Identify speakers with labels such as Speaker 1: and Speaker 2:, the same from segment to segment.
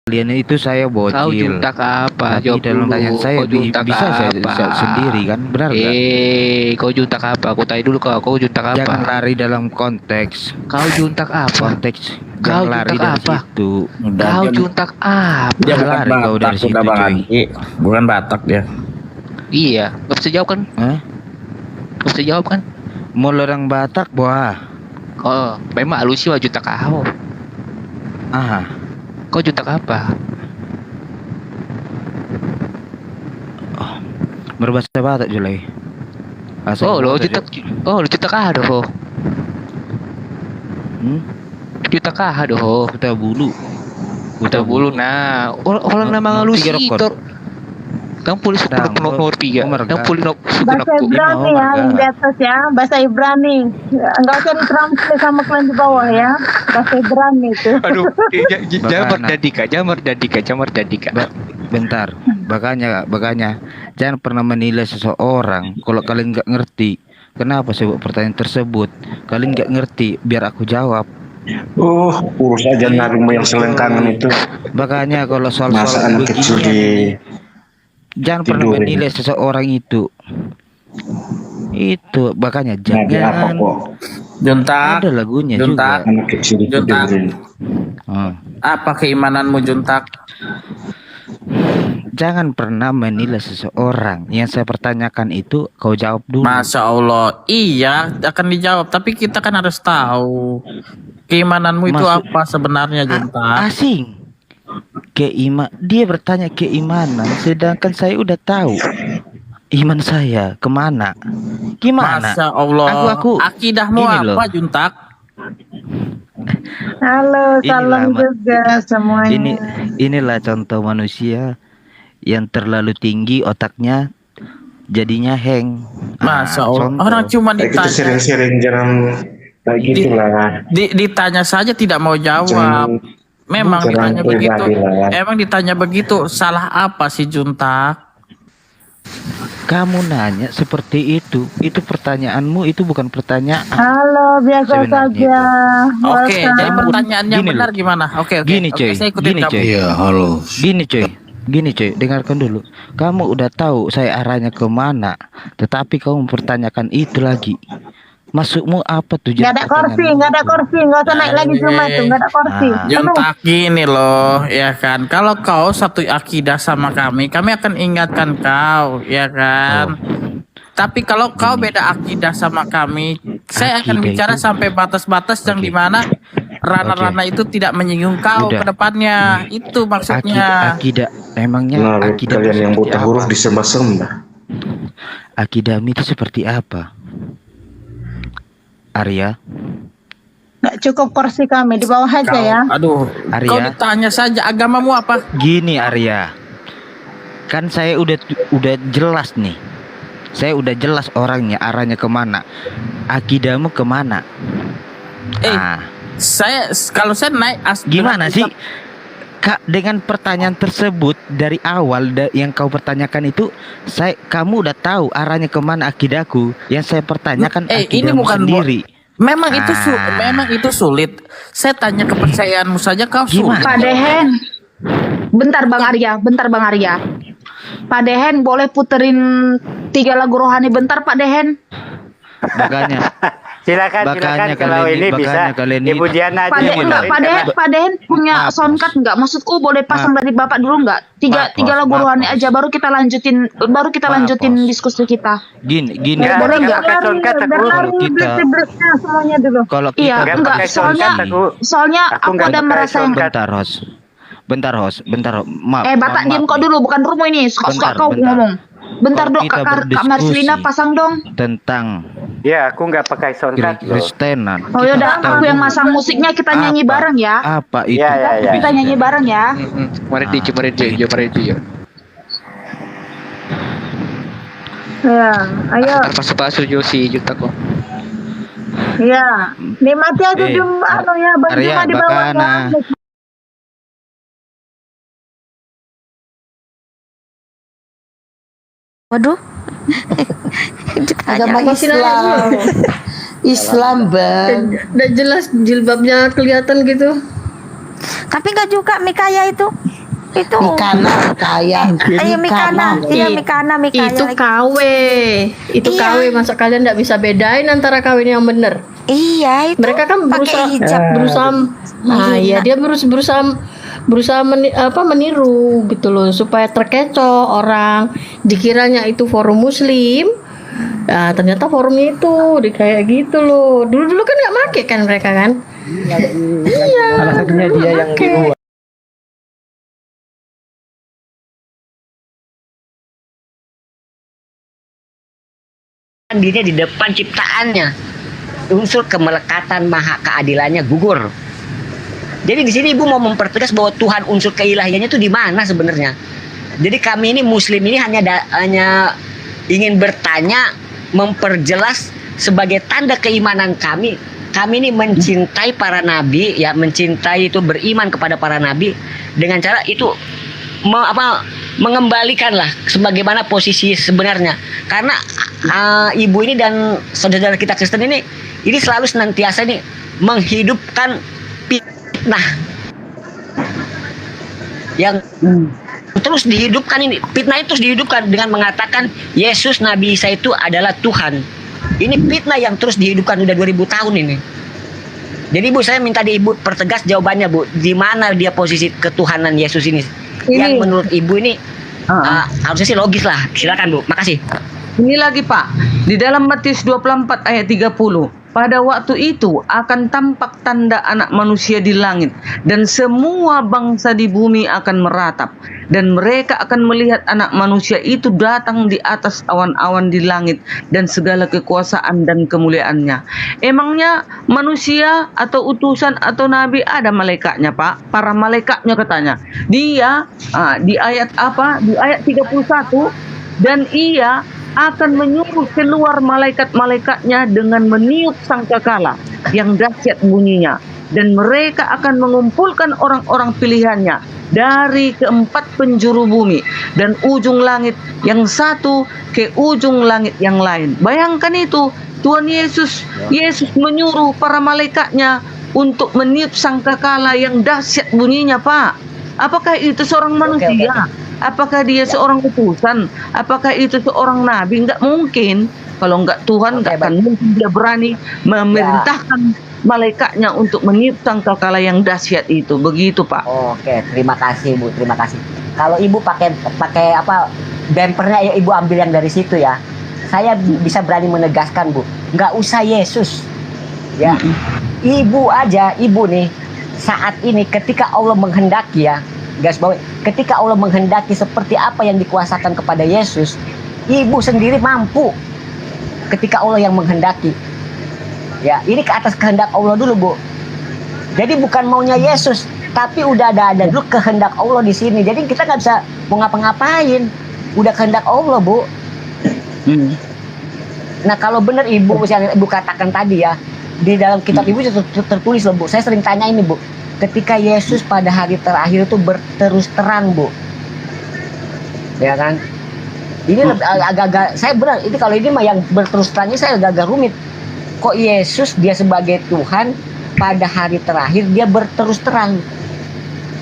Speaker 1: kalian itu saya
Speaker 2: Kau
Speaker 1: bocil.
Speaker 2: juntak apa?
Speaker 1: Tapi
Speaker 2: Jawab
Speaker 1: dalam
Speaker 2: dulu.
Speaker 1: tanya saya
Speaker 2: Kau juntak
Speaker 1: bisa saya
Speaker 2: apa?
Speaker 1: sendiri kan, benar nggak?
Speaker 2: Kau juntak apa? Aku tanya dulu kau juntak apa?
Speaker 1: Jangan lari dalam konteks.
Speaker 2: Kau juntak apa?
Speaker 1: Konteks.
Speaker 2: Kau
Speaker 1: Jangan lari
Speaker 2: juntak
Speaker 1: dari
Speaker 2: apa?
Speaker 1: situ.
Speaker 2: Kau juntak apa?
Speaker 3: Dia bukan
Speaker 1: Lari kau dari
Speaker 3: Batak,
Speaker 1: situ,
Speaker 3: udah Bang
Speaker 1: coy.
Speaker 3: Anggi. Bukan Batak dia.
Speaker 2: Iya, gak bisa jawab kan?
Speaker 1: Hah?
Speaker 2: Gak bisa jawab kan?
Speaker 1: Mau orang Batak, wah.
Speaker 2: Oh, memang lu sih juntak kau.
Speaker 1: Ah,
Speaker 2: Kau juntak apa?
Speaker 1: berbahasa Batak Julai.
Speaker 2: Oh, lu juntak. Oh, lu juntak kah doh? Juntak kah doh?
Speaker 1: Kita bulu.
Speaker 2: Kita bulu nah. Orang nama lu sih tor. Kamu polis nomor 3. Kamu polis
Speaker 4: Bahasa Ibrani ya yang di atas ya, bahasa Ibrani. Enggak usah ditranslate sama kalian di bawah ya. Bahasa Ibrani itu.
Speaker 2: Aduh, jangan merdadika.
Speaker 1: Bentar, makanya jangan pernah menilai seseorang kalau kalian nggak ngerti. Kenapa sebut pertanyaan tersebut? Kalian nggak ngerti, biar aku jawab.
Speaker 5: Urus aja narumu yang selengkangan itu.
Speaker 1: Makanya kalau
Speaker 5: Masa
Speaker 1: soal-soal
Speaker 5: anak kecil
Speaker 1: begini, jangan pernah
Speaker 5: tidurin.
Speaker 1: menilai seseorang itu. Itu makanya
Speaker 5: Nabi apa
Speaker 1: jangan.
Speaker 5: kok?
Speaker 3: Juntak.
Speaker 1: Ada lagunya
Speaker 3: Juntak.
Speaker 1: juga.
Speaker 5: Anak kecil itu
Speaker 3: Juntak.
Speaker 5: dengerin.
Speaker 3: Apa keimananmu Juntak?
Speaker 1: Jangan pernah menilai seseorang. Yang saya pertanyakan itu kau jawab dulu.
Speaker 3: Masya Allah. Iya akan dijawab. Tapi kita kan harus tahu keimananmu itu
Speaker 1: Maksud-
Speaker 3: apa sebenarnya Juntak.
Speaker 1: Asing. Dia bertanya keimanan, sedangkan saya udah tahu iman saya kemana. Gimana?
Speaker 3: Masya Allah.
Speaker 1: Aku
Speaker 3: Akidahmu
Speaker 1: ini loh.
Speaker 3: apa Juntak?
Speaker 4: Halo, salam
Speaker 1: Inilah,
Speaker 4: juga semuanya.
Speaker 1: Inilah contoh manusia yang terlalu tinggi otaknya jadinya hang.
Speaker 3: Masya Allah.
Speaker 1: Contoh.
Speaker 3: Orang cuma
Speaker 5: Kita
Speaker 3: ditanya.
Speaker 5: sering-sering jangan kayak gitulah.
Speaker 3: Ditanya saja tidak mau jawab.
Speaker 5: Jangan-
Speaker 3: Memang
Speaker 5: jangan
Speaker 3: ditanya begitu.
Speaker 5: pribadi lah.
Speaker 3: Emang ditanya begitu. Salah apa sih Juntak?
Speaker 1: Kamu nanya seperti itu pertanyaanmu itu bukan pertanyaan.
Speaker 4: Halo, biasa
Speaker 1: Sebenarnya
Speaker 4: saja.
Speaker 3: Oke,
Speaker 4: Welcome.
Speaker 3: jadi pertanyaan yang
Speaker 1: Gini
Speaker 3: benar
Speaker 1: loh.
Speaker 3: gimana? Oke.
Speaker 1: Gini,
Speaker 3: Oke,
Speaker 1: coy.
Speaker 3: saya ikutin
Speaker 1: Gini,
Speaker 3: kamu.
Speaker 1: coy.
Speaker 6: Iya, halo.
Speaker 1: Gini coy, dengarkan dulu. Kamu udah tahu saya arahnya kemana, tetapi kamu mempertanyakan itu lagi. Masukmu apa tujuan?
Speaker 4: Nggak ada kursi, nggak usah naik lagi cuma itu, nggak ada kursi.
Speaker 3: Juntak gini loh, ya kan. Kalau kau satu akidah sama kami akan ingatkan kau, ya kan. Tapi kalau kau beda akidah sama kami, saya akan
Speaker 1: Akidah
Speaker 3: bicara
Speaker 1: itu-
Speaker 3: sampai batas-batas yang dimana ranah-ranah itu tidak menyinggung kau
Speaker 1: Udah.
Speaker 3: ke depannya. Itu maksudnya.
Speaker 1: Akidah, emangnya
Speaker 5: Nah,
Speaker 1: akidah
Speaker 5: kalian yang
Speaker 1: seperti
Speaker 5: buta
Speaker 1: apa?
Speaker 5: huruf disembah-sembah.
Speaker 1: Akidahmu itu seperti apa? Arya,
Speaker 4: Nggak cukup kursi kami, di bawah aja
Speaker 3: Kau,
Speaker 4: ya.
Speaker 3: aduh,
Speaker 1: Arya.
Speaker 3: kau ditanya saja agamamu apa?
Speaker 1: Gini Arya, kan saya udah jelas nih. Saya udah jelas orangnya, arahnya kemana. Akidahmu kemana? Ah,
Speaker 3: Kalau saya naik
Speaker 1: gimana sih? Kak, dengan pertanyaan tersebut dari awal yang kau pertanyakan itu, kamu udah tahu arahnya kemana akidahku. Yang saya pertanyakan
Speaker 3: ini
Speaker 1: akidahmu
Speaker 3: bukan
Speaker 1: sendiri.
Speaker 3: Memang itu sulit. Saya tanya kepercayaanmu saja kau sulit.
Speaker 4: Pak Dehen, bentar Bang Arya. Pak Dehen boleh puterin 3 lagu rohani bentar Pak Dehen.
Speaker 1: Makanya
Speaker 7: Silakan kalau ini bisa Ibu Diana
Speaker 4: Pak
Speaker 7: aja.
Speaker 4: Dehen, Pak Dehen punya soundcard nggak? Maksudku boleh pasang dari Bapak dulu nggak? Tiga lagu rohani aja baru kita lanjutin diskusi kita.
Speaker 1: Gini.
Speaker 7: Nggak,
Speaker 4: Boleh
Speaker 7: nggak
Speaker 4: nggak?
Speaker 7: pakai soundcard aku.
Speaker 1: Kalau kita-
Speaker 4: semuanya dulu.
Speaker 1: Kalau
Speaker 4: Iya,
Speaker 1: kita
Speaker 7: Nggak
Speaker 4: enggak.
Speaker 7: pakai
Speaker 4: Soalnya
Speaker 7: soundcard aku.
Speaker 4: aku
Speaker 7: nggak
Speaker 4: udah
Speaker 7: pakai
Speaker 4: merasa yang
Speaker 7: soundcard.
Speaker 1: Bentar host. Maaf.
Speaker 4: Batak
Speaker 1: maaf,
Speaker 4: diem kok
Speaker 1: nih.
Speaker 4: dulu, bukan rumah ini. Suka kau
Speaker 1: Bentar.
Speaker 4: ngomong. Bentar
Speaker 1: Kalau
Speaker 4: dong,
Speaker 1: kita
Speaker 4: Kak
Speaker 1: berdiskusi
Speaker 4: Marcelina pasang dong.
Speaker 1: tentang
Speaker 7: Ya, aku nggak pakai soundcard loh.
Speaker 1: Kristenan.
Speaker 4: Oh yaudah,
Speaker 1: Kita tahu
Speaker 4: aku yang
Speaker 1: dulu
Speaker 4: masang musiknya, kita nyanyi bareng ya.
Speaker 1: Apa itu?
Speaker 7: Ya.
Speaker 4: Kita nyanyi bareng ya.
Speaker 2: Mari di.
Speaker 4: Ya, ayo.
Speaker 2: Pasu Josi juta kok.
Speaker 4: Ya, nikmati aja ya, Bang
Speaker 1: Arya,
Speaker 4: Juma di bawah
Speaker 1: Bakana.
Speaker 4: ya.
Speaker 8: Waduh.
Speaker 9: Agama Islam. Islam, Bang.
Speaker 8: Udah jelas jilbabnya kelihatan gitu.
Speaker 6: Tapi enggak juga Mikaya itu. Itu
Speaker 8: Mikana, Mikaya.
Speaker 6: iya Mikana, iya Mikana, Mikaya.
Speaker 9: Itu
Speaker 6: lagi.
Speaker 9: KW. Itu
Speaker 6: Iya.
Speaker 9: KW, masa kalian enggak bisa bedain antara KW yang bener?
Speaker 6: Iya, itu.
Speaker 9: Mereka kan
Speaker 6: pakai hijab
Speaker 9: berusaha iya dia berusaha meniru gitu loh supaya terkecoh orang dikiranya itu forum muslim. Nah, ternyata forumnya itu kayak gitu loh. Dulu kan nggak make kan mereka kan? Iya.
Speaker 7: Salah satunya dia yang dibuat.
Speaker 10: Dirinya di depan ciptaannya, unsur kemelekatan maha keadilannya gugur. Jadi di sini ibu mau mempertegas bahwa Tuhan unsur keilahiannya itu di mana sebenarnya. Jadi kami ini muslim ini hanya ingin bertanya, memperjelas sebagai tanda keimanan kami. Kami ini mencintai para nabi, ya, mencintai itu beriman kepada para nabi dengan cara itu mengembalikanlah sebagaimana posisi sebenarnya. Karena ibu ini dan saudara kita Kristen ini selalu senantiasa nih menghidupkan fitnah yang terus dihidupkan ini. Fitnah itu terus dihidupkan dengan mengatakan Yesus Nabi Isa itu adalah Tuhan. Ini fitnah yang terus dihidupkan udah 2000 tahun ini. Jadi Bu, saya minta di Ibu pertegas jawabannya Bu, di mana dia posisi ketuhanan Yesus ini? Yang menurut Ibu ini harusnya sih logis lah. Silakan Bu, makasih.
Speaker 8: Ini lagi Pak, di dalam Matius 24 ayat 30. Pada waktu itu akan tampak tanda anak manusia di langit, dan semua bangsa di bumi akan meratap, dan mereka akan melihat anak manusia itu datang di atas awan-awan di langit dan segala kekuasaan dan kemuliaannya. Emangnya manusia atau utusan atau nabi ada malaikatnya Pak? Para malaikatnya katanya. Dia di ayat apa? Di ayat 31, dan ia akan menyuruh keluar malaikat-malaikatnya dengan meniup sangkakala yang dahsyat bunyinya, dan mereka akan mengumpulkan orang-orang pilihannya dari keempat penjuru bumi dan ujung langit yang satu ke ujung langit yang lain. Bayangkan itu, Tuhan Yesus menyuruh para malaikatnya untuk meniup sangkakala yang dahsyat bunyinya Pak. Apakah itu seorang manusia? Apakah dia seorang utusan? Apakah itu seorang nabi? Enggak mungkin. Kalau enggak Tuhan, enggak akan mungkin dia berani memerintahkan malaikatnya untuk meniup sangkakala yang dahsyat itu. Begitu Pak.
Speaker 10: Oke, terima kasih Bu, terima kasih. Kalau Ibu pakai apa bempernya, ya Ibu ambil yang dari situ ya. Saya bisa berani menegaskan Bu, enggak usah Yesus. Ya, Ibu aja, Ibu nih saat ini ketika Allah menghendaki ya, guys, bahwa ketika Allah menghendaki seperti apa yang dikuasakan kepada Yesus, Ibu sendiri mampu ketika Allah yang menghendaki. Ya, ini ke atas kehendak Allah dulu Bu. Jadi bukan maunya Yesus, tapi udah ada dulu kehendak Allah di sini. Jadi kita nggak bisa mau ngapa-ngapain, udah kehendak Allah Bu. Nah kalau benar Ibu yang Ibu katakan tadi ya, di dalam kitab Ibu tertulis loh Bu. Saya sering tanya ini Bu, ketika Yesus pada hari terakhir itu berterus terang Bu, ya kan? Ini agak-agak, saya benar, ini kalau ini mah yang berterus terangnya saya agak-agak rumit. Kok Yesus dia sebagai Tuhan pada hari terakhir dia berterus terang,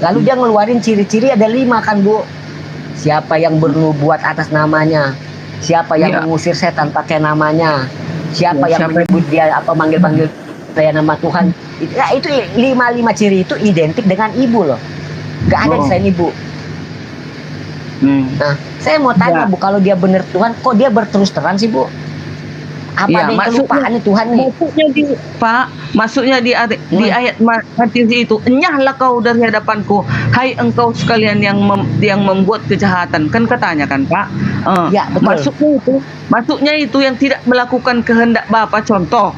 Speaker 10: lalu dia ngeluarin ciri-ciri ada 5 kan Bu. Siapa yang bernubuat atas namanya, siapa yang mengusir setan pakai namanya, siapa yang menyebut dia apa manggil-manggil saya nama Tuhan. Nah, itu 5 ciri itu identik dengan Ibu loh, gak ada di selain Ibu. Nah saya mau tanya Bu, kalau dia benar Tuhan, kok dia berterus terang sih Bu? Apa ada kelupaannya Tuhan nih?
Speaker 8: Maksudnya di ayat Matius itu, enyahlah kau dari hadapanku, hai engkau sekalian yang membuat kejahatan, kan katanya kan Pak.
Speaker 10: Ya, betul.
Speaker 8: Maksudnya itu yang tidak melakukan kehendak Bapa. Contoh,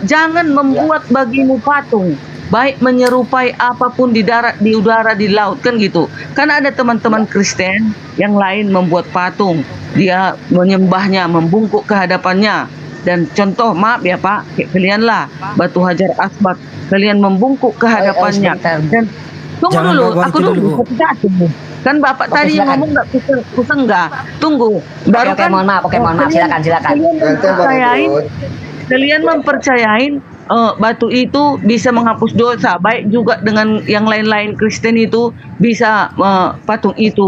Speaker 8: jangan membuat bagimu patung, baik menyerupai apapun di darat, di udara, di laut, kan gitu. Karena ada teman-teman Kristen yang lain membuat patung, dia menyembahnya, membungkuk ke hadapannya. Dan contoh, maaf ya Pak, kalian lah batu hajar aswad, kalian membungkuk ke hadapannya. Dan tunggu dulu, aku dulu satu. Kan Bapak tadi yang ngomong nggak kusenggah. Tunggu, baru kan.
Speaker 10: Mohon maaf, silakan.
Speaker 8: kalian mempercayain batu itu bisa menghapus dosa, baik juga dengan yang lain-lain Kristen itu bisa patung itu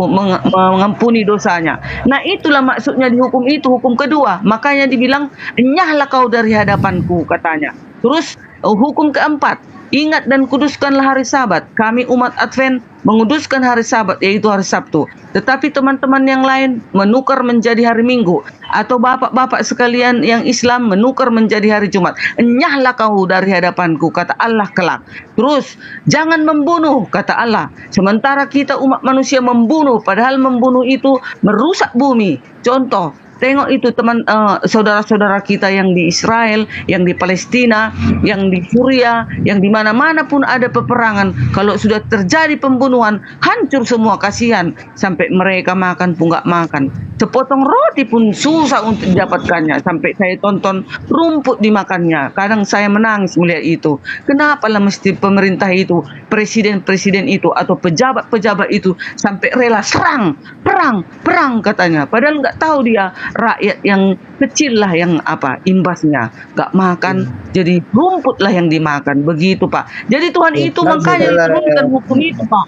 Speaker 8: mengampuni dosanya. Nah itulah maksudnya di hukum itu, hukum kedua. Makanya dibilang enyahlah kau dari hadapanku katanya. Terus hukum keempat, ingat dan kuduskanlah hari Sabat. Kami umat Advent menguduskan hari Sabat, yaitu hari Sabtu. Tetapi teman-teman yang lain menukar menjadi hari Minggu, atau bapak-bapak sekalian yang Islam menukar menjadi hari Jumat. Enyahlah kau dari hadapanku, kata Allah kelak. Terus jangan membunuh, kata Allah. Sementara kita umat manusia membunuh, padahal membunuh itu merusak bumi. Contoh, tengok itu teman saudara-saudara kita yang di Israel, yang di Palestina, yang di Syria, yang di mana-mana pun ada peperangan. Kalau sudah terjadi pembunuhan, hancur semua, kasihan. Sampai mereka makan pun nggak makan. Sepotong roti pun susah untuk didapatkannya. Sampai saya tonton rumput dimakannya. Kadang saya menangis melihat itu. Kenapa lah mesti pemerintah itu, presiden-presiden itu, atau pejabat-pejabat itu sampai rela serang, perang katanya. Padahal nggak tahu dia rakyat yang kecil lah yang imbasnya, nggak makan, jadi rumput lah yang dimakan, begitu Pak. Jadi Tuhan itu makanya turunkan hukum itu Pak.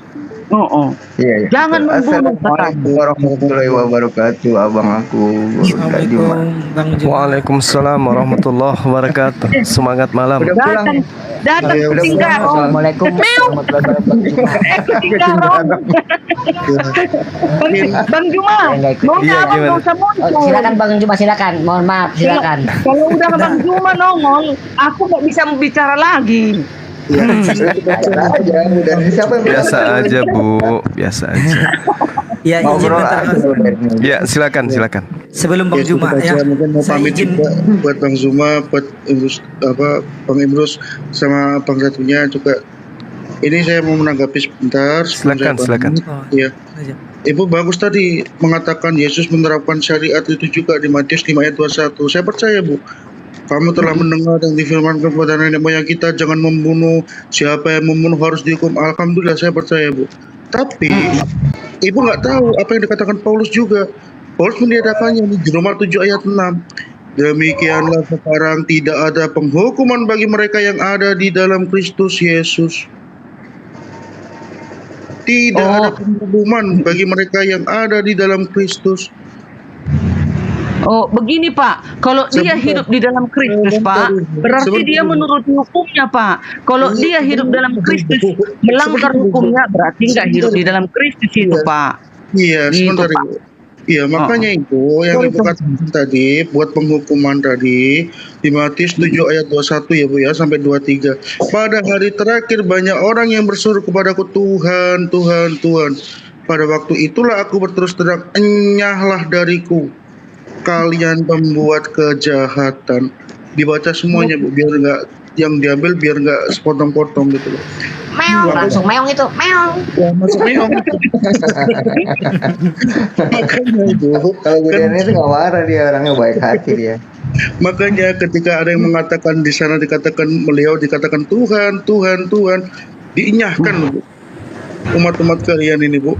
Speaker 11: Iya.
Speaker 8: Jangan membunuh.
Speaker 11: Assalamualaikum warahmatullahi wabarakatuh, abang aku.
Speaker 12: Waalaikumsalam warahmatullahi wabarakatuh. Semangat malam.
Speaker 8: Datang tinggal.
Speaker 10: Assalamualaikum warahmatullahi wabarakatuh.
Speaker 8: Bang Juma,
Speaker 10: Iya,
Speaker 8: abang usah muncul.
Speaker 10: Silakan Bang Juma, silakan. Mohon maaf, silakan.
Speaker 8: Kalau udah Bang Juma nongol, aku nggak bisa bicara lagi.
Speaker 12: Biasa aja Bu, biasa aja.
Speaker 13: Ya,
Speaker 12: Ya, silakan.
Speaker 13: Sebelum Bang Juma ya,
Speaker 5: mungkin mau pamit juga buat Bang Zuma, buat Imrus, Bang Imrus sama Bang Satunya juga. Ini saya mau menanggapi sebentar.
Speaker 12: Silakan.
Speaker 5: Ya. Ibu bagus tadi mengatakan Yesus menerapkan syariat itu juga di Matius 5 ayat 21. Saya percaya Bu. Kamu telah mendengar yang difirmankan kepada nenek moyang kita, jangan membunuh. Siapa yang membunuh harus dihukum. Alhamdulillah saya percaya Bu. Tapi Ibu nggak tahu apa yang dikatakan Paulus juga. Paulus meniadakannya di Roma 7 ayat 6. Demikianlah sekarang tidak ada penghukuman bagi mereka yang ada di dalam Kristus Yesus. Tidak ada penghukuman bagi mereka yang ada di dalam Kristus.
Speaker 8: Oh, begini Pak, kalau dia hidup di dalam Kristus Pak, berarti dia menuruti hukumnya Pak. Kalau dia hidup dalam Kristus, melanggar hukumnya, berarti nggak hidup di dalam Kristus itu Pak.
Speaker 5: Iya, sebentar Ibu. Iya, makanya itu yang Ibu katakan tadi, buat penghukuman tadi, di Matius 7 ayat 21 ya Bu ya, sampai 23. Pada hari terakhir banyak orang yang berseru kepadaku, Tuhan, Tuhan, Tuhan. Pada waktu itulah aku berterus terang, enyahlah dariku, kalian pembuat kejahatan. Dibaca semuanya Bu, biar nggak yang diambil, biar nggak sepotong-potong gitu loh.
Speaker 10: Meong, langsung meong itu, meong.
Speaker 5: Ya, masuk meong.
Speaker 11: Kalau Gudian itu nggak marah, dia orangnya baik hati dia.
Speaker 5: Makanya ketika ada yang mengatakan di sana, dikatakan beliau dikatakan Tuhan, Tuhan, Tuhan, diinyahkan Bu. Umat-umat kalian ini Bu.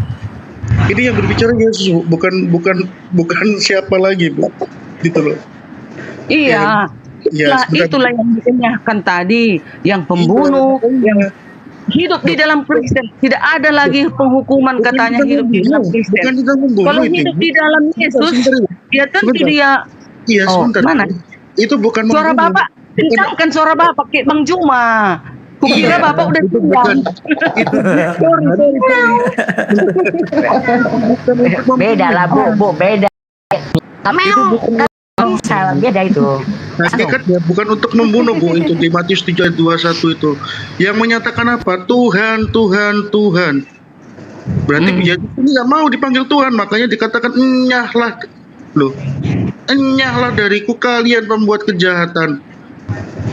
Speaker 5: Ini yang berbicara Yesus, bukan siapa lagi Bu, gitu loh.
Speaker 8: Iya, itulah yang dikenyahkan tadi, yang pembunuh, yang hidup di dalam Kristen. Tidak ada lagi penghukuman katanya hidup di dalam Kristen. Kalau hidup di dalam Yesus, dia tentu dia.
Speaker 5: Iya, sebentar.
Speaker 8: Mana?
Speaker 5: Itu bukan
Speaker 8: suara Bapak, kencangkan suara Bapak kayak Bang Juma. Kukira Bapak udah tinggal.
Speaker 10: Beda lah Bu, beda. Beda itu.
Speaker 5: Hakikat ya bukan untuk membunuh Bu, itu di Matius 7 ayat 21 itu. Yang menyatakan apa? Tuhan, Tuhan, Tuhan. Berarti dia ini nggak mau dipanggil Tuhan, makanya dikatakan enyahlah. Loh. Enyahlah dariku kalian pembuat kejahatan.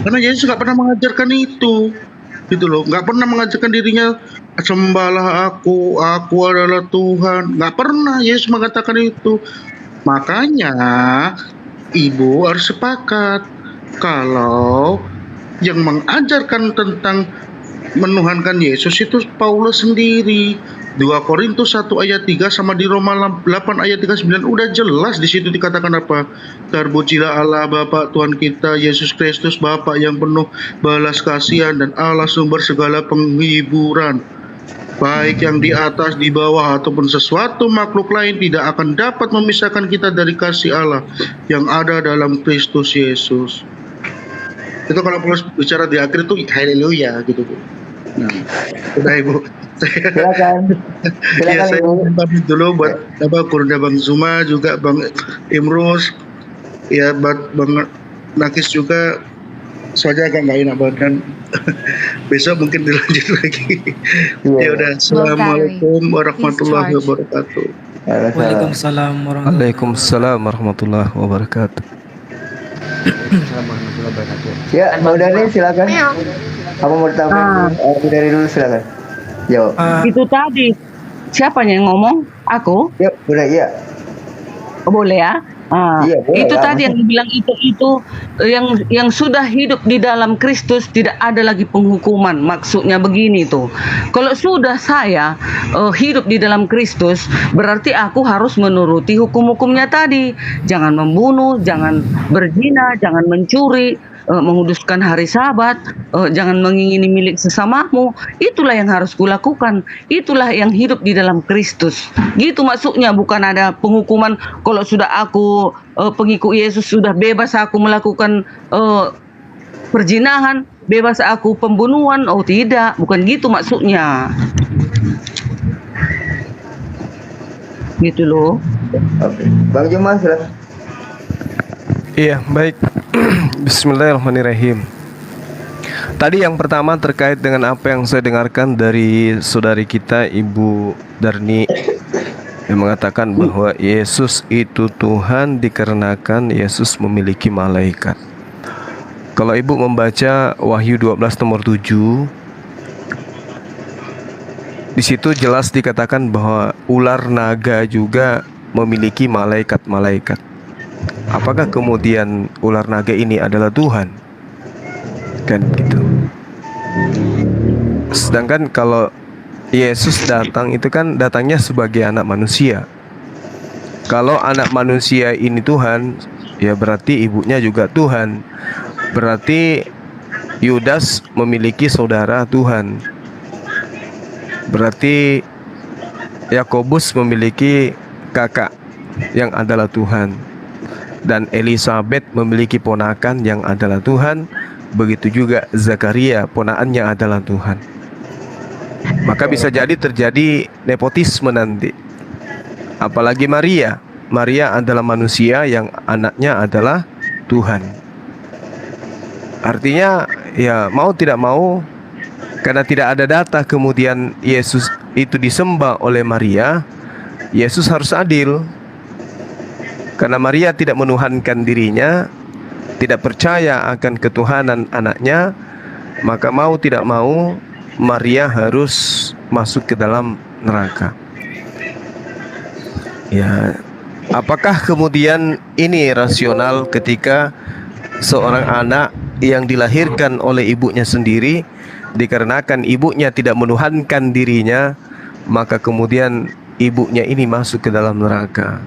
Speaker 5: Karena Yesus nggak pernah mengajarkan itu. Gitu loh, nggak pernah mengajarkan dirinya sembahlah aku adalah Tuhan. Nggak pernah Yesus mengatakan itu. Makanya Ibu harus sepakat kalau yang mengajarkan tentang menuhankan Yesus itu Paulus sendiri, 2 Korintus 1 ayat 3 sama di Roma 8 ayat 39 udah jelas di situ dikatakan apa? Terpujilah Allah Bapa Tuhan kita Yesus Kristus, Bapa yang penuh balas kasihan dan Allah sumber segala penghiburan. Baik yang di atas, di bawah ataupun sesuatu makhluk lain tidak akan dapat memisahkan kita dari kasih Allah yang ada dalam Kristus Yesus. Itu kalau Paulus bicara di akhir itu haleluya gitu, Bu. Nah, udah Ibu.
Speaker 11: Silakan.
Speaker 5: Ya,
Speaker 11: Silakan
Speaker 5: saya
Speaker 11: Ibu.
Speaker 5: pamit dulu buat Kurnia Bang Zuma, juga Bang Imrus, ya Bang Nakis juga. Soalnya agak nggak enak badan. Besok mungkin dilanjut lagi. Ya udah, assalamualaikum warahmatullahi wabarakatuh.
Speaker 13: Waalaikumsalam warahmatullahi
Speaker 12: Waalaikumsalam warahmatullahi wabarakatuh.
Speaker 11: Ya, Mbak Udari silakan. Apa mau ditambah? Bu Dari dulu silakan. Jawab.
Speaker 8: Itu tadi siapa yang ngomong? Aku?
Speaker 11: Ya, boleh ya.
Speaker 8: Boleh ya?
Speaker 11: Iya, boleh
Speaker 8: Itu
Speaker 11: lah.
Speaker 8: tadi yang dibilang itu yang sudah hidup di dalam Kristus tidak ada lagi penghukuman. Maksudnya begini tuh. Kalau sudah saya hidup di dalam Kristus, berarti aku harus menuruti hukum-hukumnya tadi. Jangan membunuh, jangan berzina, jangan mencuri, menguduskan hari Sabat, jangan mengingini milik sesamamu. Itulah yang harus kulakukan. Itulah yang hidup di dalam Kristus. Gitu maksudnya, bukan ada penghukuman. Kalau sudah aku pengikut Yesus, sudah bebas aku melakukan perzinahan, bebas aku pembunuhan. Oh tidak, bukan gitu maksudnya. Gitu loh.
Speaker 11: Oke. Bang Juma silakan.
Speaker 12: Iya, baik. Bismillahirrahmanirrahim. Tadi yang pertama terkait dengan apa yang saya dengarkan dari saudari kita Ibu Darni, yang mengatakan bahwa Yesus itu Tuhan dikarenakan Yesus memiliki malaikat. Kalau Ibu membaca Wahyu 12 nomor 7, di situ jelas dikatakan bahwa ular naga juga memiliki malaikat-malaikat. Apakah kemudian ular naga ini adalah Tuhan? Kan gitu. Sedangkan kalau Yesus datang itu kan datangnya sebagai anak manusia. Kalau anak manusia ini Tuhan, ya berarti ibunya juga Tuhan. Berarti Yudas memiliki saudara Tuhan. Berarti Yakobus memiliki kakak yang adalah Tuhan. Dan Elizabeth memiliki ponakan yang adalah Tuhan. Begitu juga Zakaria, ponakannya adalah Tuhan. Maka bisa jadi terjadi nepotisme nanti. Apalagi Maria. Maria adalah manusia yang anaknya adalah Tuhan. Artinya ya mau tidak mau, karena tidak ada data kemudian Yesus itu disembah oleh Maria, Yesus harus adil. Karena Maria tidak menuhankan dirinya, tidak percaya akan ketuhanan anaknya, maka mau tidak mau Maria harus masuk ke dalam neraka. Ya, apakah kemudian ini rasional ketika seorang anak yang dilahirkan oleh ibunya sendiri, dikarenakan ibunya tidak menuhankan dirinya, maka kemudian ibunya ini masuk ke dalam neraka?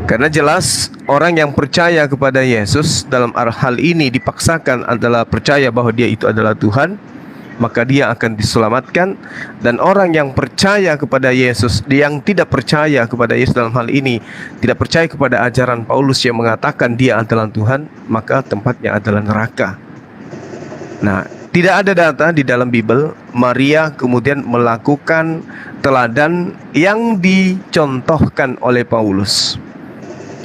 Speaker 12: Karena jelas orang yang percaya kepada Yesus dalam hal ini dipaksakan adalah percaya bahwa dia itu adalah Tuhan, maka dia akan diselamatkan. Dan orang yang percaya kepada Yesus, yang tidak percaya kepada Yesus dalam hal ini, tidak percaya kepada ajaran Paulus yang mengatakan dia adalah Tuhan, maka tempatnya adalah neraka. Nah, tidak ada data di dalam Bible Maria kemudian melakukan teladan yang dicontohkan oleh Paulus,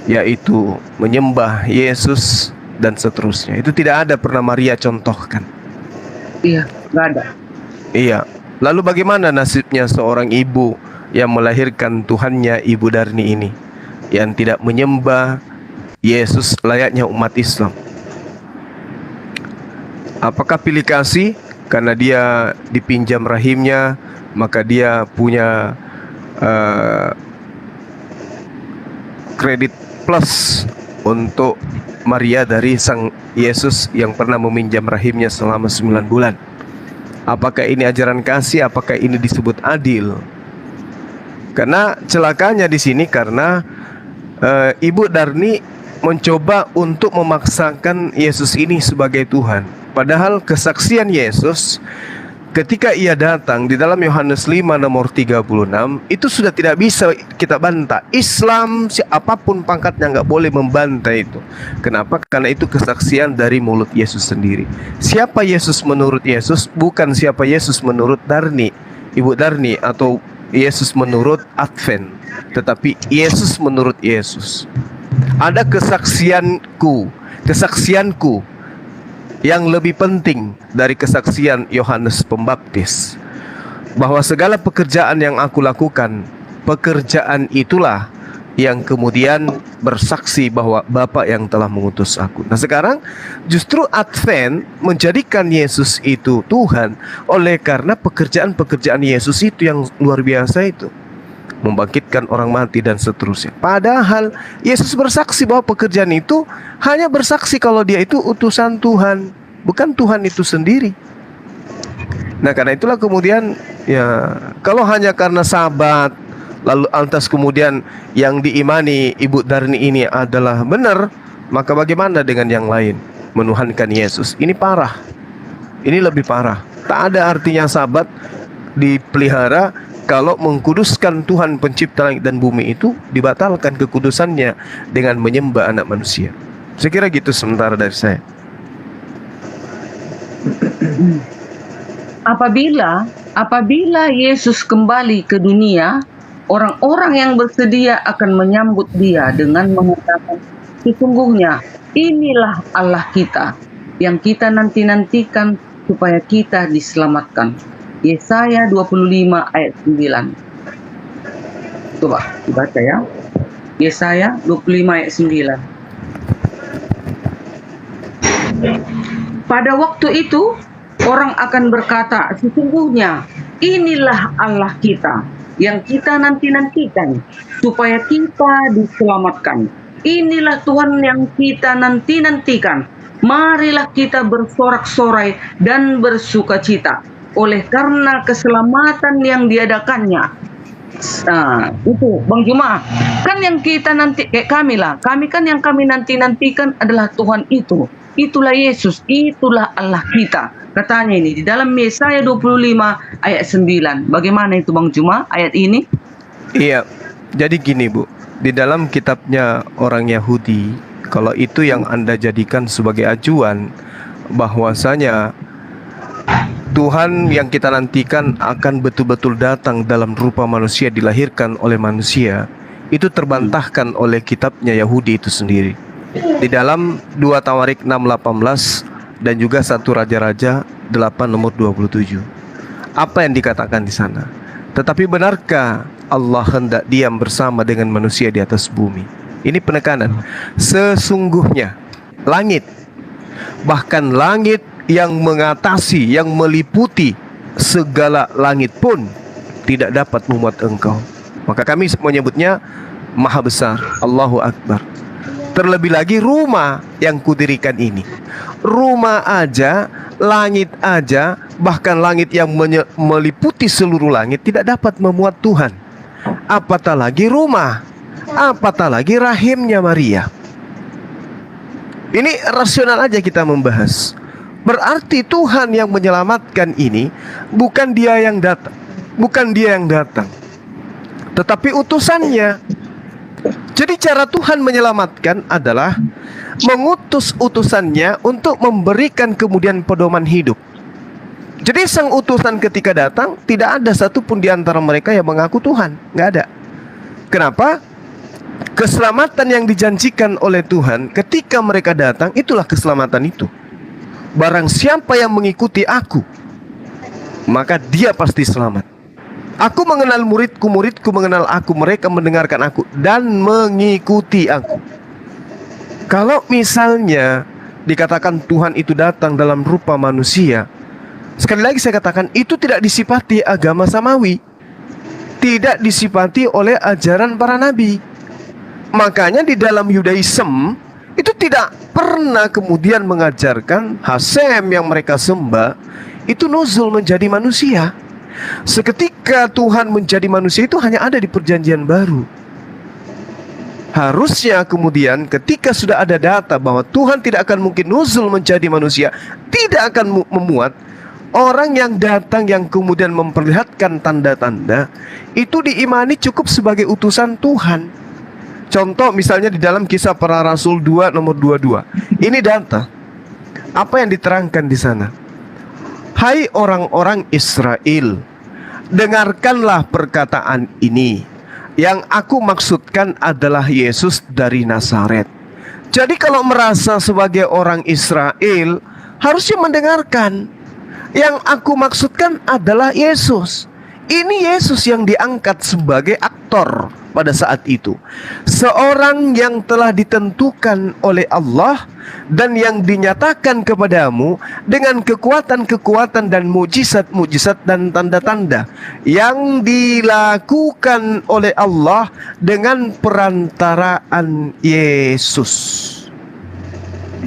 Speaker 12: yaitu menyembah Yesus dan seterusnya. Itu tidak ada pernah Maria contohkan.
Speaker 8: Iya, nggak ada.
Speaker 12: Iya. Lalu bagaimana nasibnya seorang ibu yang melahirkan Tuhannya, Ibu Darni ini, yang tidak menyembah Yesus layaknya umat Islam? Apakah pilih kasih karena dia dipinjam rahimnya, maka dia punya kredit plus untuk Maria dari Sang Yesus yang pernah meminjam rahimnya selama 9 bulan? Apakah ini ajaran kasih? Apakah ini disebut adil? Karena celakanya di sini karena Ibu Darni mencoba untuk memaksakan Yesus ini sebagai Tuhan. Padahal kesaksian Yesus ketika ia datang di dalam Yohanes 5 nomor 36 itu sudah tidak bisa kita bantah. Islam siapapun pangkatnya nggak boleh membantah itu. Kenapa? Karena itu kesaksian dari mulut Yesus sendiri. Siapa Yesus menurut Yesus, bukan siapa Yesus menurut Darni, Ibu Darni, atau Yesus menurut Advent, tetapi Yesus menurut Yesus. Ada kesaksianku yang lebih penting dari kesaksian Yohanes Pembaptis, bahwa segala pekerjaan yang aku lakukan, pekerjaan itulah yang kemudian bersaksi bahwa Bapa yang telah mengutus aku. Nah sekarang justru Advent menjadikan Yesus itu Tuhan oleh karena pekerjaan-pekerjaan Yesus itu yang luar biasa itu, membangkitkan orang mati dan seterusnya. Padahal Yesus bersaksi bahwa pekerjaan itu hanya bersaksi kalau dia itu utusan Tuhan, bukan Tuhan itu sendiri. Nah karena itulah kemudian ya, kalau hanya karena Sabat lalu lantas kemudian yang diimani Ibu Darni ini adalah benar, maka bagaimana dengan yang lain menuhankan Yesus? Ini parah. Ini lebih parah. Tak ada artinya Sabat dipelihara kalau mengkuduskan Tuhan pencipta langit dan bumi itu dibatalkan kekudusannya dengan menyembah anak manusia. Saya kira gitu sementara dari saya.
Speaker 8: Apabila Yesus kembali ke dunia, orang-orang yang bersedia akan menyambut dia dengan mengatakan, sesungguhnya inilah Allah kita yang kita nanti-nantikan supaya kita diselamatkan. Yesaya 25 ayat 9. Coba dibaca ya. Yesaya 25 ayat 9. Pada waktu itu orang akan berkata, sesungguhnya inilah Allah kita yang kita nanti-nantikan supaya kita diselamatkan. Inilah Tuhan yang kita nanti-nantikan. Marilah kita bersorak-sorai dan bersukacita oleh karena keselamatan yang diadakannya. Nah, itu Bang Juma, kan yang kita nanti kayak kami lah. Kami kan yang kami nanti-nantikan adalah Tuhan itu. Itulah Yesus, itulah Allah kita. Katanya ini di dalam Yesaya 25 ayat 9. Bagaimana itu Bang Juma ayat ini?
Speaker 12: Iya. Jadi gini Bu, di dalam kitabnya orang Yahudi, kalau itu yang Anda jadikan sebagai acuan bahwasanya Tuhan yang kita nantikan akan betul-betul datang dalam rupa manusia, dilahirkan oleh manusia, itu terbantahkan oleh kitabnya Yahudi itu sendiri. Di dalam 2 Tawarik 6:18 dan juga 1 Raja-Raja 8 nomor 27. Apa yang dikatakan di sana? Tetapi benarkah Allah hendak diam bersama dengan manusia di atas bumi? Ini penekanan. Sesungguhnya langit, bahkan langit yang mengatasi, yang meliputi segala langit pun tidak dapat memuat engkau. Maka kami menyebutnya Maha Besar, Allahu Akbar. Terlebih lagi rumah yang kudirikan ini, rumah aja, langit aja, bahkan langit yang meliputi seluruh langit tidak dapat memuat Tuhan. Apatah lagi rumah, apatah lagi rahimnya Maria. Ini rasional aja kita membahas. Berarti Tuhan yang menyelamatkan ini bukan dia yang datang, bukan dia yang datang, tetapi utusannya. Jadi cara Tuhan menyelamatkan adalah mengutus utusannya untuk memberikan kemudian pedoman hidup. Jadi sang utusan ketika datang tidak ada satupun di antara mereka yang mengaku Tuhan, nggak ada. Kenapa? Keselamatan yang dijanjikan oleh Tuhan ketika mereka datang, itulah keselamatan itu. Barang siapa yang mengikuti aku, maka dia pasti selamat. Aku mengenal muridku, muridku mengenal aku, mereka mendengarkan aku dan mengikuti aku. Kalau misalnya dikatakan Tuhan itu datang dalam rupa manusia, sekali lagi saya katakan itu tidak disifati agama samawi, tidak disifati oleh ajaran para nabi. Makanya di dalam Yudaism itu tidak pernah kemudian mengajarkan Hasem yang mereka sembah itu nuzul menjadi manusia. Seketika Tuhan menjadi manusia itu hanya ada di perjanjian baru. Harusnya kemudian ketika sudah ada data bahwa Tuhan tidak akan mungkin nuzul menjadi manusia, tidak akan memuat orang yang datang yang kemudian memperlihatkan tanda-tanda, itu diimani cukup sebagai utusan Tuhan. Contoh misalnya di dalam Kisah Para Rasul 2 nomor 22. Ini data. Apa yang diterangkan di sana? Hai orang-orang Israel, dengarkanlah perkataan ini. Yang aku maksudkan adalah Yesus dari Nazaret. Jadi kalau merasa sebagai orang Israel, harusnya mendengarkan. Yang aku maksudkan adalah Yesus. Ini Yesus yang diangkat sebagai aktor pada saat itu. Seorang yang telah ditentukan oleh Allah dan yang dinyatakan kepadamu dengan kekuatan-kekuatan dan mujizat-mujizat dan tanda-tanda yang dilakukan oleh Allah dengan perantaraan Yesus.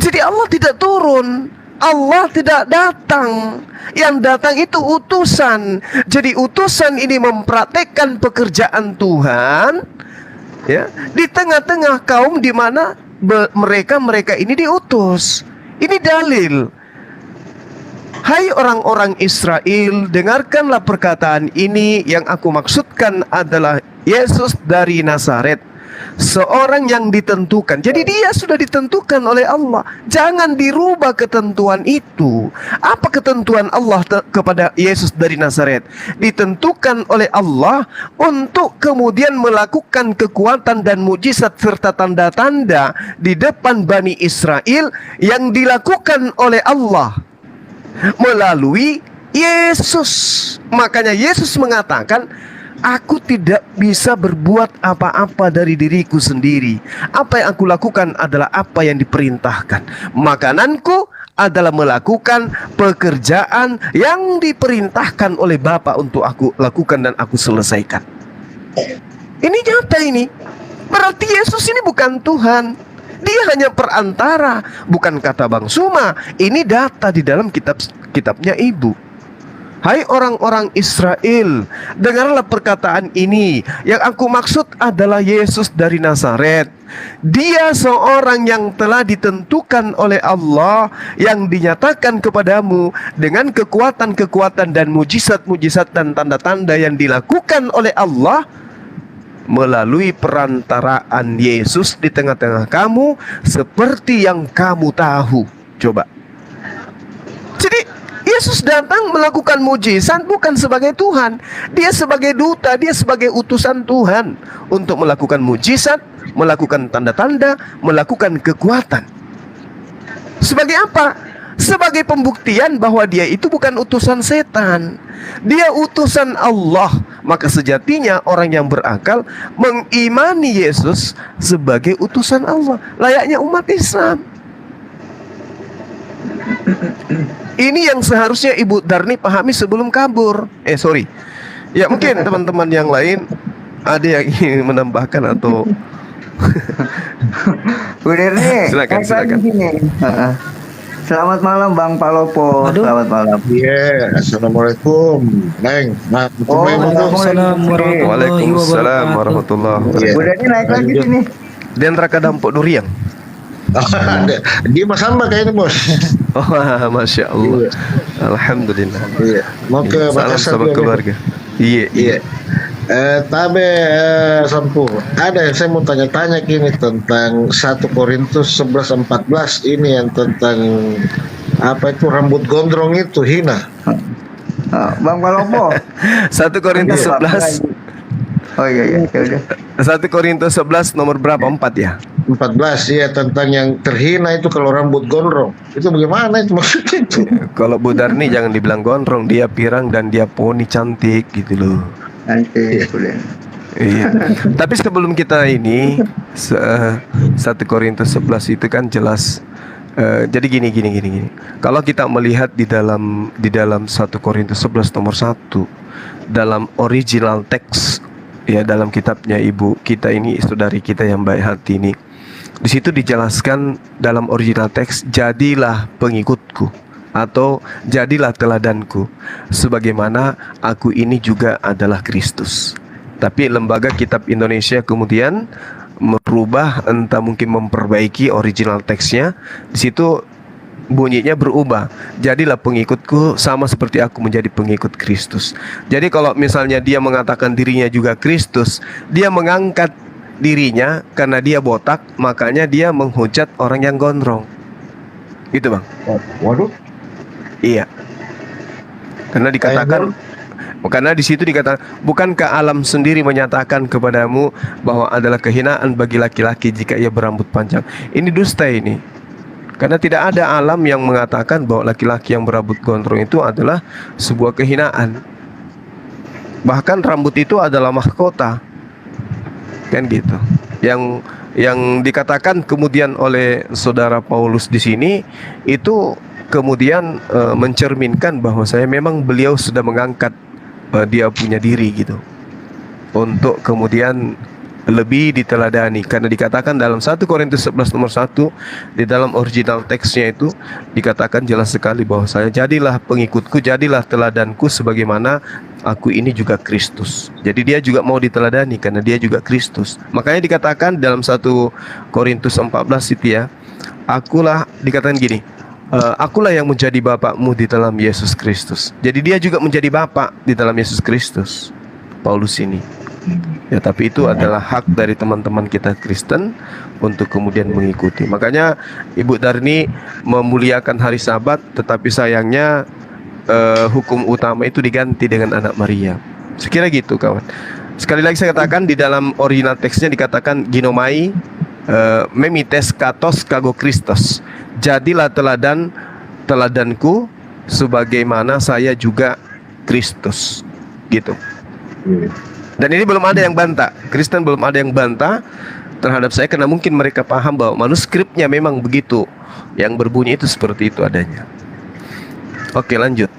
Speaker 12: Jadi Allah tidak turun, Allah tidak datang. Yang datang itu utusan. Jadi utusan ini mempraktekkan pekerjaan Tuhan, ya, di tengah-tengah kaum di mana mereka ini diutus. Ini dalil. Hai orang-orang Israel, dengarkanlah perkataan ini. Yang aku maksudkan adalah Yesus dari Nazaret, seorang yang ditentukan. Jadi dia sudah ditentukan oleh Allah. Jangan dirubah ketentuan itu. Apa ketentuan Allah kepada Yesus dari Nazaret? Ditentukan oleh Allah untuk kemudian melakukan kekuatan dan mujizat serta tanda-tanda di depan Bani Israel yang dilakukan oleh Allah melalui Yesus. Makanya Yesus mengatakan, aku tidak bisa berbuat apa-apa dari diriku sendiri. Apa yang aku lakukan adalah apa yang diperintahkan. Makananku adalah melakukan pekerjaan yang diperintahkan oleh Bapa untuk aku lakukan dan aku selesaikan. Ini nyata ini. Berarti Yesus ini bukan Tuhan. Dia hanya perantara. Bukan kata Bang Suma. Ini data di dalam kitabnya Ibu. Hai orang-orang Israel, dengarlah perkataan ini. Yang aku maksud adalah Yesus dari Nazaret. Dia seorang yang telah ditentukan oleh Allah, yang dinyatakan kepadamu dengan kekuatan-kekuatan dan mujizat-mujizat dan tanda-tanda yang dilakukan oleh Allah melalui perantaraan Yesus di tengah-tengah kamu, seperti yang kamu tahu. Coba. Jadi Yesus datang melakukan mujizat bukan sebagai Tuhan. Dia sebagai duta, dia sebagai utusan Tuhan untuk melakukan mujizat, melakukan tanda-tanda, melakukan kekuatan. Sebagai apa? Sebagai pembuktian bahwa dia itu bukan utusan setan. Dia utusan Allah. Maka sejatinya orang yang berakal mengimani Yesus sebagai utusan Allah. Layaknya umat Islam. Ini yang seharusnya Ibu Darni pahami sebelum kabur. Ya mungkin teman-teman yang lain ada yang ingin menambahkan atau
Speaker 11: Bu Darni,
Speaker 12: silakan.
Speaker 11: Selamat malam Bang Palopo. Selamat malam.
Speaker 5: Iya, assalamualaikum, Neng.
Speaker 12: Waalaikumsalam warahmatullahi wabarakatuh.
Speaker 11: Bu Darni naik lagi sini.
Speaker 12: Dan Raka Dampok Durian.
Speaker 5: Dia Mas Hamba kayaknya, Bos.
Speaker 12: Oh, Masya Allah. Alhamdulillah.
Speaker 5: Iya. Mau ke
Speaker 12: Salam
Speaker 5: Makassar
Speaker 12: sama
Speaker 5: juga,
Speaker 12: keluarga. Iya.
Speaker 5: Tabe Sampu. Ada yang saya mau tanya-tanya gini tentang 1 Korintus 11:14 ini yang tentang apa itu rambut gondrong itu hina.
Speaker 11: Bang Palopo.
Speaker 12: 1 Korintus 11.
Speaker 11: Oh iya, udah.
Speaker 12: 1 Korintus 11 nomor berapa? 4 ya?
Speaker 5: 14 ya, tentang yang terhina itu kalau rambut gondrong. Itu bagaimana itu maksudnya itu?
Speaker 12: Kalau Bu Darni jangan dibilang gondrong, dia pirang dan dia poni cantik gitu loh.
Speaker 11: Cantik, boleh.
Speaker 12: Iya. Tapi sebelum kita ini 1 Korintus 11 itu kan jelas. Jadi gini. Kalau kita melihat di dalam 1 Korintus 11 nomor 1 dalam original teks, ya, dalam kitabnya ibu kita ini, saudari kita yang baik hati ini, di situ dijelaskan dalam original teks, jadilah pengikutku. atau jadilah teladanku sebagaimana aku ini juga adalah Kristus. Tapi Lembaga Kitab Indonesia kemudian merubah, entah mungkin memperbaiki original teksnya. Di situ bunyinya berubah, jadilah pengikutku sama seperti aku menjadi pengikut Kristus. Jadi kalau misalnya dia mengatakan dirinya juga Kristus, dia mengangkat dirinya karena dia botak, makanya dia menghujat orang yang gondrong. Gitu bang.
Speaker 11: Waduh.
Speaker 12: Iya. Karena dikatakan, karena di situ dikatakan, bukankah alam sendiri menyatakan kepadamu bahwa adalah kehinaan bagi laki-laki jika ia berambut panjang? Ini dusta ini. Karena tidak ada alam yang mengatakan bahwa laki-laki yang berambut gondrong itu adalah sebuah kehinaan. Bahkan rambut itu adalah mahkota. Kan gitu. Yang dikatakan kemudian oleh saudara Paulus di sini itu kemudian mencerminkan bahwa saya memang beliau sudah mengangkat dia punya diri gitu untuk kemudian lebih diteladani, karena dikatakan dalam 1 Korintus 11 nomor 1 di dalam original teksnya itu dikatakan jelas sekali bahwa saya jadilah pengikutku, jadilah teladanku sebagaimana aku ini juga Kristus. Jadi dia juga mau diteladani karena dia juga Kristus. Makanya dikatakan dalam 1 Korintus 14 itu ya, akulah, dikatakan gini, akulah yang menjadi bapakmu di dalam Yesus Kristus. Jadi dia juga menjadi bapak di dalam Yesus Kristus, Paulus ini. Ya, tapi itu adalah hak dari teman-teman kita Kristen untuk kemudian mengikuti. Makanya Ibu Darni memuliakan hari Sabat, tetapi sayangnya hukum utama itu diganti dengan anak Maria. Sekira gitu kawan. Sekali lagi saya katakan, di dalam original teksnya dikatakan ginomai memites katos kago Kristus. Jadilah teladanku sebagaimana saya juga Kristus. Gitu. Dan ini belum ada yang bantah. Kristen belum ada yang bantah terhadap saya, karena mungkin mereka paham bahwa manuskripnya memang begitu, yang berbunyi itu seperti itu adanya. Oke, lanjut.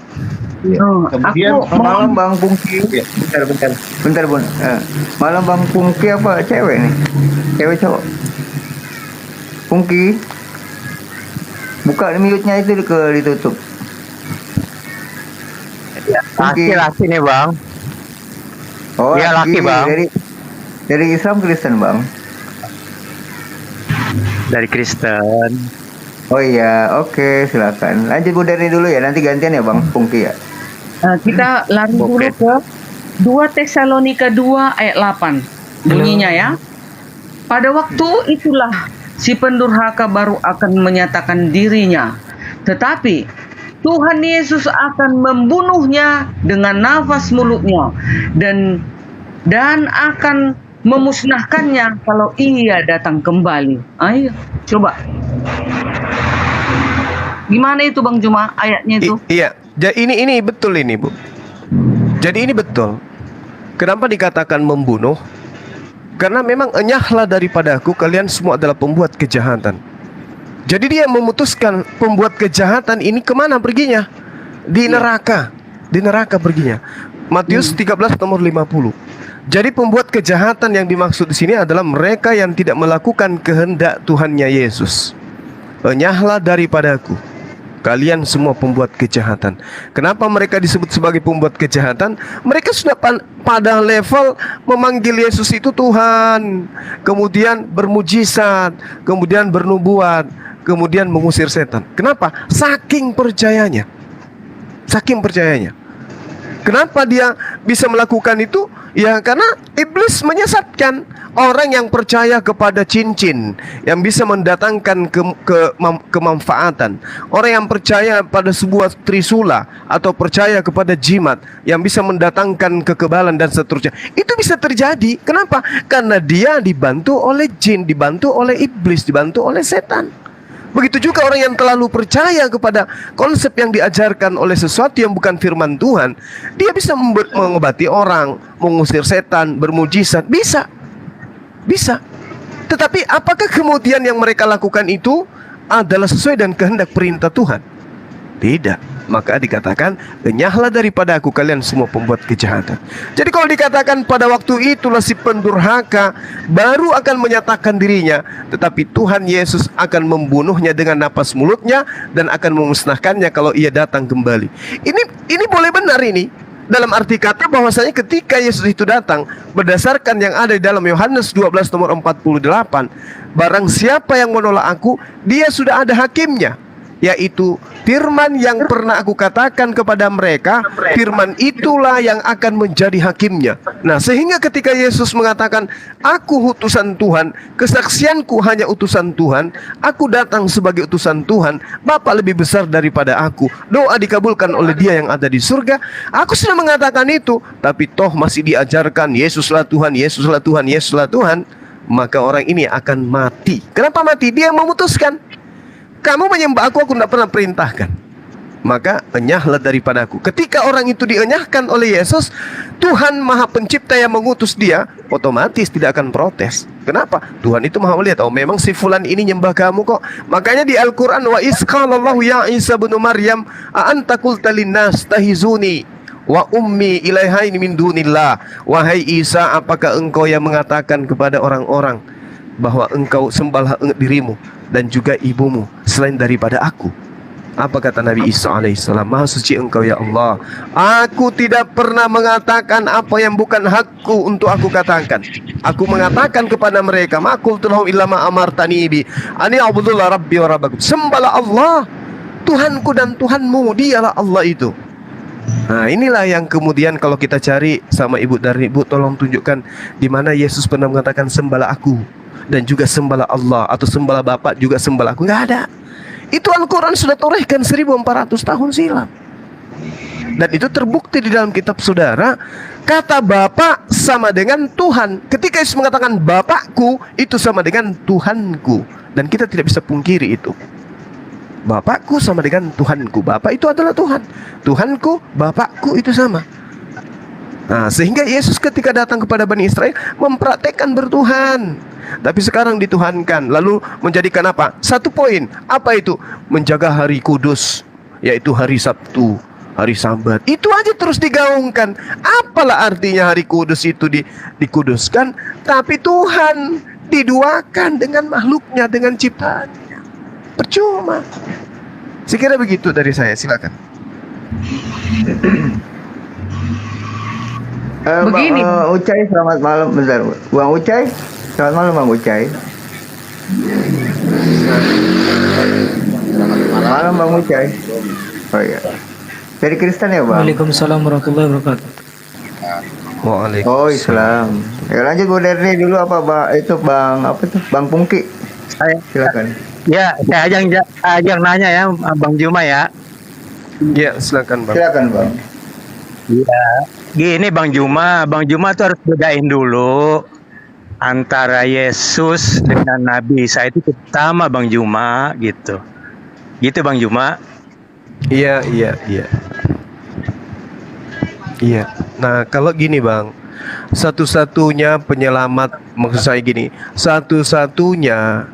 Speaker 11: Kemudian malam Bang Pungki, bentar Bun. Malam Bang Pungki apa cewek nih? Cewek cowok? Pungki, buka mute-nya itu ditutup.
Speaker 7: Laki-laki nih Bang.
Speaker 11: Oh,
Speaker 7: iya laki Bang.
Speaker 11: Dari Islam Kristen Bang.
Speaker 7: Dari Kristen.
Speaker 11: Oh iya, oke, silakan. Lanjut Bu Darni dulu ya, nanti gantian ya Bang Pungki ya.
Speaker 8: Kita lari dulu ke 2 Tesalonika 2 ayat 8. Bunyinya ya. Pada waktu itulah si pendurhaka baru akan menyatakan dirinya, tetapi Tuhan Yesus akan membunuhnya dengan nafas mulutnya dan akan memusnahkannya kalau ia datang kembali. Ayo, coba. Gimana itu Bang Juma ayatnya itu?
Speaker 12: Iya, jadi ini betul ini Bu. Jadi ini betul. Kenapa dikatakan membunuh? Karena memang enyahlah daripadaku kalian semua adalah pembuat kejahatan. Jadi dia memutuskan pembuat kejahatan ini kemana perginya? Di neraka. Di neraka perginya. Matius 13 nomor 50. Jadi pembuat kejahatan yang dimaksud di sini adalah mereka yang tidak melakukan kehendak Tuhannya Yesus. Enyahlah daripadaku kalian semua pembuat kejahatan. Kenapa mereka disebut sebagai pembuat kejahatan? Mereka sudah pada level memanggil Yesus itu Tuhan, kemudian bermujizat, kemudian bernubuat, kemudian mengusir setan. Kenapa? Saking percayanya. Saking percayanya. Kenapa dia bisa melakukan itu? Ya karena iblis menyesatkan orang yang percaya kepada cincin yang bisa mendatangkan kemanfaatan. Orang yang percaya pada sebuah trisula atau percaya kepada jimat yang bisa mendatangkan kekebalan dan seterusnya. Itu bisa terjadi. Kenapa? Karena dia dibantu oleh jin, dibantu oleh iblis, dibantu oleh setan. Begitu juga orang yang terlalu percaya kepada konsep yang diajarkan oleh sesuatu yang bukan firman Tuhan. Dia bisa mengobati orang, mengusir setan, bermujizat. Bisa. Tetapi apakah kemudian yang mereka lakukan itu adalah sesuai dengan kehendak perintah Tuhan? Tidak. Maka dikatakan, enyahlah daripada aku kalian semua pembuat kejahatan. Jadi kalau dikatakan pada waktu itulah si pendurhaka baru akan menyatakan dirinya, tetapi Tuhan Yesus akan membunuhnya dengan napas mulutnya dan akan memusnahkannya kalau ia datang kembali. Ini boleh benar ini. Dalam arti kata bahwasanya ketika Yesus itu datang, berdasarkan yang ada di dalam Yohanes 12 nomor 48, barang siapa yang menolak aku, dia sudah ada hakimnya, yaitu firman yang pernah aku katakan kepada mereka, firman itulah yang akan menjadi hakimnya. Nah, sehingga ketika Yesus mengatakan, aku utusan Tuhan, kesaksianku hanya utusan Tuhan, aku datang sebagai utusan Tuhan, Bapa lebih besar daripada aku, doa dikabulkan oleh Dia yang ada di surga. Aku sudah mengatakan itu, tapi toh masih diajarkan Yesuslah Tuhan, Yesuslah Tuhan, Yesuslah Tuhan, maka orang ini akan mati. Kenapa mati? Dia memutuskan, kamu menyembah aku tidak pernah perintahkan, maka enyahlah daripada aku. Ketika orang itu dienyahkan oleh Yesus, Tuhan Maha Pencipta yang mengutus dia, otomatis tidak akan protes. Kenapa? Tuhan itu Maha melihat, oh memang si fulan ini nyembah kamu kok. Makanya di Al-Quran, wa isqalallahu ya Isa bin Maryam a anta qulta linnas tahizuni wa ummi ilaihaini min dunillah. Wahai Isa, apakah engkau yang mengatakan kepada orang-orang bahwa engkau sembahlah dirimu dan juga ibumu selain daripada aku? Apa kata Nabi Isa alaihissalam? Maha suci engkau ya Allah, aku tidak pernah mengatakan apa yang bukan hakku untuk aku katakan. Aku mengatakan kepada mereka, ma qultu lahum illa ma amartani bi ani a'budullah rabbi wa rabbakum. Sembahlah Allah, Tuhanku dan Tuhanmu, dialah Allah itu. Nah, inilah yang kemudian kalau kita cari sama ibu dari ibu, tolong tunjukkan di mana Yesus pernah mengatakan sembahlah aku dan juga sembahlah Allah, atau sembahlah Bapa juga sembahlah aku. Nggak ada. Itu Al-Quran sudah torehkan 1400 tahun silam. Dan itu terbukti di dalam kitab saudara. Kata Bapa sama dengan Tuhan. Ketika Yesus mengatakan Bapakku, itu sama dengan Tuhanku. Dan kita tidak bisa pungkiri itu. Bapakku sama dengan Tuhanku. Bapa itu adalah Tuhan. Tuhanku, Bapakku itu sama. Nah, sehingga Yesus ketika datang kepada Bani Israel mempraktekkan bertuhan, tapi sekarang dituhankan. Lalu menjadikan apa? Satu poin. Apa itu? Menjaga hari kudus, yaitu hari Sabtu, hari Sabat. Itu aja terus digaungkan. Apalah artinya hari kudus itu dikuduskan, tapi Tuhan diduakan dengan makhluknya, dengan ciptaannya. Percuma. Sekira begitu dari saya. Silakan.
Speaker 8: Begini,
Speaker 11: Bang Ucai, selamat malam. Bentar, Bang Ucai, selamat malam Bang Ucai. Malam Bang Ucai. Oh iya. Dari Kristen ya Bang?
Speaker 13: Waalaikumsalam warahmatullahi wabarakatuh.
Speaker 12: Waalaikumsalam.
Speaker 11: Oh Islam. Ya lanjut Bu Derni dulu apa Bang? Itu Bang apa tuh? Bang Pungki. Silakan.
Speaker 7: Ya, saya ajang nanya ya, Bang Juma ya.
Speaker 12: Ya, silakan Bang.
Speaker 11: Silakan Bang.
Speaker 7: Iya. Gini Bang Juma tuh harus bedain dulu antara Yesus dengan Nabi Isa itu sama Bang Juma gitu. Gitu Bang Juma.
Speaker 12: Iya. Nah, kalau gini Bang, satu-satunya penyelamat, maksud saya gini, satu-satunya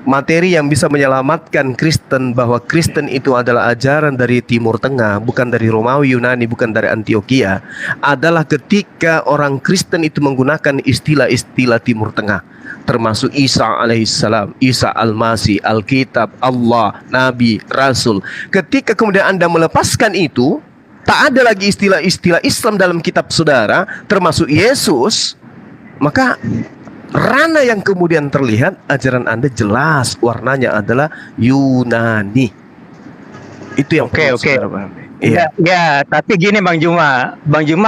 Speaker 12: materi yang bisa menyelamatkan Kristen, bahwa Kristen itu adalah ajaran dari Timur Tengah, bukan dari Romawi Yunani, bukan dari Antioquia, adalah ketika orang Kristen itu menggunakan istilah-istilah Timur Tengah, termasuk Isa alaihissalam, Isa al-Masih, Alkitab, Allah, Nabi, Rasul. Ketika kemudian Anda melepaskan itu, tak ada lagi istilah-istilah Islam dalam kitab saudara, termasuk Yesus, maka rana yang kemudian terlihat ajaran Anda jelas warnanya adalah Yunani. Itu yang
Speaker 7: Oke.
Speaker 12: Iya.
Speaker 7: Ya, tapi gini Bang Juma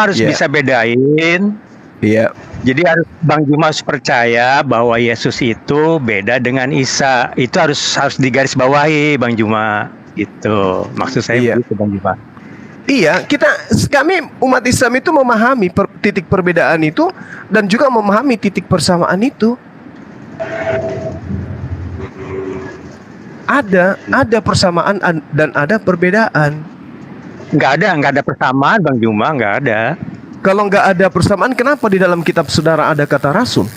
Speaker 7: harus bisa bedain.
Speaker 12: Iya.
Speaker 7: Jadi Bang Juma harus percaya bahwa Yesus itu beda dengan Isa. Itu harus digarisbawahi Bang Juma. Gitu. Maksud saya begitu Bang Juma.
Speaker 12: Iya, kami umat Islam itu memahami titik perbedaan itu dan juga memahami titik persamaan itu. Ada persamaan dan ada perbedaan.
Speaker 7: Nggak ada persamaan Bang Juma, nggak ada.
Speaker 12: Kalau nggak ada persamaan, kenapa di dalam kitab saudara ada kata rasul?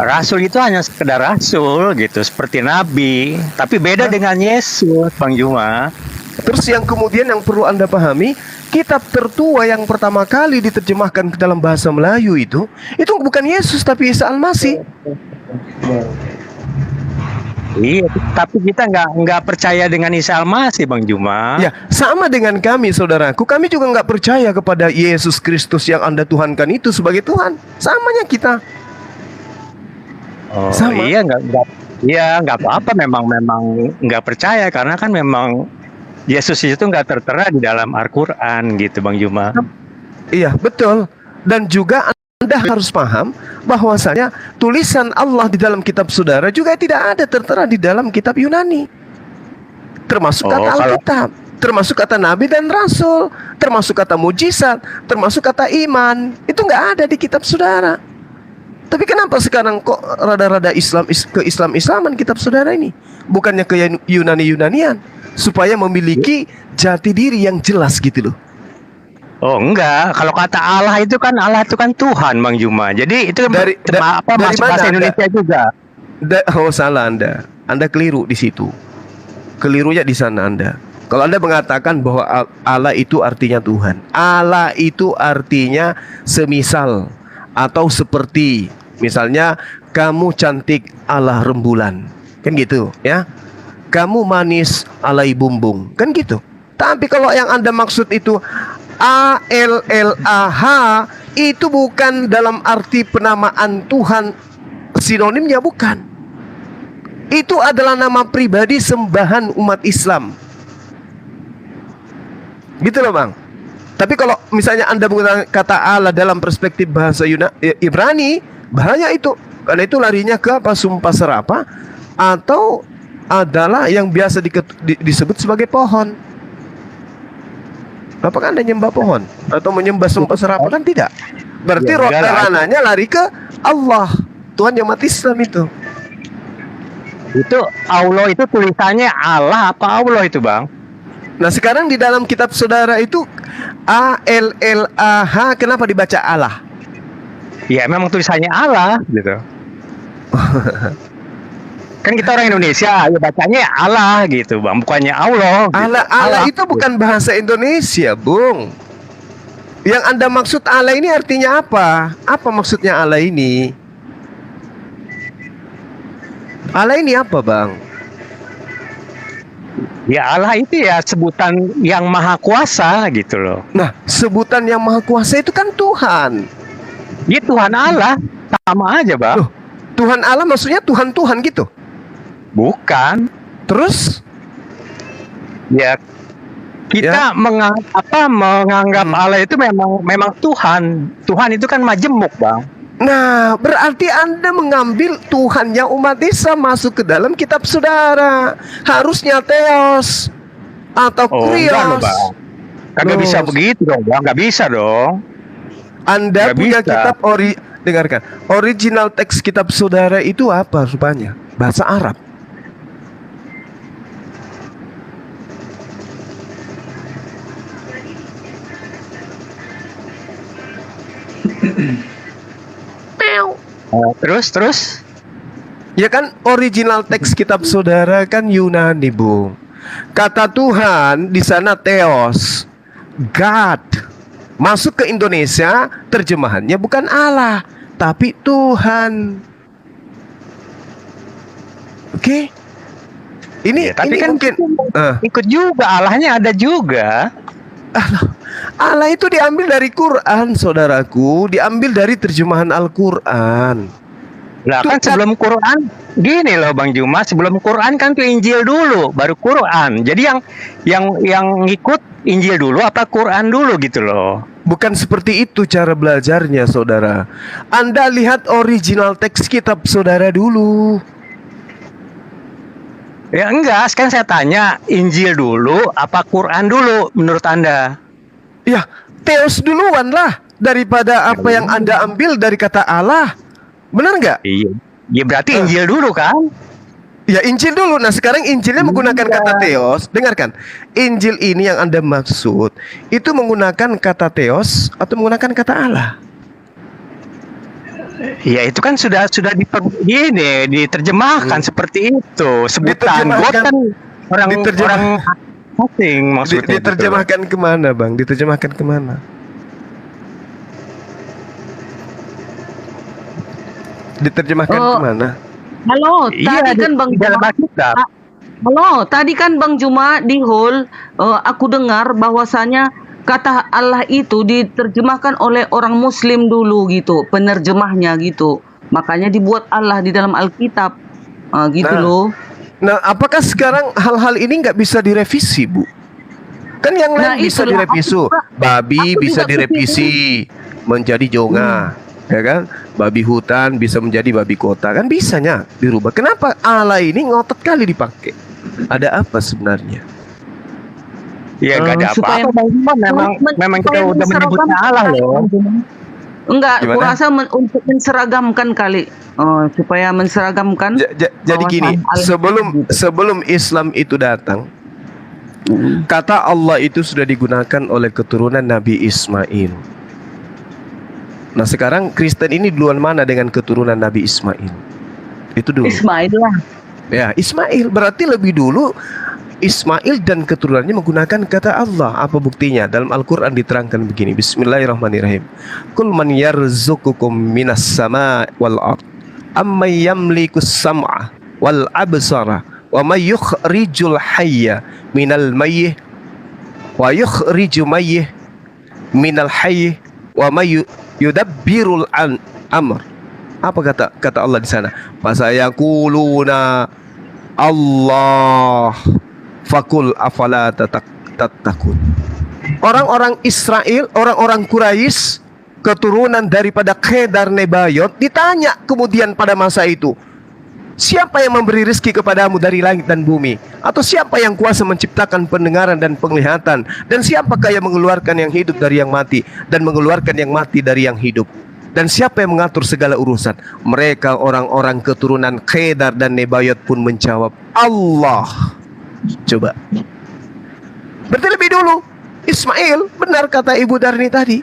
Speaker 7: Rasul itu hanya sekedar rasul gitu, seperti nabi, tapi beda dengan Yesus, Bang Juma.
Speaker 12: Terus yang kemudian yang perlu Anda pahami, kitab tertua yang pertama kali diterjemahkan ke dalam bahasa Melayu itu bukan Yesus tapi Isa Al-Masih.
Speaker 7: Iya, tapi kita nggak percaya dengan Isa Al-Masih, Bang Juma.
Speaker 12: Ya, sama dengan kami, saudaraku. Kami juga nggak percaya kepada Yesus Kristus yang Anda tuhankan itu sebagai Tuhan. Samanya kita.
Speaker 7: Oh,
Speaker 12: Sama.
Speaker 7: Iya, nggak apa-apa. Memang nggak percaya karena kan memang Yesus itu nggak tertera di dalam Al-Quran gitu, Bang Juma.
Speaker 12: Iya, betul. Dan juga Anda harus paham bahwasanya tulisan Allah di dalam kitab saudara juga tidak ada tertera di dalam kitab Yunani. Termasuk kata Alkitab, termasuk kata Nabi dan Rasul, termasuk kata mujizat, termasuk kata iman. Itu nggak ada di kitab saudara. Tapi kenapa sekarang kok rada-rada Islam-Islaman kitab saudara ini? Bukannya ke Yunani-Yunanian supaya memiliki jati diri yang jelas gitu loh.
Speaker 7: Oh enggak, kalau kata Allah itu kan Tuhan, Bang Juma. Jadi itu
Speaker 12: dari
Speaker 7: masuk bahasa Indonesia juga.
Speaker 12: Oh salah Anda. Anda keliru di situ. Kelirunya di sana Anda. Kalau Anda mengatakan bahwa Allah itu artinya Tuhan, Allah itu artinya semisal atau seperti, misalnya kamu cantik ala rembulan, kan gitu ya. Kamu manis alai bumbung, kan gitu. Tapi kalau yang Anda maksud itu ALLAH, itu bukan dalam arti penamaan Tuhan, sinonimnya bukan. Itu adalah nama pribadi sembahan umat Islam. Gitu loh Bang. Tapi kalau misalnya Anda menggunakan kata Allah dalam perspektif bahasa Ibrani, bahaya itu. Karena itu larinya ke apa? Sumpah serapah, atau adalah yang biasa disebut sebagai pohon. Apakah Anda nyembah pohon atau menyembah sumpah serapah? Kan tidak. Berarti ranahnya lari ke Allah, Tuhan yang umat Islam itu.
Speaker 7: Itu Allah itu tulisannya Allah apa Allah itu, Bang?
Speaker 12: Nah sekarang di dalam kitab saudara itu ALLAH, kenapa dibaca Allah?
Speaker 7: Ya memang tulisannya Allah gitu. Kan kita orang Indonesia, ya bacanya Allah gitu, Bang, bukannya Allah. Gitu.
Speaker 12: Allah itu bukan bahasa Indonesia, Bung. Yang Anda maksud Allah ini artinya apa? Apa maksudnya Allah ini? Allah ini apa, Bang?
Speaker 7: Ya Allah itu ya sebutan yang maha kuasa gitu loh.
Speaker 12: Nah, sebutan yang maha kuasa itu kan Tuhan.
Speaker 7: Ya Tuhan Allah, sama aja, Bang.
Speaker 12: Loh, Tuhan Allah maksudnya Tuhan-Tuhan gitu?
Speaker 7: Bukan.
Speaker 12: Terus?
Speaker 7: Ya kita menganggap Allah itu memang Tuhan. Tuhan itu kan majemuk, Bang.
Speaker 12: Nah, berarti Anda mengambil Tuhan yang umat Islam masuk ke dalam kitab saudara. Harusnya Theos atau Krios.
Speaker 7: Kagak bisa begitu dong, Bang. Nggak bisa dong.
Speaker 12: Anda punya kitab dengarkan. Original teks kitab saudara itu apa rupanya? Bahasa Arab.
Speaker 7: Terus?
Speaker 12: Ya kan original teks kitab saudara kan Yunani, Bung. Kata Tuhan di sana Theos, God. Masuk ke Indonesia terjemahannya bukan Allah, tapi Tuhan. Oke? Ini
Speaker 7: ya, tapi
Speaker 12: ini
Speaker 7: kan
Speaker 12: mungkin
Speaker 7: ikut juga, Allahnya ada juga.
Speaker 12: Allah itu diambil dari Quran, saudaraku, diambil dari terjemahan Al-Quran.
Speaker 7: Lah kan sebelum Quran gini loh Bang Juma, sebelum Quran kan tuh Injil dulu, baru Quran. Jadi yang ngikut Injil dulu apa Quran dulu gitu loh.
Speaker 12: Bukan seperti itu cara belajarnya, saudara. Anda lihat original teks kitab saudara dulu.
Speaker 7: Ya enggak, sekarang saya tanya Injil dulu apa Quran dulu menurut Anda?
Speaker 12: Ya, Theos duluan lah daripada apa yang Anda ambil dari kata Allah. Benar nggak?
Speaker 7: Iya. Ya berarti Injil dulu kan?
Speaker 12: Ya Injil dulu. Nah sekarang Injilnya menggunakan kata Theos. Dengarkan, Injil ini yang Anda maksud itu menggunakan kata Theos atau menggunakan kata Allah?
Speaker 7: Ya itu kan sudah diterjemahkan seperti itu. Sebutan God kan orang asing maksudnya.
Speaker 12: Diterjemahkan kemana bang? Diterjemahkan kemana? Diterjemahkan kemana?
Speaker 8: Halo,
Speaker 7: Iya,
Speaker 8: tadi kan Bang
Speaker 7: di dalam
Speaker 8: Juma.
Speaker 7: Alkitab.
Speaker 8: Halo, tadi kan Bang Juma di hall aku dengar bahwasanya kata Allah itu diterjemahkan oleh orang Muslim dulu gitu, penerjemahnya gitu. Makanya dibuat Allah di dalam Alkitab, gitu loh.
Speaker 12: Nah, apakah sekarang hal-hal ini nggak bisa direvisi, Bu? Kan yang lain bisa
Speaker 8: itulah,
Speaker 12: direvisi. Babi bisa direvisi menjadi jonga, ya kan? Babi hutan bisa menjadi babi kota, kan bisanya dirubah. Kenapa Allah ini ngotot kali dipakai? Ada apa sebenarnya?
Speaker 7: Ya nggak ada apa-apa. Memang kita udah menyebutnya Allah loh.
Speaker 8: Enggak,
Speaker 12: Gimana?
Speaker 8: kurasa untuk menseragamkan kali. Supaya menseragamkan.
Speaker 12: Jadi gini, sebelum Islam itu datang, kata Allah itu sudah digunakan oleh keturunan Nabi Ismail. Nah sekarang Kristen ini duluan mana dengan keturunan Nabi Ismail? Itu dulu.
Speaker 8: Ismail lah.
Speaker 12: Ya, Ismail berarti lebih dulu Ismail dan keturunannya menggunakan kata Allah. Apa buktinya? Dalam Al-Quran diterangkan begini. Bismillahirrahmanirrahim. Kul man yarzukukum minas sama wal ard amman yamlikus sam'a wal absara wa may yukhrijul hayya minal mayyih wa yukhriju mayyih minal hayy wa may yudabbirul amr. Apa kata Allah di sana? Fasayaquluna Allah fakul afala tattaqun. Orang-orang Israel, orang-orang Quraisy, keturunan daripada Kedar Nebayot, ditanya kemudian pada masa itu, siapa yang memberi rezeki kepadamu dari langit dan bumi? Atau siapa yang kuasa menciptakan pendengaran dan penglihatan? Dan siapakah yang mengeluarkan yang hidup dari yang mati dan mengeluarkan yang mati dari yang hidup? Dan siapa yang mengatur segala urusan? Mereka orang-orang keturunan Kedar dan Nebayot pun menjawab, Allah. Coba. Berarti lebih dulu Ismail, benar kata Ibu Darni tadi.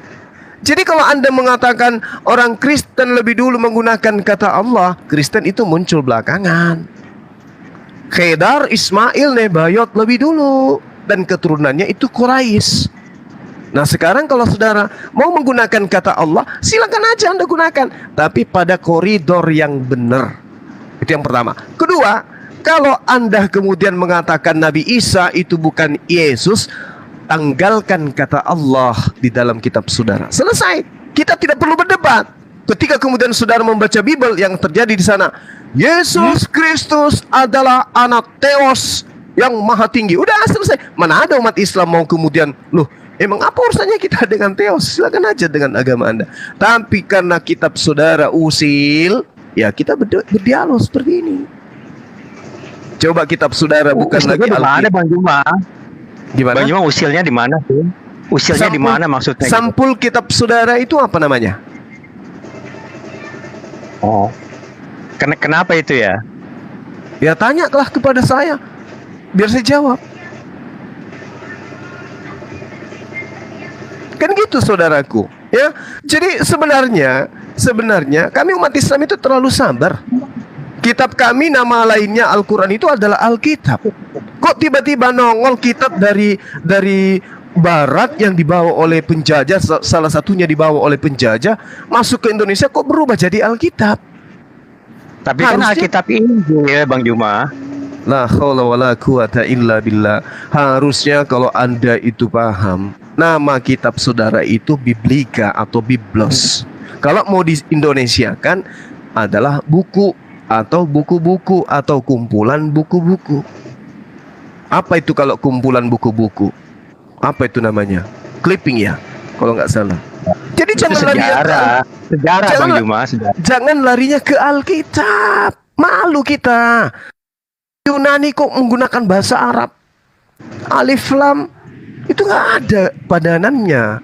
Speaker 12: Jadi kalau Anda mengatakan orang Kristen lebih dulu menggunakan kata Allah, Kristen itu muncul belakangan. Kedar, Ismail, Nebayot lebih dulu, dan keturunannya itu Quraisy. Nah sekarang kalau saudara mau menggunakan kata Allah, silakan aja Anda gunakan, tapi pada koridor yang benar. Itu yang pertama. Kedua, kalau Anda kemudian mengatakan Nabi Isa itu bukan Yesus, tanggalkan kata Allah di dalam kitab saudara. Selesai. Kita tidak perlu berdebat. Ketika kemudian saudara membaca Bible, yang terjadi di sana, Yesus Kristus adalah anak Theos yang maha tinggi. Udah selesai. Mana ada umat Islam mau kemudian, loh, emang apa urusannya kita dengan Theos? Silakan aja dengan agama Anda. Tapi karena kitab saudara usil, ya kita berdialog seperti ini. Coba kitab saudara bukan lagi
Speaker 7: Alkitab. Bang Juma.
Speaker 12: Gimana?
Speaker 7: Bang Juma usilnya di mana sih? Usilnya di mana maksudnya?
Speaker 12: Sampul kitab saudara itu apa namanya?
Speaker 7: Oh. Kenapa itu ya?
Speaker 12: Ya tanyalah kepada saya, biar saya jawab. Kan gitu saudaraku, ya. Jadi sebenarnya kami umat Islam itu terlalu sabar. Kitab kami nama lainnya Al-Quran itu adalah Alkitab. Kok tiba-tiba nongol kitab dari Barat yang dibawa oleh penjajah, salah satunya dibawa oleh penjajah, masuk ke Indonesia kok berubah jadi Alkitab?
Speaker 7: Tapi kan Alkitab ini ya Bang Juma.
Speaker 12: La haula wala quwata illa billah. Harusnya kalau Anda itu paham, nama kitab saudara itu Biblika atau Biblos. Kalau mau di Indonesia kan adalah buku atau buku-buku atau kumpulan buku-buku. Apa itu kalau kumpulan buku-buku? Apa itu namanya? Clipping ya, kalau nggak salah. Jadi jangan jangan larinya ke Alkitab. Malu kita. Yunani kok menggunakan bahasa Arab. Alif Lam itu nggak ada padanannya.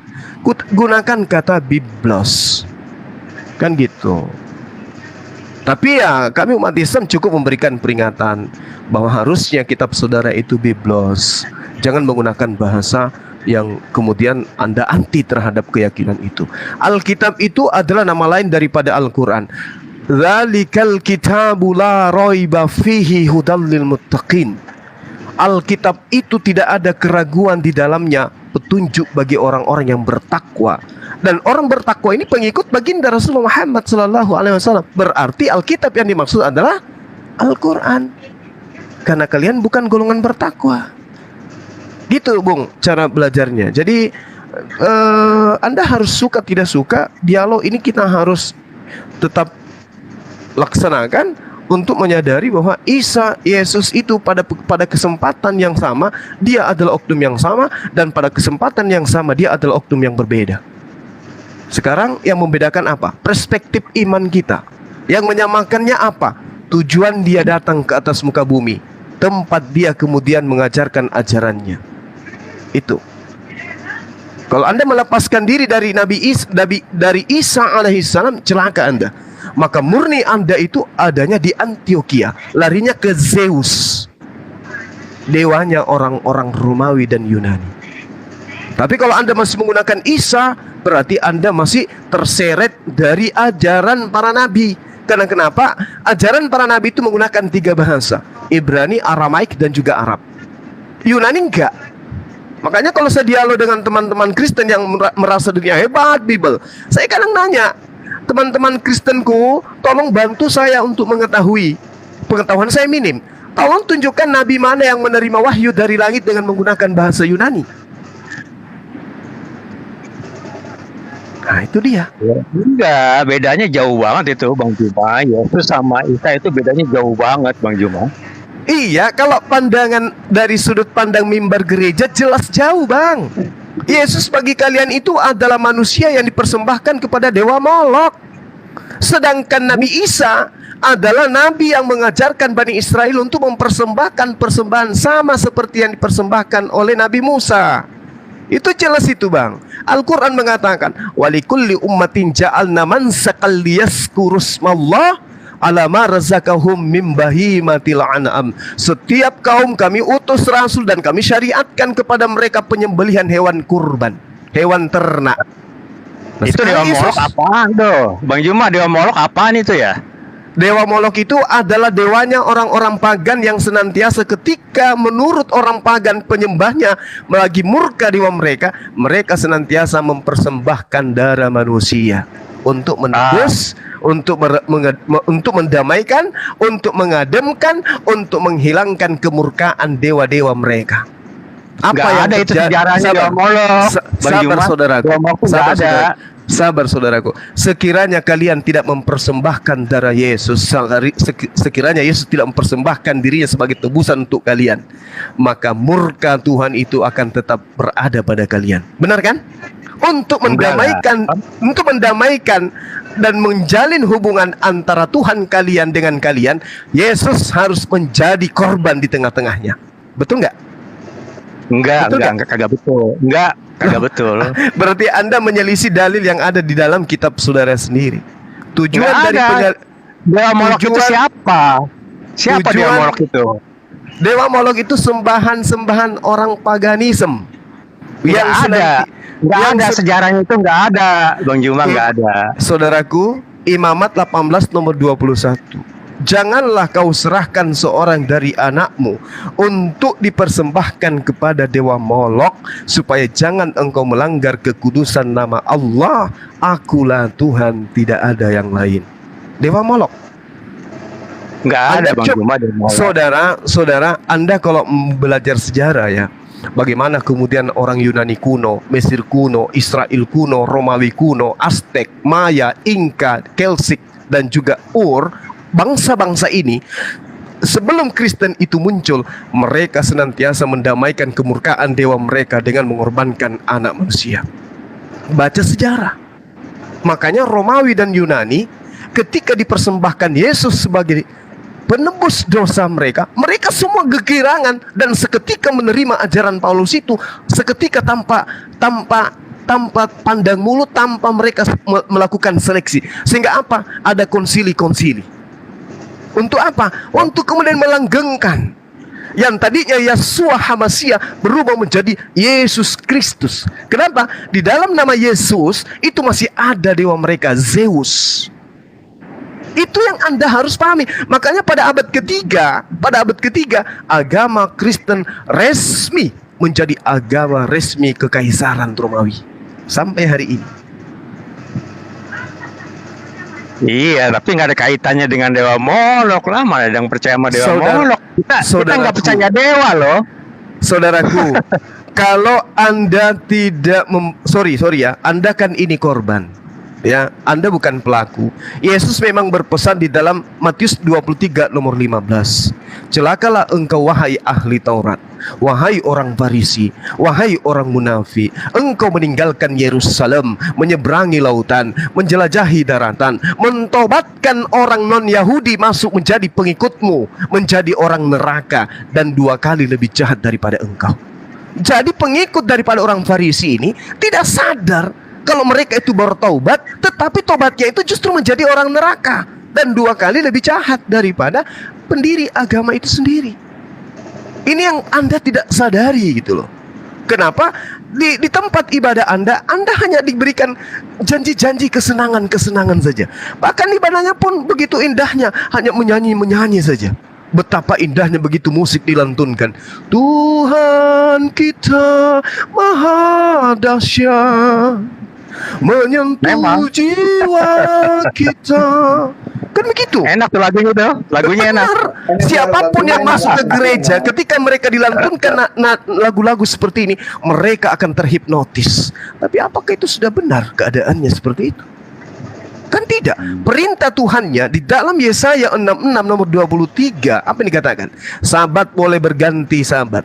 Speaker 12: Gunakan kata Biblos. Kan gitu. Tapi ya kami umat Islam cukup memberikan peringatan bahwa harusnya kitab saudara itu Biblos. Jangan menggunakan bahasa yang kemudian Anda anti terhadap keyakinan itu. Alkitab itu adalah nama lain daripada Al-Quran. Dzalikal kitabu la raiba fihi hudal lil muttaqin. Alkitab itu tidak ada keraguan di dalamnya, petunjuk bagi orang-orang yang bertakwa. Dan orang bertakwa ini pengikut baginda Rasulullah Muhammad SAW. Berarti Alkitab yang dimaksud adalah Al-Quran. Karena kalian bukan golongan bertakwa. Gitu Bung cara belajarnya. Jadi Anda harus suka tidak suka, dialog ini kita harus tetap laksanakan untuk menyadari bahwa Isa, Yesus itu pada kesempatan yang sama dia adalah oknum yang sama, dan pada kesempatan yang sama dia adalah oknum yang berbeda. Sekarang yang membedakan apa? Perspektif iman kita. Yang menyamakannya apa? Tujuan dia datang ke atas muka bumi, tempat dia kemudian mengajarkan ajarannya. Itu. Kalau Anda melepaskan diri dari dari Isa alaihissalam, celaka Anda. Maka murni Anda itu adanya di Antioquia, larinya ke Zeus, dewanya orang-orang Romawi dan Yunani. Tapi kalau Anda masih menggunakan Isa, berarti Anda masih terseret dari ajaran para nabi. Karena kenapa? Ajaran para nabi itu menggunakan 3 bahasa, Ibrani, Aramaik, dan juga Arab. Yunani enggak. Makanya kalau saya dialog dengan teman-teman Kristen yang merasa dirinya hebat Bible, saya kadang nanya, teman-teman Kristenku, tolong bantu saya untuk mengetahui. Pengetahuan saya minim. Tolong tunjukkan nabi mana yang menerima wahyu dari langit dengan menggunakan bahasa Yunani. Nah itu dia.
Speaker 7: Enggak, bedanya jauh banget itu Bang Juma. Yesus sama Isa itu bedanya jauh banget Bang Juma.
Speaker 12: Iya, kalau pandangan dari sudut pandang mimbar gereja jelas jauh Bang. Yesus bagi kalian itu adalah manusia yang dipersembahkan kepada Dewa Molok. Sedangkan Nabi Isa adalah nabi yang mengajarkan Bani Israel untuk mempersembahkan persembahan sama seperti yang dipersembahkan oleh Nabi Musa. Itu jelas itu Bang. Al-Quran mengatakan, walikulli ummatin ja'alna mansakal liyazkurusmallah ala ma razaqahum min bahimatil an'am. Setiap kaum kami utus rasul dan kami syariatkan kepada mereka penyembelihan hewan kurban, hewan ternak. Nah,
Speaker 7: itu Dewa Molok apaan tuh? Bang Juma, Dewa Molok apaan itu ya?
Speaker 12: Dewa Molok itu adalah dewanya orang-orang pagan yang senantiasa ketika menurut orang pagan penyembahnya lagi murka dewa mereka, mereka senantiasa mempersembahkan darah manusia untuk menebus, untuk mendamaikan, untuk mengademkan, untuk menghilangkan kemurkaan dewa-dewa mereka.
Speaker 7: Apa yang ada itu sejarahnya Dewa Molok?
Speaker 12: Sabar saudaraku. Sabar saudaraku. Sekiranya kalian tidak mempersembahkan darah Yesus, sekiranya Yesus tidak mempersembahkan dirinya sebagai tebusan untuk kalian, maka murka Tuhan itu akan tetap berada pada kalian. Benar kan? Untuk mendamaikan dan menjalin hubungan antara Tuhan kalian dengan kalian, Yesus harus menjadi korban di tengah-tengahnya. Betul nggak?
Speaker 7: Enggak betul. Kagak betul.
Speaker 12: Berarti Anda menyelisih dalil yang ada di dalam kitab saudara sendiri. Tujuan dari
Speaker 7: Dewa Molok itu siapa? Siapa Dewa Molok itu?
Speaker 12: Dewa Molok itu sembahan-sembahan orang paganisme.
Speaker 7: Nggak ada sejarahnya itu, nggak ada Bang Juma, nggak ada.
Speaker 12: Saudaraku, Imamat 18 nomor 21. Janganlah kau serahkan seorang dari anakmu untuk dipersembahkan kepada Dewa Molok, supaya jangan engkau melanggar kekudusan nama Allah. Akulah Tuhan, tidak ada yang lain. Dewa Molok
Speaker 7: nggak ada Bang Juma.
Speaker 12: Saudara, Anda kalau belajar sejarah ya, bagaimana kemudian orang Yunani kuno, Mesir kuno, Israel kuno, Romawi kuno, Aztek, Maya, Inka, Kelsik, dan juga bangsa-bangsa ini sebelum Kristen itu muncul, mereka senantiasa mendamaikan kemurkaan dewa mereka dengan mengorbankan anak manusia. Baca sejarah. Makanya Romawi dan Yunani ketika dipersembahkan Yesus sebagai penebus dosa mereka, mereka semua kegirangan dan seketika menerima ajaran Paulus itu, seketika tanpa pandang mulut, tanpa mereka melakukan seleksi. Sehingga apa? Ada konsili-konsili. Untuk apa? Untuk kemudian melanggengkan Yang tadinya Yeshua HaMashiach berubah menjadi Yesus Kristus. Kenapa? Di dalam nama Yesus itu masih ada dewa mereka, Zeus. Itu yang Anda harus pahami. Makanya pada abad ketiga, agama Kristen resmi menjadi agama resmi kekaisaran Romawi sampai hari ini.
Speaker 7: Iya, tapi nggak ada kaitannya dengan Dewa Molok lah. Mana ada yang percaya sama Dewa Molok? Kita nggak percaya dewa loh.
Speaker 12: Saudaraku, kalau Anda tidak sorry ya, Anda kan ini korban. Ya, Anda bukan pelaku. Yesus memang berpesan di dalam Matius 23 nomor 15. Celakalah engkau wahai ahli Taurat, wahai orang Farisi, wahai orang munafik. Engkau meninggalkan Yerusalem, menyeberangi lautan, menjelajahi daratan, mentobatkan orang non-Yahudi masuk menjadi pengikutmu, menjadi orang neraka, dan 2 kali lebih jahat daripada engkau. Jadi pengikut daripada orang Farisi ini tidak sadar kalau mereka itu bertaubat, tetapi tobatnya itu justru menjadi orang neraka dan 2 kali lebih jahat daripada pendiri agama itu sendiri. Ini yang Anda tidak sadari gitu loh. Kenapa? Di tempat ibadah Anda hanya diberikan janji-janji kesenangan-kesenangan saja. Bahkan ibadahnya pun begitu indahnya, hanya menyanyi-menyanyi saja. Betapa indahnya begitu musik dilantunkan. Tuhan kita maha dahsyat, menyentuh jiwa kita. Kan begitu.
Speaker 7: Enak tuh lagunya tuh. Lagunya enak.
Speaker 12: Siapapun yang masuk ke gereja, ketika mereka dilantunkan lagu-lagu seperti ini, mereka akan terhipnotis. Tapi apakah itu sudah benar keadaannya seperti itu? Kan tidak. Perintah Tuhannya di dalam Yesaya 66 nomor 23, apa yang dikatakan? Sabat boleh berganti sabat,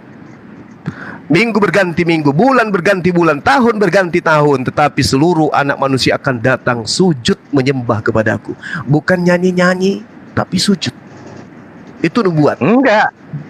Speaker 12: minggu berganti minggu, bulan berganti bulan, tahun berganti tahun, tetapi seluruh anak manusia akan datang sujud menyembah kepadaku. Bukan nyanyi-nyanyi, tapi sujud. Itu nubuat.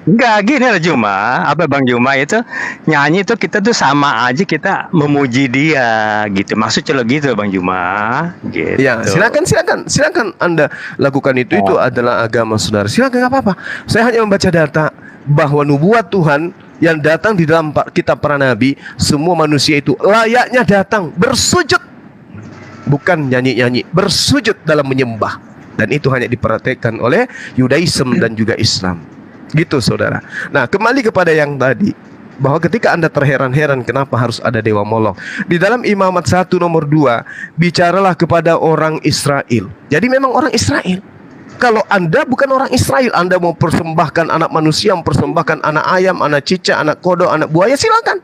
Speaker 7: Enggak gini lah Juma. Apa Bang Juma itu nyanyi itu kita tuh sama aja kita memuji dia gitu. Maksudnya lo gitu Bang Juma gitu.
Speaker 12: Ya, silakan Anda lakukan itu. Itu adalah agama saudara. Silakan, nggak apa-apa. Saya hanya membaca data bahwa nubuat Tuhan yang datang di dalam kitab para nabi, semua manusia itu layaknya datang bersujud, bukan nyanyi-nyanyi, bersujud dalam menyembah. Dan itu hanya diperhatikan oleh Yudaism dan juga Islam. Gitu saudara. Nah, kembali kepada yang tadi, bahwa ketika Anda terheran-heran kenapa harus ada dewa Molok, di dalam Imamat 1 nomor 2, bicaralah kepada orang Israel. Jadi memang orang Israel. Kalau Anda bukan orang Israel, Anda mau persembahkan anak manusia, mempersembahkan anak ayam, anak cicak, anak kodok, anak buaya, silakan.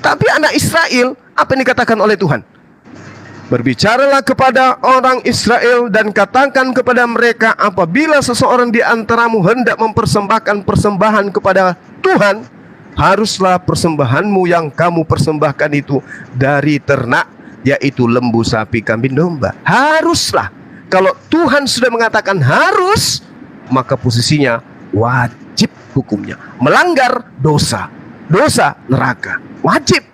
Speaker 12: Tapi anak Israel, apa yang dikatakan oleh Tuhan? Berbicaralah kepada orang Israel dan katakan kepada mereka, apabila seseorang di antaramu hendak mempersembahkan persembahan kepada Tuhan, haruslah persembahanmu yang kamu persembahkan itu dari ternak, yaitu lembu, sapi, kambing, domba. Haruslah. Kalau Tuhan sudah mengatakan harus, maka posisinya wajib hukumnya. Melanggar dosa. Dosa neraka. Wajib.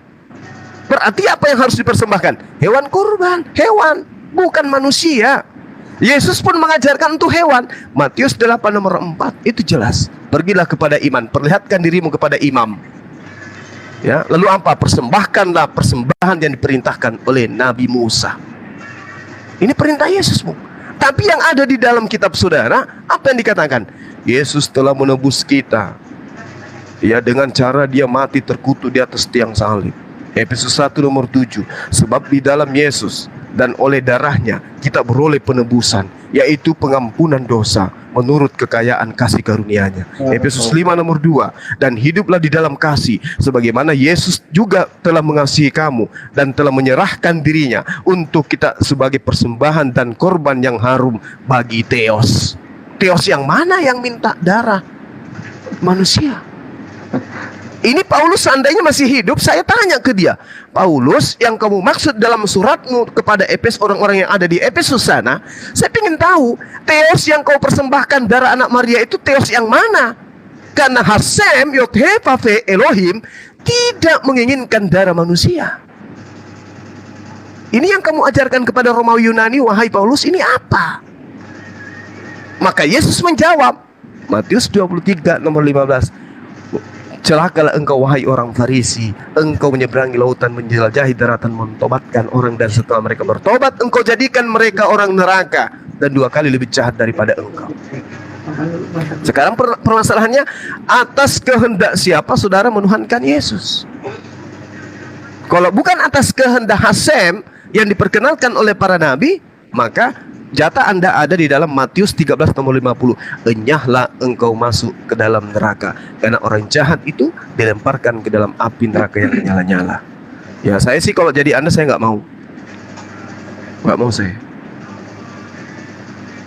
Speaker 12: Berarti apa yang harus dipersembahkan? Hewan kurban, hewan, bukan manusia. Yesus pun mengajarkan untuk hewan. Matius 8 nomor 4 itu jelas. Pergilah kepada iman, perlihatkan dirimu kepada imam. Ya, lalu apa? Persembahkanlah persembahan yang diperintahkan oleh Nabi Musa. Ini perintah Yesus, Bu. Tapi yang ada di dalam kitab saudara, apa yang dikatakan? Yesus telah menebus kita. Ya, dengan cara dia mati terkutuk di atas tiang salib. Efesus 1 nomor 7. Sebab di dalam Yesus dan oleh darahnya kita beroleh penebusan, yaitu pengampunan dosa menurut kekayaan kasih karunia-Nya. Efesus 5 nomor 2. Dan hiduplah di dalam kasih, sebagaimana Yesus juga telah mengasihi kamu dan telah menyerahkan dirinya untuk kita sebagai persembahan dan korban yang harum bagi Theos. Theos yang mana yang minta darah? Manusia. Ini Paulus seandainya masih hidup, saya tanya ke dia, Paulus, yang kamu maksud dalam suratmu kepada orang-orang yang ada di Efesus sana, saya ingin tahu, Theos yang kau persembahkan darah anak Maria itu Theos yang mana? Karena Hasem, Yothe, Vave, Elohim tidak menginginkan darah manusia. Ini yang kamu ajarkan kepada Romawi Yunani, wahai Paulus, ini apa? Maka Yesus menjawab, Matius 23 nomor 15, Celakalah engkau wahai orang Farisi, engkau menyeberangi lautan, menjelajahi daratan, mentobatkan orang, dan setelah mereka bertobat engkau jadikan mereka orang neraka dan 2 kali lebih jahat daripada engkau. Sekarang permasalahannya, atas kehendak siapa saudara menuhankan Yesus? Kalau bukan atas kehendak Hasem yang diperkenalkan oleh para nabi, maka jatah Anda ada di dalam Matius 13 nomor 50. Enyahlah engkau masuk ke dalam neraka, karena orang jahat itu dilemparkan ke dalam api neraka yang menyala-nyala. Ya, saya sih kalau jadi Anda saya nggak mau. Nggak mau saya.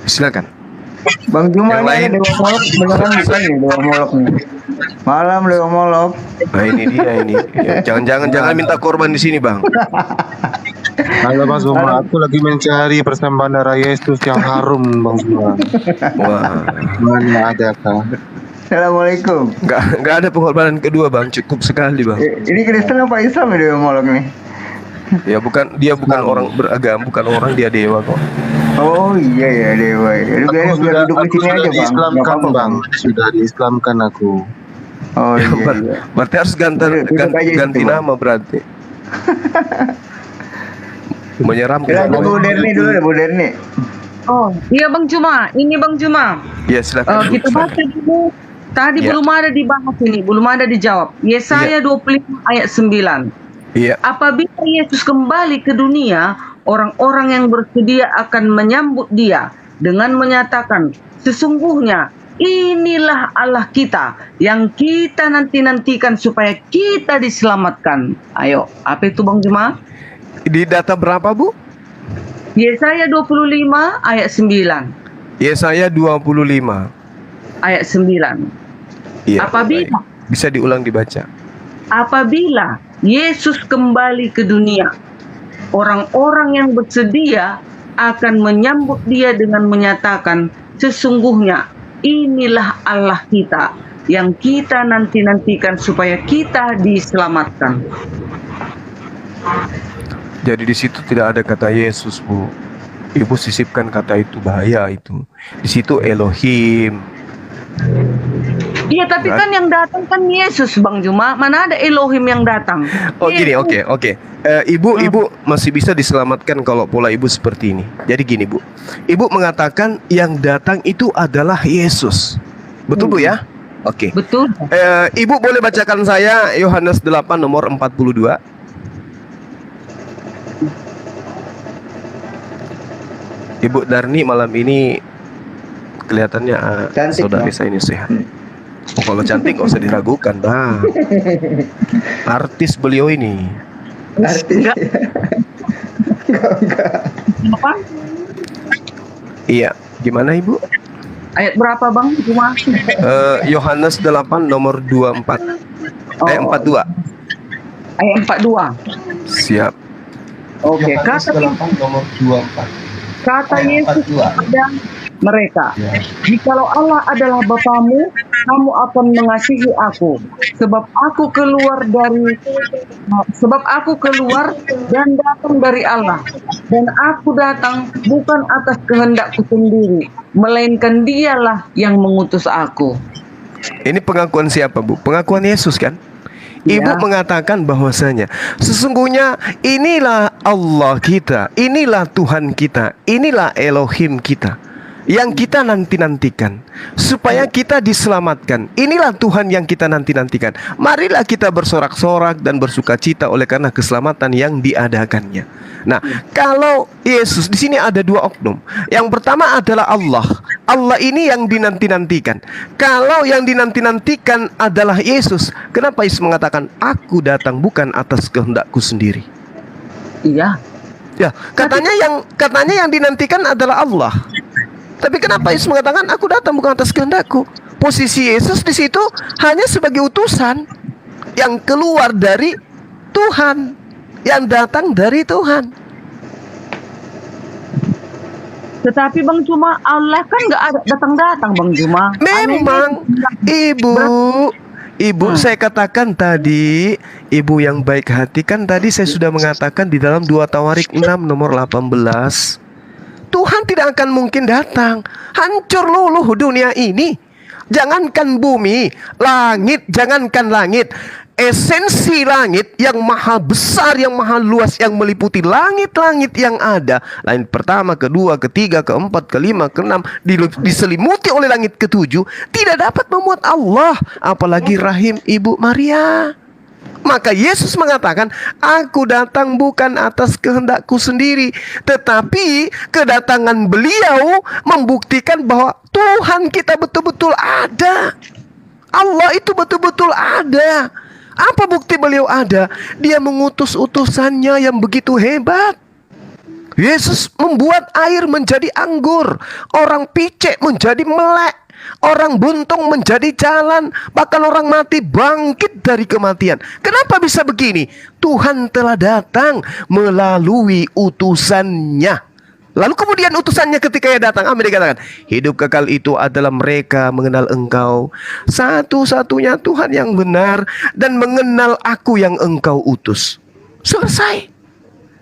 Speaker 12: Silakan.
Speaker 11: Bang Juma
Speaker 12: Yang
Speaker 11: ini
Speaker 12: lain.
Speaker 11: ada Dewa Molok beneran bukan nih Dewa Molok nih. Malam Dewa Molok.
Speaker 12: Nah ini dia ini. Ya, jangan minta korban di sini, Bang.
Speaker 14: Halo Bang Zuma, aku lagi mencari persembahan darah Yesus yang harum Bang Zuma.
Speaker 12: Wah,
Speaker 14: mana ada kah?
Speaker 11: Assalamualaikum.
Speaker 12: Nggak ada pengorbanan kedua, Bang. Cukup sekali, Bang.
Speaker 11: Ini Kristen apa Islam ya Dewa Molok nih?
Speaker 12: Ya dia bukan orang beragama, bukan orang, dia dewa kok.
Speaker 11: Oh iya ya Dewa. Jadi biar duduk di sini aja Bang.
Speaker 14: Diislamkan
Speaker 11: Nggak apa-apa,
Speaker 14: Bang, sudah diislamkan aku.
Speaker 11: Oh
Speaker 12: Ya,
Speaker 11: iya.
Speaker 12: berarti harus ganti nama berarti. Menyeramkan.
Speaker 11: Kita Bu Derni dulu ya Bu Derni.
Speaker 8: Oh, iya Bang Juma. Ini Bang Juma.
Speaker 12: Ya silakan. Bu.
Speaker 8: Kita baca dulu. Tadi
Speaker 12: Ya.
Speaker 8: belum ada dibahas ini, belum ada dijawab. Yesaya 25 ayat 9.
Speaker 12: Iya.
Speaker 8: Apabila Yesus kembali ke dunia, orang-orang yang bersedia akan menyambut dia dengan menyatakan, sesungguhnya inilah Allah kita yang kita nanti-nantikan supaya kita diselamatkan. Ayo, apa itu Bang Juma?
Speaker 12: Di data berapa, Bu?
Speaker 8: Yesaya 25 ayat 9.
Speaker 12: Yesaya 25
Speaker 8: Ayat 9.
Speaker 12: Iya.
Speaker 8: Apabila
Speaker 12: Bisa diulang dibaca.
Speaker 8: Apabila Yesus kembali ke dunia, orang-orang yang bersedia akan menyambut dia dengan menyatakan, sesungguhnya inilah Allah kita yang kita nanti-nantikan supaya kita diselamatkan.
Speaker 12: Jadi di situ tidak ada kata Yesus, Bu. Ibu sisipkan kata itu, bahaya itu. Di situ Elohim.
Speaker 8: Iya, tapi kan yang datang kan Yesus, Bang Juma. Mana ada Elohim yang datang?
Speaker 12: Oh gini, oke. Ibu masih bisa diselamatkan kalau pola ibu seperti ini. Jadi gini, Bu. Ibu mengatakan yang datang itu adalah Yesus. Betul, Bu ya? Oke.
Speaker 8: Betul.
Speaker 12: Ibu boleh bacakan saya Yohanes 8 nomor 42. Ibu Darni malam ini kelihatannya saudari saya ini sehat. Oh, kalau cantik nggak usah diragukan, Bang. Artis beliau ini.
Speaker 11: Artis.
Speaker 8: Apa?
Speaker 12: Iya, gimana Ibu?
Speaker 8: Ayat berapa Bang Juma?
Speaker 12: Yohanes 8 nomor 24. 42.
Speaker 8: Ayat 42.
Speaker 12: Siap.
Speaker 8: Oke, kata
Speaker 14: nomor 24.
Speaker 8: Kata Yesus kepada mereka, jikalau Allah adalah Bapamu, kamu akan mengasihi aku, sebab aku keluar dan datang dari Allah, dan aku datang bukan atas kehendakku sendiri, melainkan Dialah yang mengutus aku.
Speaker 12: Ini pengakuan siapa, Bu? Pengakuan Yesus kan? Ibu mengatakan bahwasanya sesungguhnya inilah Allah kita, inilah Tuhan kita, inilah Elohim kita yang kita nanti-nantikan supaya kita diselamatkan. Inilah Tuhan yang kita nanti-nantikan. Marilah kita bersorak-sorak dan bersukacita oleh karena keselamatan yang diadakannya. Nah, kalau Yesus di sini ada dua oknum. Yang pertama adalah Allah. Allah ini yang dinanti-nantikan. Kalau yang dinanti-nantikan adalah Yesus, kenapa Yesus mengatakan aku datang bukan atas kehendakku sendiri?
Speaker 8: Iya.
Speaker 12: Ya, katanya yang dinantikan adalah Allah. Tapi kenapa Yesus mengatakan aku datang bukan atas kehendakku? Posisi Yesus di situ hanya sebagai utusan yang keluar dari Tuhan, yang datang dari Tuhan.
Speaker 8: Tetapi Bang Juma, Allah kan nggak ada datang-datang Bang Juma.
Speaker 12: Memang Ibu, saya katakan tadi, Ibu yang baik hati, kan tadi saya sudah mengatakan di dalam 2 Tawarik 6 nomor 18. Tuhan tidak akan mungkin datang. Hancur luluh dunia ini. jangankan bumi, langit, jangankan langit, esensi langit yang maha besar, yang maha luas, yang meliputi langit-langit yang ada, langit pertama, kedua, ketiga, keempat, kelima, keenam, diselimuti oleh langit ketujuh, tidak dapat memuat Allah, apalagi rahim Ibu Maria. Maka Yesus mengatakan, aku datang bukan atas kehendakku sendiri, tetapi kedatangan beliau membuktikan bahwa Tuhan kita betul-betul ada. Allah itu betul-betul ada. Apa bukti beliau ada? Dia mengutus utusannya yang begitu hebat. Yesus membuat air menjadi anggur, orang picek menjadi melek, orang buntung menjadi jalan, bahkan orang mati bangkit dari kematian. Kenapa bisa begini? Tuhan telah datang melalui utusannya. Lalu kemudian utusannya ketika ia datang, apa dikatakan? Hidup kekal itu adalah mereka mengenal Engkau, satu-satunya Tuhan yang benar, dan mengenal Aku yang Engkau utus. Selesai.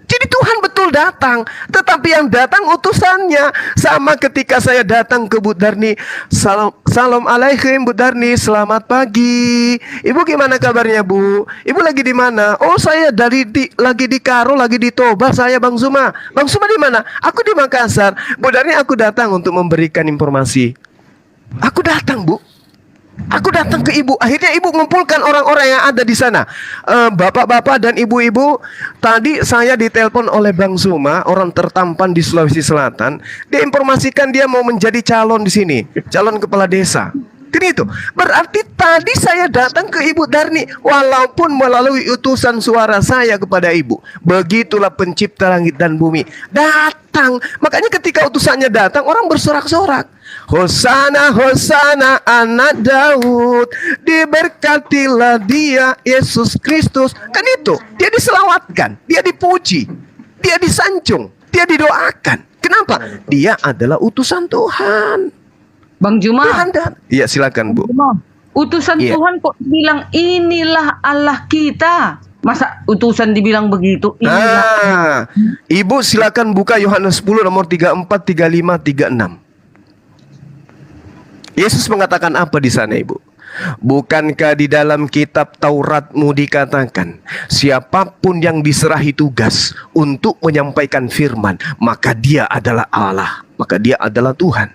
Speaker 12: Jadi Tuhan betul datang, tetapi yang datang utusannya. Sama ketika saya datang ke Bu Darni, salam alaikum Bu Darni, selamat pagi. Ibu gimana kabarnya Bu? Ibu lagi di mana? Oh saya lagi di Karo, lagi di Toba. Saya Bang Zuma. Bang Zuma di mana? Aku di Makassar. Bu Darni, aku datang untuk memberikan informasi. Aku datang Bu. Aku datang ke ibu. Akhirnya ibu mengumpulkan orang-orang yang ada di sana. Bapak-bapak dan ibu-ibu. Tadi saya ditelepon oleh Bang Zuma, orang tertampan di Sulawesi Selatan. Dia informasikan dia mau menjadi calon di sini, calon kepala desa. Kan itu. Berarti tadi saya datang ke Ibu Darni, walaupun melalui utusan suara saya kepada ibu. Begitulah pencipta langit dan bumi. Datang. Makanya ketika utusannya datang, orang bersorak-sorak. Hosana, Hosana anak Daud, diberkatilah dia Yesus Kristus. Kan itu, dia diselawatkan, dia dipuji, dia disanjung, dia didoakan. Kenapa? Dia adalah utusan Tuhan.
Speaker 8: Bang Juma.
Speaker 12: Iya silakan Bu.
Speaker 8: Utusan
Speaker 12: Iya.
Speaker 8: Tuhan kok bilang inilah Allah kita. Masa utusan dibilang begitu? Inilah.
Speaker 12: Ibu silakan buka Yohanes 10 nomor 34, 35, 36. Yesus mengatakan apa di sana Ibu? Bukankah di dalam kitab Tauratmu dikatakan, siapapun yang diserahi tugas untuk menyampaikan firman, maka dia adalah Allah, maka dia adalah Tuhan.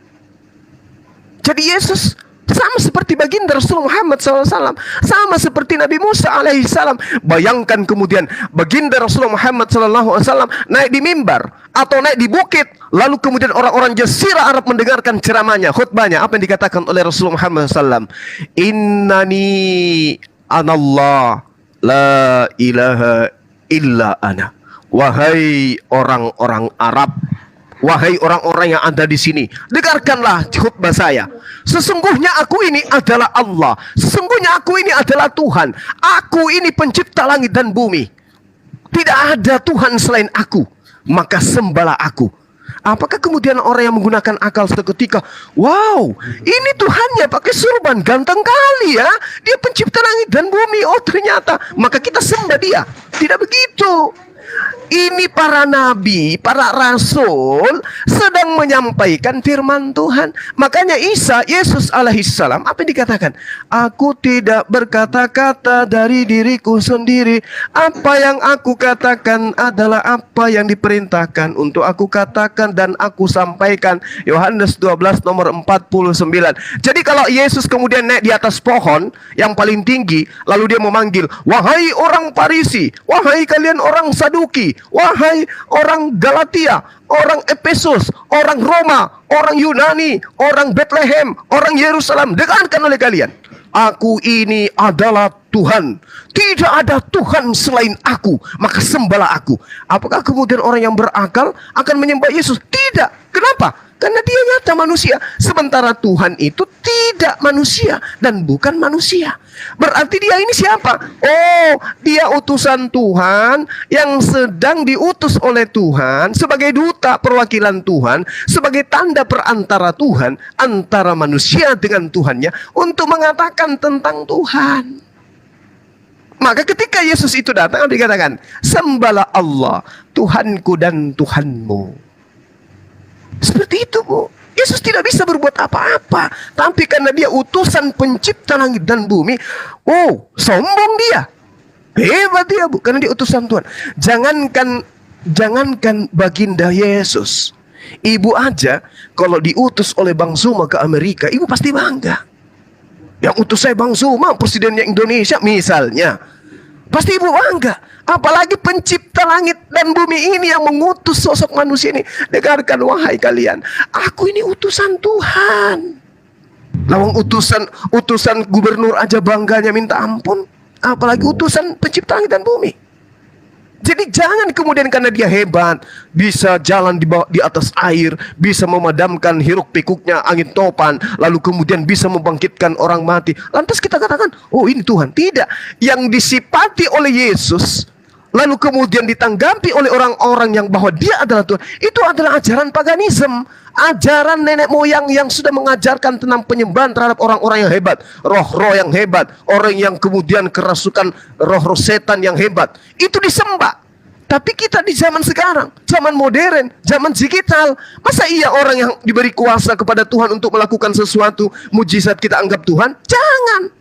Speaker 12: Jadi Yesus sama seperti baginda Rasulullah Muhammad SAW, sama seperti Nabi Musa alaihissalam. Bayangkan kemudian baginda Rasulullah Muhammad SAW naik di mimbar atau naik di bukit, lalu kemudian orang-orang Jazirah Arab mendengarkan ceramahnya, khutbahnya. Apa yang dikatakan oleh Rasulullah Muhammad SAW? Innani anallah la ilaha illa ana. Wahai orang-orang Arab, wahai orang-orang yang ada di sini, dengarkanlah khutbah saya. Sesungguhnya aku ini adalah Allah. Sesungguhnya aku ini adalah Tuhan. Aku ini pencipta langit dan bumi. Tidak ada Tuhan selain aku. Maka sembahlah aku. Apakah kemudian orang yang menggunakan akal seketika, wow, ini Tuhannya pakai surban, ganteng kali ya, dia pencipta langit dan bumi, oh ternyata, maka kita sembah dia. Tidak begitu. Ini para nabi, para rasul sedang menyampaikan firman Tuhan. Makanya Yesus alaihissalam, apa yang dikatakan? Aku tidak berkata-kata dari diriku sendiri. Apa yang aku katakan adalah apa yang diperintahkan untuk aku katakan dan aku sampaikan. Yohanes 12 nomor 49. Jadi kalau Yesus kemudian naik di atas pohon yang paling tinggi, lalu dia memanggil, wahai orang Farisi, wahai kalian orang Saduki, wahai orang Galatia, orang Efesus, orang Roma, orang Yunani, orang Bethlehem, orang Yerusalem, dengarkan oleh kalian. Aku ini adalah Tuhan. Tidak ada Tuhan selain aku. Maka sembahlah aku. Apakah kemudian orang yang berakal akan menyembah Yesus? Tidak. Kenapa? Karena dia nyata manusia. Sementara Tuhan itu tidak manusia dan bukan manusia. Berarti dia ini siapa? Oh, dia utusan Tuhan yang sedang diutus oleh Tuhan sebagai duta perwakilan Tuhan, sebagai tanda perantara Tuhan antara manusia dengan Tuhannya untuk mengatakan tentang Tuhan. Maka ketika Yesus itu datang, dikatakan, sembahlah Allah, Tuhanku dan Tuhanmu. Seperti itu Bu. Yesus tidak bisa berbuat apa-apa. Tapi karena dia utusan pencipta langit dan bumi, oh, sombong dia. Hebat dia, Bu, karena dia utusan Tuhan. Jangankan baginda Yesus. Ibu aja kalau diutus oleh Bang Zuma ke Amerika, ibu pasti bangga. Yang utus saya Bang Zuma, presidennya Indonesia misalnya. Pasti ibu bangga. Apalagi pencipta langit dan bumi ini yang mengutus sosok manusia ini. Dengarkan wahai kalian, aku ini utusan Tuhan. Lawang utusan gubernur aja bangganya minta ampun. Apalagi utusan pencipta langit dan bumi. Jadi jangan kemudian karena dia hebat, bisa jalan di atas air, bisa memadamkan hiruk pikuknya angin topan, lalu kemudian bisa membangkitkan orang mati. Lantas kita katakan, oh ini Tuhan. Tidak. Yang disifati oleh Yesus, lalu kemudian ditanggapi oleh orang-orang yang bahwa dia adalah Tuhan, itu adalah ajaran paganisme. Ajaran nenek moyang yang sudah mengajarkan tentang penyembahan terhadap orang-orang yang hebat, roh-roh yang hebat, orang yang kemudian kerasukan roh-roh setan yang hebat, itu disembah. Tapi kita di zaman sekarang, zaman modern, zaman digital, masa iya orang yang diberi kuasa kepada Tuhan untuk melakukan sesuatu mujizat kita anggap Tuhan? Jangan.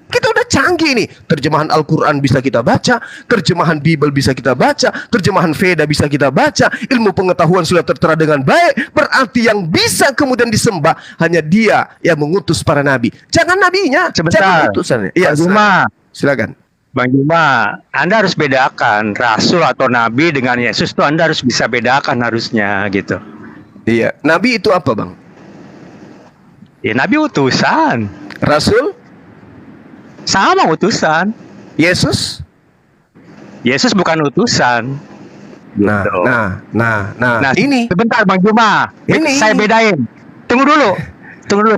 Speaker 12: Kita udah canggih nih. Terjemahan Al-Quran bisa kita baca, terjemahan Bible bisa kita baca, terjemahan Veda bisa kita baca, ilmu pengetahuan sudah tertera dengan baik. Berarti yang bisa kemudian disembah hanya dia yang mengutus para nabi. Jangan nabinya, jangan utusannya. Iya, silakan.
Speaker 7: Bang Juma, Anda harus bedakan rasul atau nabi dengan Yesus tuh Anda harus bisa bedakan harusnya gitu.
Speaker 12: Iya, nabi itu apa, Bang?
Speaker 7: Ya, nabi utusan.
Speaker 12: Rasul?
Speaker 7: Sama utusan.
Speaker 12: Yesus?
Speaker 7: Yesus bukan utusan.
Speaker 12: Nah,
Speaker 7: gitu.
Speaker 12: Nah, ini.
Speaker 7: Sebentar Bang Juma.
Speaker 12: Ini.
Speaker 7: Saya bedain. Tunggu dulu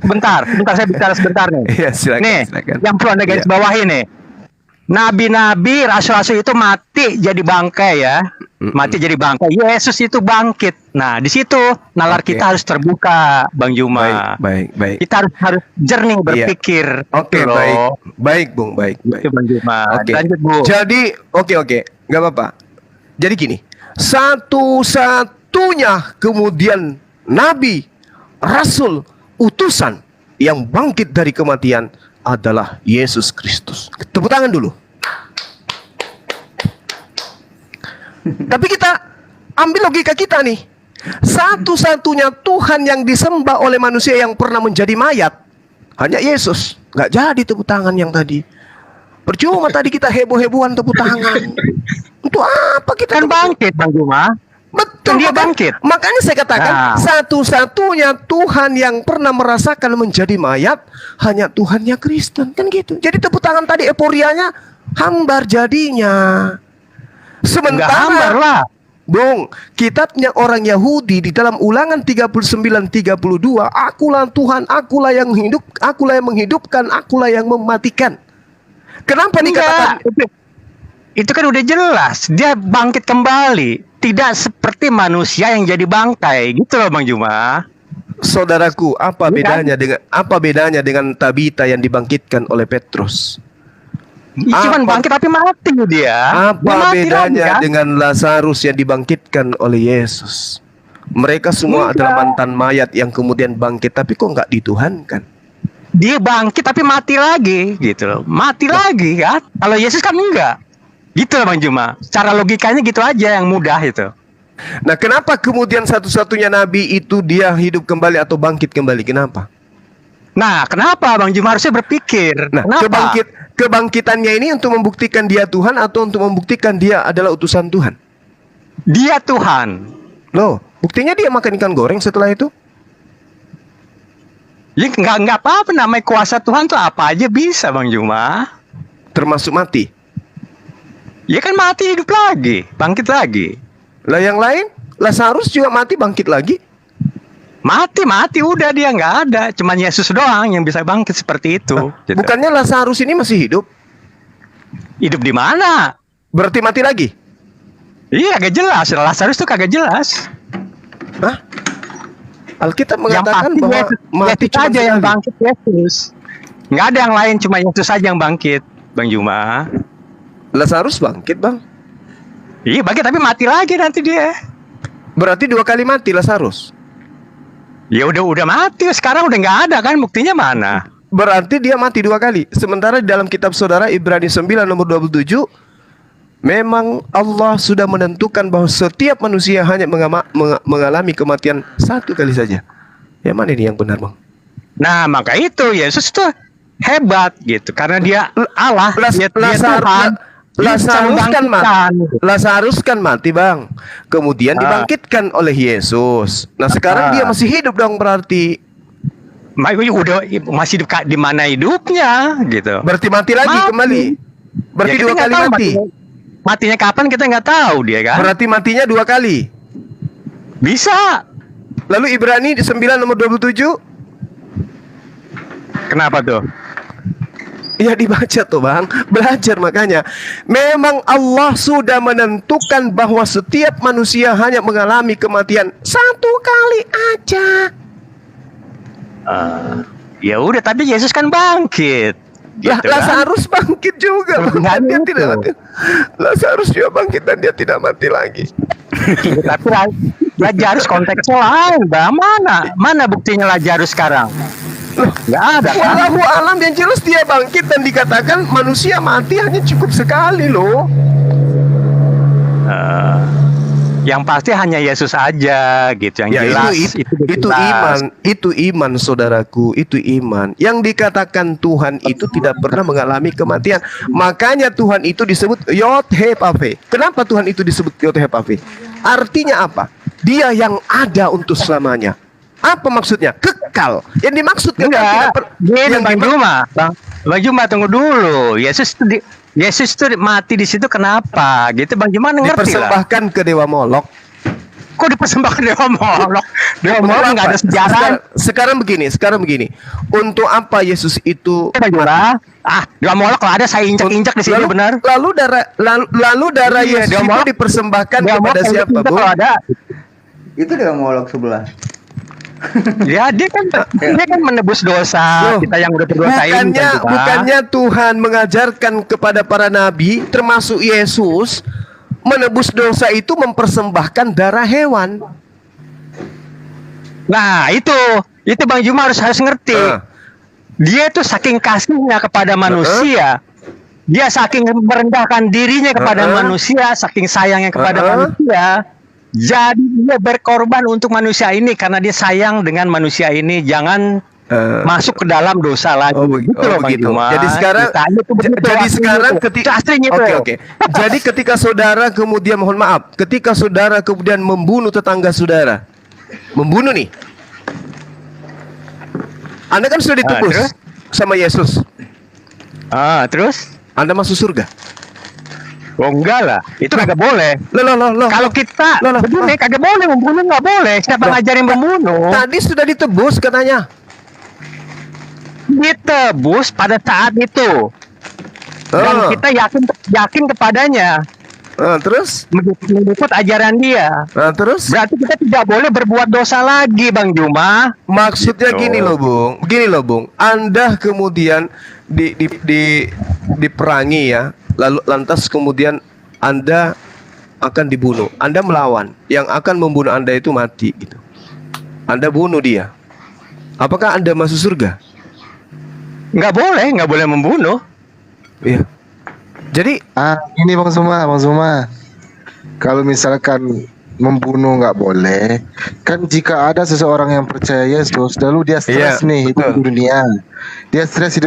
Speaker 7: sebentar. Saya bicara sebentar nih.
Speaker 12: Iya, silakan.
Speaker 7: Nih,
Speaker 12: silakan.
Speaker 7: yang perlu Anda garis bawahi nih. Nabi-nabi, rasul-rasul itu mati jadi bangkai ya. Mati jadi bangkai. Yesus itu bangkit. Nah, di situ nalar kita harus terbuka, Bang Juma.
Speaker 12: Baik.
Speaker 7: Kita harus jernih berpikir.
Speaker 12: Oke, baik, Bung, baik.
Speaker 7: Itu Bang Juma.
Speaker 12: Oke.
Speaker 7: Lanjut, Bu.
Speaker 12: Jadi, oke, nggak apa-apa. Jadi gini, satu-satunya kemudian nabi, rasul, utusan yang bangkit dari kematian adalah Yesus Kristus. Tepuk tangan dulu. Tapi kita ambil logika kita nih. Satu-satunya Tuhan yang disembah oleh manusia yang pernah menjadi mayat hanya Yesus. Nggak jadi tepuk tangan yang tadi. Percuma tadi kita heboh-hebohan tepuk tangan. Untuk apa kita
Speaker 7: kan bangkit, Bang Juma?
Speaker 12: Betul,
Speaker 7: dia bangkit.
Speaker 12: Makanya saya katakan satu-satunya Tuhan yang pernah merasakan menjadi mayat hanya Tuhannya Kristen, kan gitu. Jadi tepuk tangan tadi euforianya hambar jadinya. Sementara
Speaker 7: hambar lah.
Speaker 12: Bung, kitabnya orang Yahudi di dalam Ulangan 39:32, akulah Tuhan, akulah yang hidup, akulah yang menghidupkan, akulah yang mematikan. Kenapa dikatakan?
Speaker 7: Itu kan udah jelas, dia bangkit kembali. Tidak seperti manusia yang jadi bangkai, gitu loh Bang Juma.
Speaker 12: Saudaraku, apa bedanya dengan Tabita yang dibangkitkan oleh Petrus?
Speaker 7: Cuman bangkit tapi mati dia.
Speaker 12: Apa bedanya dengan Lazarus yang dibangkitkan oleh Yesus? Mereka semua adalah mantan mayat yang kemudian bangkit, tapi kok nggak dituhankan?
Speaker 7: Dia bangkit tapi mati lagi, gitu loh. Mati lagi kan? Kalau Yesus kan enggak. Gitu loh Bang Juma. Cara logikanya gitu aja yang mudah itu.
Speaker 12: Nah, kenapa kemudian satu-satunya nabi itu dia hidup kembali atau bangkit kembali? Kenapa?
Speaker 7: Nah, kenapa Bang Juma harusnya berpikir?
Speaker 12: Nah, kebangkitannya ini untuk membuktikan dia Tuhan atau untuk membuktikan dia adalah utusan Tuhan?
Speaker 7: Dia Tuhan.
Speaker 12: Loh, buktinya dia makan ikan goreng setelah itu?
Speaker 7: Ya nggak apa-apa, namanya kuasa Tuhan tuh apa aja bisa Bang Juma.
Speaker 12: Termasuk mati?
Speaker 7: Ya kan mati hidup lagi, bangkit lagi.
Speaker 12: Lah yang lain, Lazarus juga mati bangkit lagi.
Speaker 7: Mati udah dia nggak ada. Cuman Yesus doang yang bisa bangkit seperti itu.
Speaker 12: Gitu. Bukannya Lazarus ini masih hidup?
Speaker 7: Hidup di mana?
Speaker 12: Berarti mati lagi?
Speaker 7: Iya, agak jelas. Lazarus tuh kagak jelas.
Speaker 12: Hah? Alkitab mengatakan bahwa
Speaker 7: mati cuma aja yang bangkit Yesus. Nggak ada yang lain, cuma Yesus saja yang bangkit, Bang Juma.
Speaker 12: Lazarus bangkit, Bang?
Speaker 7: Iya bangkit tapi mati lagi nanti dia.
Speaker 12: Berarti 2 kali mati Lazarus?
Speaker 7: Ya udah mati, sekarang udah nggak ada kan, buktinya mana?
Speaker 12: Berarti dia mati 2 kali. Sementara di dalam kitab saudara Ibrani 9 nomor 27, memang Allah sudah menentukan bahwa setiap manusia hanya mengalami kematian 1 kali saja. Yang mana ini yang benar, Bang?
Speaker 7: Nah, maka itu Yesus tuh hebat gitu, karena dia Allah, dia Tuhan.
Speaker 12: Lazarus kan mati, Bang. Kemudian dibangkitkan oleh Yesus. Nah, sekarang dia masih hidup dong berarti.
Speaker 7: Udah masih di mana hidupnya gitu.
Speaker 12: Berarti mati lagi kembali. Berarti
Speaker 7: Ya,
Speaker 12: 2 kali mati.
Speaker 7: Matinya kapan kita nggak tahu dia kan.
Speaker 12: Berarti matinya 2 kali.
Speaker 7: Bisa.
Speaker 12: Lalu Ibrani di 9 nomor 27.
Speaker 7: Kenapa tuh?
Speaker 12: Ya dibaca tuh, Bang. Belajar makanya. Memang Allah sudah menentukan bahwa setiap manusia hanya mengalami kematian 1 kali aja.
Speaker 7: Ya udah, tapi Yesus kan bangkit. Gitu
Speaker 12: Lazarus bangkit juga. Dia tidak mati. Lazarus juga bangkit dan dia tidak mati lagi.
Speaker 7: Tapi Lazarus konteksnya lain, Bang. Mana buktinya Lazarus sekarang? Nggak ada kan?
Speaker 12: Wallahu alam, yang jelas dia bangkit dan dikatakan manusia mati hanya cukup sekali loh.
Speaker 7: Yang pasti hanya Yesus aja gitu yang
Speaker 12: ya,
Speaker 7: jelas.
Speaker 12: Itu iman saudaraku, itu iman. Yang dikatakan Tuhan itu tidak pernah mengalami kematian. Makanya Tuhan itu disebut Yod He Pave. Kenapa Tuhan itu disebut Yod He Pave? Artinya apa? Dia yang ada untuk selamanya. Apa maksudnya? Kekal. Yang dimaksud kekal
Speaker 7: Bang Juma tunggu dulu. Yesus tuh mati di situ kenapa? Gitu Bang Juma ngerti lah.
Speaker 12: Dipersembahkan ke Dewa Molok.
Speaker 7: Kok dipersembahkan Dewa Molok? Dewa Molok nggak ada sejarah.
Speaker 12: Sekarang begini. Untuk apa Yesus itu?
Speaker 7: Dewa Molok lah ada, saya injak di sini benar.
Speaker 12: Lalu darah Yesus itu dipersembahkan kepada siapa, Bu?
Speaker 11: Itu Dewa Molok sebelah.
Speaker 7: Ya dia kan menebus dosa kita yang udah berdosa ini.
Speaker 12: Bukannya Tuhan mengajarkan kepada para nabi termasuk Yesus menebus dosa itu mempersembahkan darah hewan.
Speaker 7: Nah itu Bang Juma harus ngerti. Dia tuh saking kasihnya kepada manusia, dia saking merendahkan dirinya kepada manusia, saking sayangnya kepada manusia. Jadi dia berkorban untuk manusia ini karena dia sayang dengan manusia ini, jangan masuk ke dalam dosa lagi.
Speaker 12: Begitu. Jadi sekarang ketika saudara kemudian ketika saudara kemudian membunuh tetangga saudara, membunuh nih, Anda kan sudah ditebus sama Yesus.
Speaker 7: Terus
Speaker 12: Anda masuk surga?
Speaker 7: Oh enggak lah, itu kagak boleh. Kalau kita begini kagak boleh membunuh, nggak boleh. Siapa ngajarin membunuh?
Speaker 12: Tadi sudah ditebus katanya.
Speaker 7: Ditebus pada saat itu. Dan kita yakin kepadanya.
Speaker 12: Terus
Speaker 7: mengikut ajaran dia.
Speaker 12: Terus
Speaker 7: berarti kita tidak boleh berbuat dosa lagi, Bang Juma.
Speaker 12: Maksudnya gini loh, Bung. Anda kemudian diperangi ya. Lalu lantas kemudian Anda akan dibunuh. Anda melawan. Yang akan membunuh Anda itu mati gitu. Anda bunuh dia. Apakah Anda masuk surga?
Speaker 7: Nggak boleh membunuh.
Speaker 12: Iya. Jadi
Speaker 14: ini Bang Zuma. Kalau misalkan membunuh nggak boleh, kan jika ada seseorang yang percaya Yesus, lalu dia stres hidup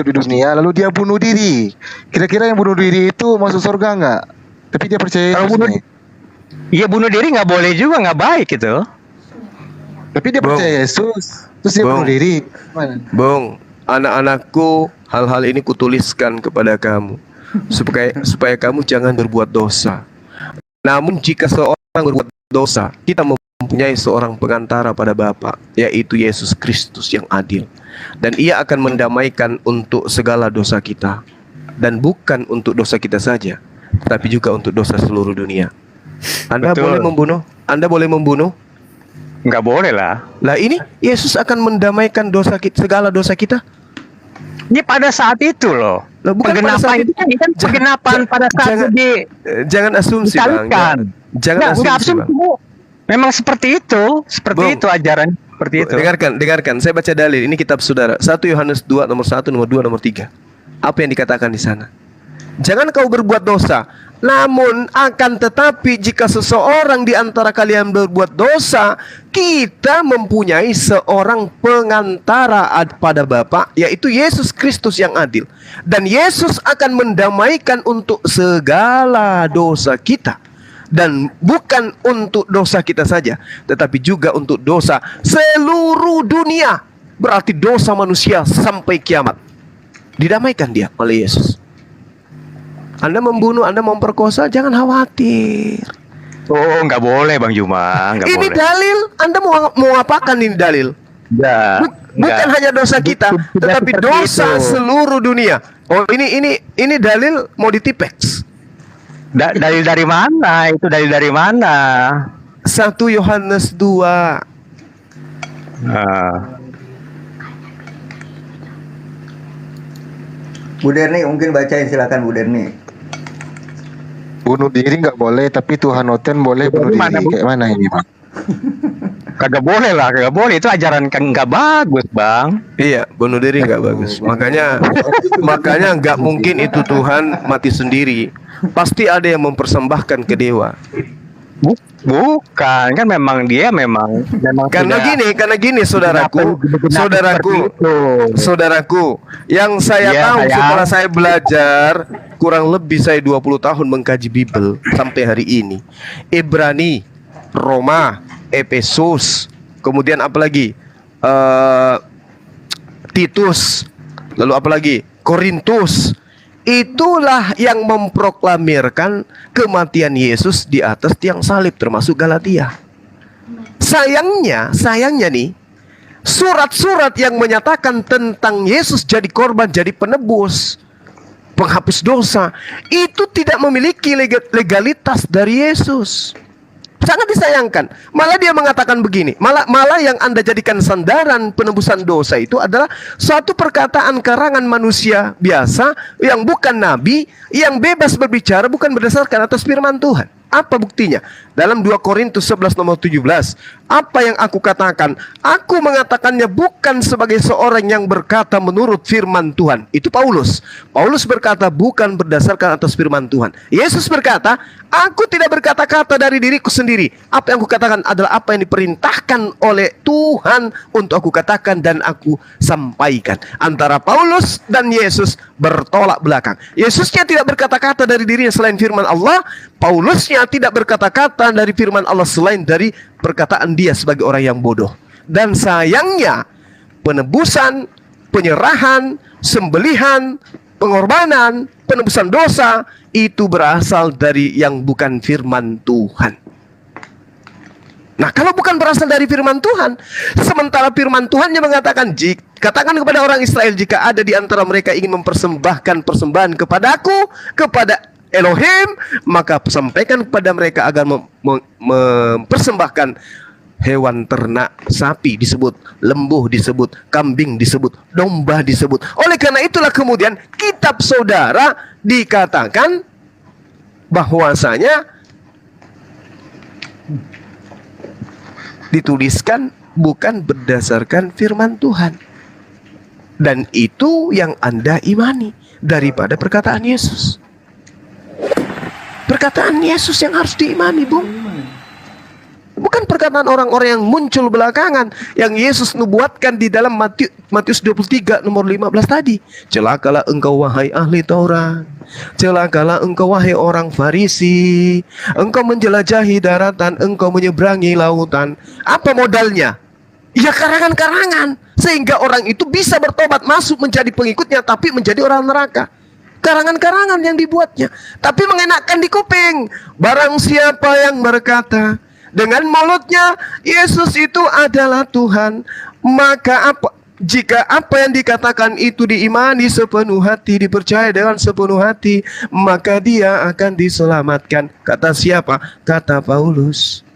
Speaker 14: di dunia, lalu dia bunuh diri. Kira-kira yang bunuh diri itu masuk surga nggak? Tapi dia percaya Yesus nih.
Speaker 7: Iya, bunuh diri nggak boleh juga, nggak baik itu.
Speaker 14: Tapi dia percaya Yesus, terus dia bunuh diri.
Speaker 12: Bung, anak-anakku, hal-hal ini kutuliskan kepada kamu supaya kamu jangan berbuat dosa. Namun jika seorang berbuat dosa, kita mempunyai seorang pengantara pada Bapa, yaitu Yesus Kristus yang adil. Dan ia akan mendamaikan untuk segala dosa kita. Dan bukan untuk dosa kita saja, tapi juga untuk dosa seluruh dunia. Anda boleh membunuh? Anda boleh membunuh?
Speaker 7: Nggak boleh lah.
Speaker 12: Lah ini Yesus akan mendamaikan dosa kita, segala dosa kita.
Speaker 7: Ini pada saat itu loh. Penggenapan itu kan penggenapan pada saat
Speaker 12: jangan asumsi, Bang. Jangan asumsi, Bang.
Speaker 7: Memang seperti itu, itu ajaran. Seperti itu.
Speaker 12: Dengarkan. Saya baca dalil. Ini kitab saudara. 1 Yohanes 2 nomor 1, nomor 2, nomor 3. Apa yang dikatakan di sana? Jangan kau berbuat dosa. Namun akan tetapi jika seseorang di antara kalian berbuat dosa, kita mempunyai seorang pengantara pada Bapa, yaitu Yesus Kristus yang adil. Dan Yesus akan mendamaikan untuk segala dosa kita. Dan bukan untuk dosa kita saja, tetapi juga untuk dosa seluruh dunia. Berarti dosa manusia sampai kiamat. Didamaikan dia oleh Yesus. Anda membunuh, Anda memperkosa, jangan khawatir.
Speaker 7: Oh, nggak boleh Bang Juma, nggak
Speaker 12: Ini
Speaker 7: boleh.
Speaker 12: dalil. Anda mau apakan ini dalil?
Speaker 7: Ya,
Speaker 12: Bukan hanya dosa kita, tetapi dosa seluruh dunia. Oh, ini dalil mau ditipeks.
Speaker 7: Dalil dari mana? Itu dalil dari mana?
Speaker 12: 1 Yohanes 2.
Speaker 11: Bu Derni mungkin bacain, silakan Bu Derni.
Speaker 14: Bunuh diri nggak boleh, tapi Tuhan Oten boleh bunuh diri. Kayak mana ini, Bang?
Speaker 7: Kagak boleh lah, kagak boleh. Itu ajaran kan nggak bagus, Bang.
Speaker 12: Iya, bunuh diri nggak bagus. Makanya nggak mungkin itu Tuhan mati sendiri. Pasti ada yang mempersembahkan ke dewa.
Speaker 7: Bukan, kan memang dia memang
Speaker 12: Karena gini saudaraku, yang saya tahu setelah saya belajar kurang lebih saya 20 tahun mengkaji Bible sampai hari ini. Ibrani, Roma, Efesus, kemudian apa lagi? Titus, lalu apa lagi? Korintus. Itulah yang memproklamirkan kematian Yesus di atas tiang salib, termasuk Galatia. Sayangnya nih, surat-surat yang menyatakan tentang Yesus jadi korban, jadi penebus, penghapus dosa, itu tidak memiliki legalitas dari Yesus. Sangat disayangkan. Malah dia mengatakan begini. Malah yang Anda jadikan sandaran penebusan dosa itu adalah suatu perkataan karangan manusia biasa yang bukan nabi, yang bebas berbicara bukan berdasarkan atas firman Tuhan. Apa buktinya? Dalam 2 Korintus 11 nomor 17. Apa yang aku katakan? Aku mengatakannya bukan sebagai seorang yang berkata menurut firman Tuhan. Itu Paulus. Paulus berkata bukan berdasarkan atas firman Tuhan. Yesus berkata, aku tidak berkata-kata dari diriku sendiri. Apa yang aku katakan adalah apa yang diperintahkan oleh Tuhan untuk aku katakan dan aku sampaikan. Antara Paulus dan Yesus bertolak belakang. Yesusnya tidak berkata-kata dari dirinya selain firman Allah. Paulusnya tidak berkata-kata dari firman Allah selain dari perkataan dia sebagai orang yang bodoh. Dan sayangnya penebusan, penyerahan, sembelihan, pengorbanan, penebusan dosa itu berasal dari yang bukan firman Tuhan. Nah, kalau bukan berasal dari firman Tuhan, sementara firman Tuhan yang mengatakan, katakan kepada orang Israel, jika ada di antara mereka ingin mempersembahkan persembahan kepadaku, kepada Elohim, maka sampaikan kepada mereka agar mempersembahkan hewan ternak, sapi disebut, lembu disebut, kambing disebut, domba disebut. Oleh karena itulah kemudian kitab saudara dikatakan bahwasanya dituliskan bukan berdasarkan firman Tuhan. Dan itu yang Anda imani daripada perkataan Yesus. Perkataan Yesus yang harus diimani, Bung. Bukan perkataan orang-orang yang muncul belakangan, yang Yesus nubuatkan di dalam Matius 23 nomor 15 tadi. Celakalah engkau wahai ahli Taurat, celakalah engkau wahai orang Farisi, engkau menjelajahi daratan, engkau menyeberangi lautan. Apa modalnya? Ya karangan-karangan, sehingga orang itu bisa bertobat, masuk menjadi pengikutnya, tapi menjadi orang neraka. Karangan-karangan yang dibuatnya, tapi mengenakkan di kuping. Barang siapa yang berkata dengan mulutnya Yesus itu adalah Tuhan, maka jika apa yang dikatakan itu diimani sepenuh hati, dipercaya dengan sepenuh hati, maka dia akan diselamatkan. Kata siapa? Kata Paulus.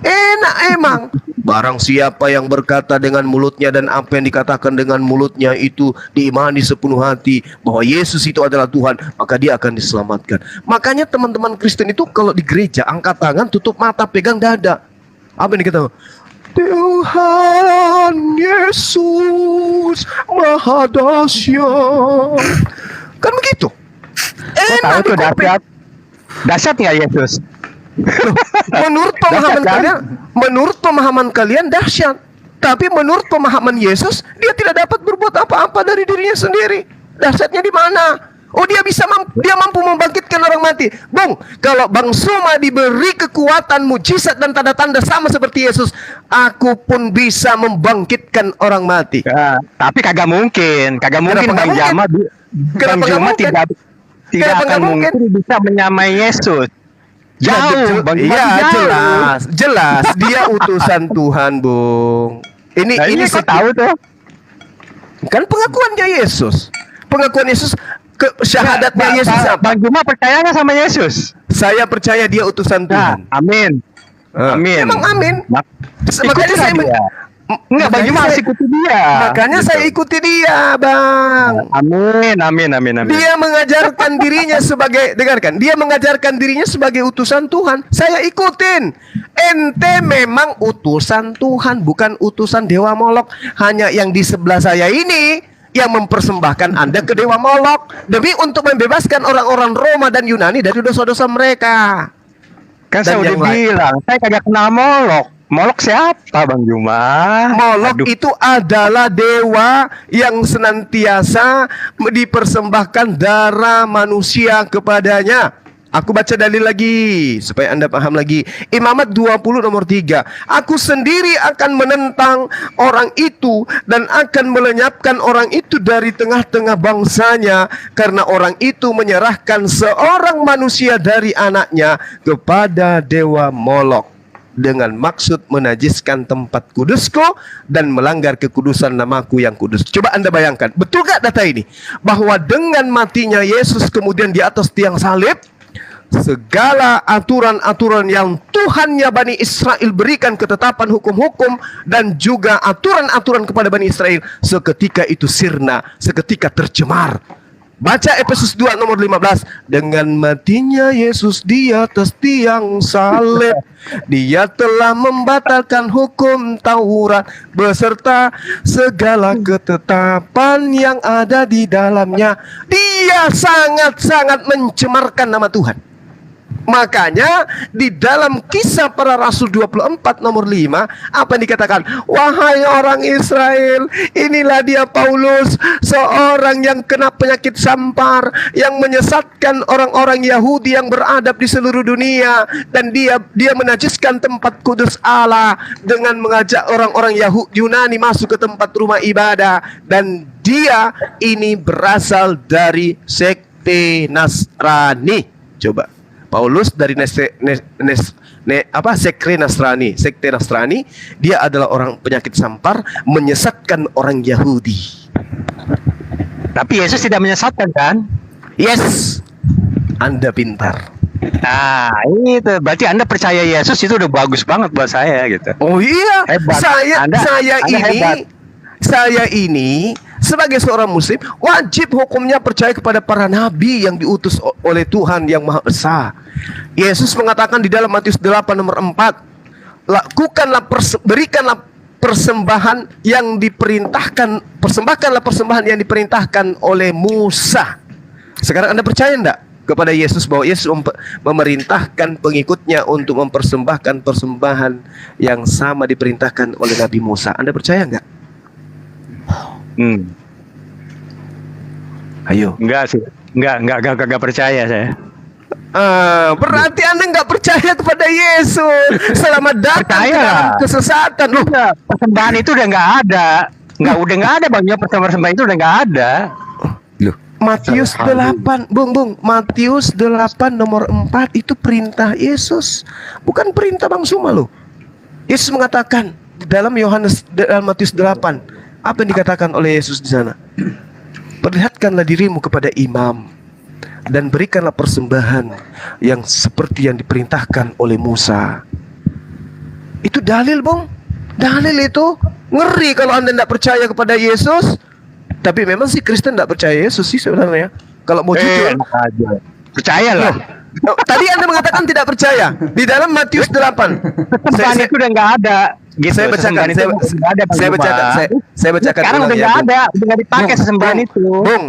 Speaker 12: Enak emang. Barang siapa yang berkata dengan mulutnya dan apa yang dikatakan dengan mulutnya itu diimani sepenuh hati bahwa Yesus itu adalah Tuhan, maka dia akan diselamatkan. Makanya teman-teman Kristen itu kalau di gereja angkat tangan, tutup mata, pegang dada. Apa yang dikatakan? Tuhan Yesus Maha Dahsyat. Kan begitu.
Speaker 7: Tahu tuh dahsyat nggak Yesus?
Speaker 12: Menurut pemahaman kalian dahsyat. Tapi menurut pemahaman Yesus, dia tidak dapat berbuat apa-apa dari dirinya sendiri. Dahsyatnya di mana? Oh, dia mampu membangkitkan orang mati. Bung, kalau Bang Suma diberi kekuatan, mujizat dan tanda-tanda sama seperti Yesus, aku pun bisa membangkitkan orang mati.
Speaker 7: Ya, tapi kagak mungkin Bang Jama. Bang Juma tidak akan mungkin bisa menyamai Yesus. Jauh, Bang Juma.
Speaker 12: Iya, jelas. Dia utusan Tuhan, Bung. Ini
Speaker 7: tahu tuh.
Speaker 12: Kan pengakuannya Yesus. Pengakuan Yesus, syahadatnya Yesus apa?
Speaker 7: Bang Juma percaya nggak sama Yesus?
Speaker 12: Saya percaya dia utusan Tuhan.
Speaker 7: Amin. Amin.
Speaker 12: Emang amin. Makanya saya
Speaker 7: Enggak, Bang Juma harus ikuti dia.
Speaker 12: Makanya saya ikuti dia, Bang.
Speaker 7: Amin.
Speaker 12: Dia mengajarkan dirinya sebagai, dengarkan, dia mengajarkan dirinya sebagai utusan Tuhan. Saya ikutin. Ente memang utusan Tuhan, bukan utusan Dewa Molok. Hanya yang di sebelah saya ini yang mempersembahkan Anda ke Dewa Molok demi untuk membebaskan orang-orang Roma dan Yunani dari dosa-dosa mereka.
Speaker 7: Kan saya udah bilang, saya kagak kenal Molok. Molok siapa, Bang Juma?
Speaker 12: Molok itu adalah dewa yang senantiasa dipersembahkan darah manusia kepadanya. Aku baca dalil lagi supaya Anda paham lagi. Imamat 20 nomor 3. Aku sendiri akan menentang orang itu dan akan melenyapkan orang itu dari tengah-tengah bangsanya, karena orang itu menyerahkan seorang manusia dari anaknya kepada dewa Molok dengan maksud menajiskan tempat kudusku dan melanggar kekudusan namaku yang kudus. Coba Anda bayangkan, betul gak data ini? Bahwa dengan matinya Yesus kemudian di atas tiang salib, segala aturan-aturan yang Tuhannya Bani Israel berikan, ketetapan hukum-hukum dan juga aturan-aturan kepada Bani Israel, seketika itu sirna, seketika tercemar. Baca Efesus 2 nomor 15. Dengan matinya Yesus di atas tiang salib, dia telah membatalkan hukum Taurat beserta segala ketetapan yang ada di dalamnya. Dia sangat-sangat mencemarkan nama Tuhan. Makanya di dalam Kisah Para Rasul 24 nomor 5, apa yang dikatakan? Wahai orang Israel, inilah dia Paulus, seorang yang kena penyakit sampar, yang menyesatkan orang-orang Yahudi yang beradab di seluruh dunia, dan dia menajiskan tempat kudus Allah dengan mengajak orang-orang Yunani masuk ke tempat rumah ibadah, dan dia ini berasal dari sekte Nasrani. Coba, Paulus dari sekte Nasrani, dia adalah orang penyakit sampar, menyesatkan orang Yahudi.
Speaker 7: Tapi Yesus tidak menyesatkan, kan?
Speaker 12: Yes, Anda pintar.
Speaker 7: Nah, itu berarti Anda percaya Yesus, itu udah bagus banget buat saya gitu.
Speaker 12: Oh iya,
Speaker 7: hebat.
Speaker 12: Saya ini sebagai seorang muslim wajib hukumnya percaya kepada para nabi yang diutus oleh Tuhan yang Maha Esa. Yesus mengatakan di dalam Matius 8 nomor 4, berikanlah persembahan yang diperintahkan, persembahkanlah persembahan yang diperintahkan oleh Musa. Sekarang Anda percaya enggak kepada Yesus bahwa Yesus memerintahkan pengikutnya untuk mempersembahkan persembahan yang sama diperintahkan oleh Nabi Musa? Anda percaya enggak? Ayo.
Speaker 7: Enggak sih. Enggak percaya saya.
Speaker 12: Berarti Anda nggak percaya kepada Yesus. Selamat datang dalam kesesatan. Loh,
Speaker 7: persembahan itu udah nggak ada. Udah nggak ada, Bang. Persembahan itu udah nggak ada.
Speaker 12: Loh, Matius 8, Bung, Matius 8 nomor 4 itu perintah Yesus, bukan perintah Bang Suma loh. Yesus mengatakan dalam Matius 8, apa yang dikatakan oleh Yesus di sana? Perlihatkanlah dirimu kepada imam dan berikanlah persembahan yang seperti yang diperintahkan oleh Musa. Itu dalil, Bung. Dalil itu. Ngeri kalau Anda tidak percaya kepada Yesus. Tapi memang sih Kristen tidak percaya Yesus sih sebenarnya. Kalau mau jujur,
Speaker 7: percayalah.
Speaker 12: Tadi Anda mengatakan tidak percaya. Di dalam Matius 8,
Speaker 7: persembahan itu udah nggak ada. gitu.
Speaker 12: Saya bacakan,
Speaker 7: Sesembahan itu nggak ada, Bang
Speaker 12: saya
Speaker 7: Juma.
Speaker 12: bacakan, saya bacakan
Speaker 7: Sekarang
Speaker 12: ulang
Speaker 7: udah
Speaker 12: ya,
Speaker 7: nggak
Speaker 12: Bung.
Speaker 7: ada, udah nggak dipakai
Speaker 12: Bung,
Speaker 7: sesembahan
Speaker 12: Bung,
Speaker 7: itu.
Speaker 12: Bung,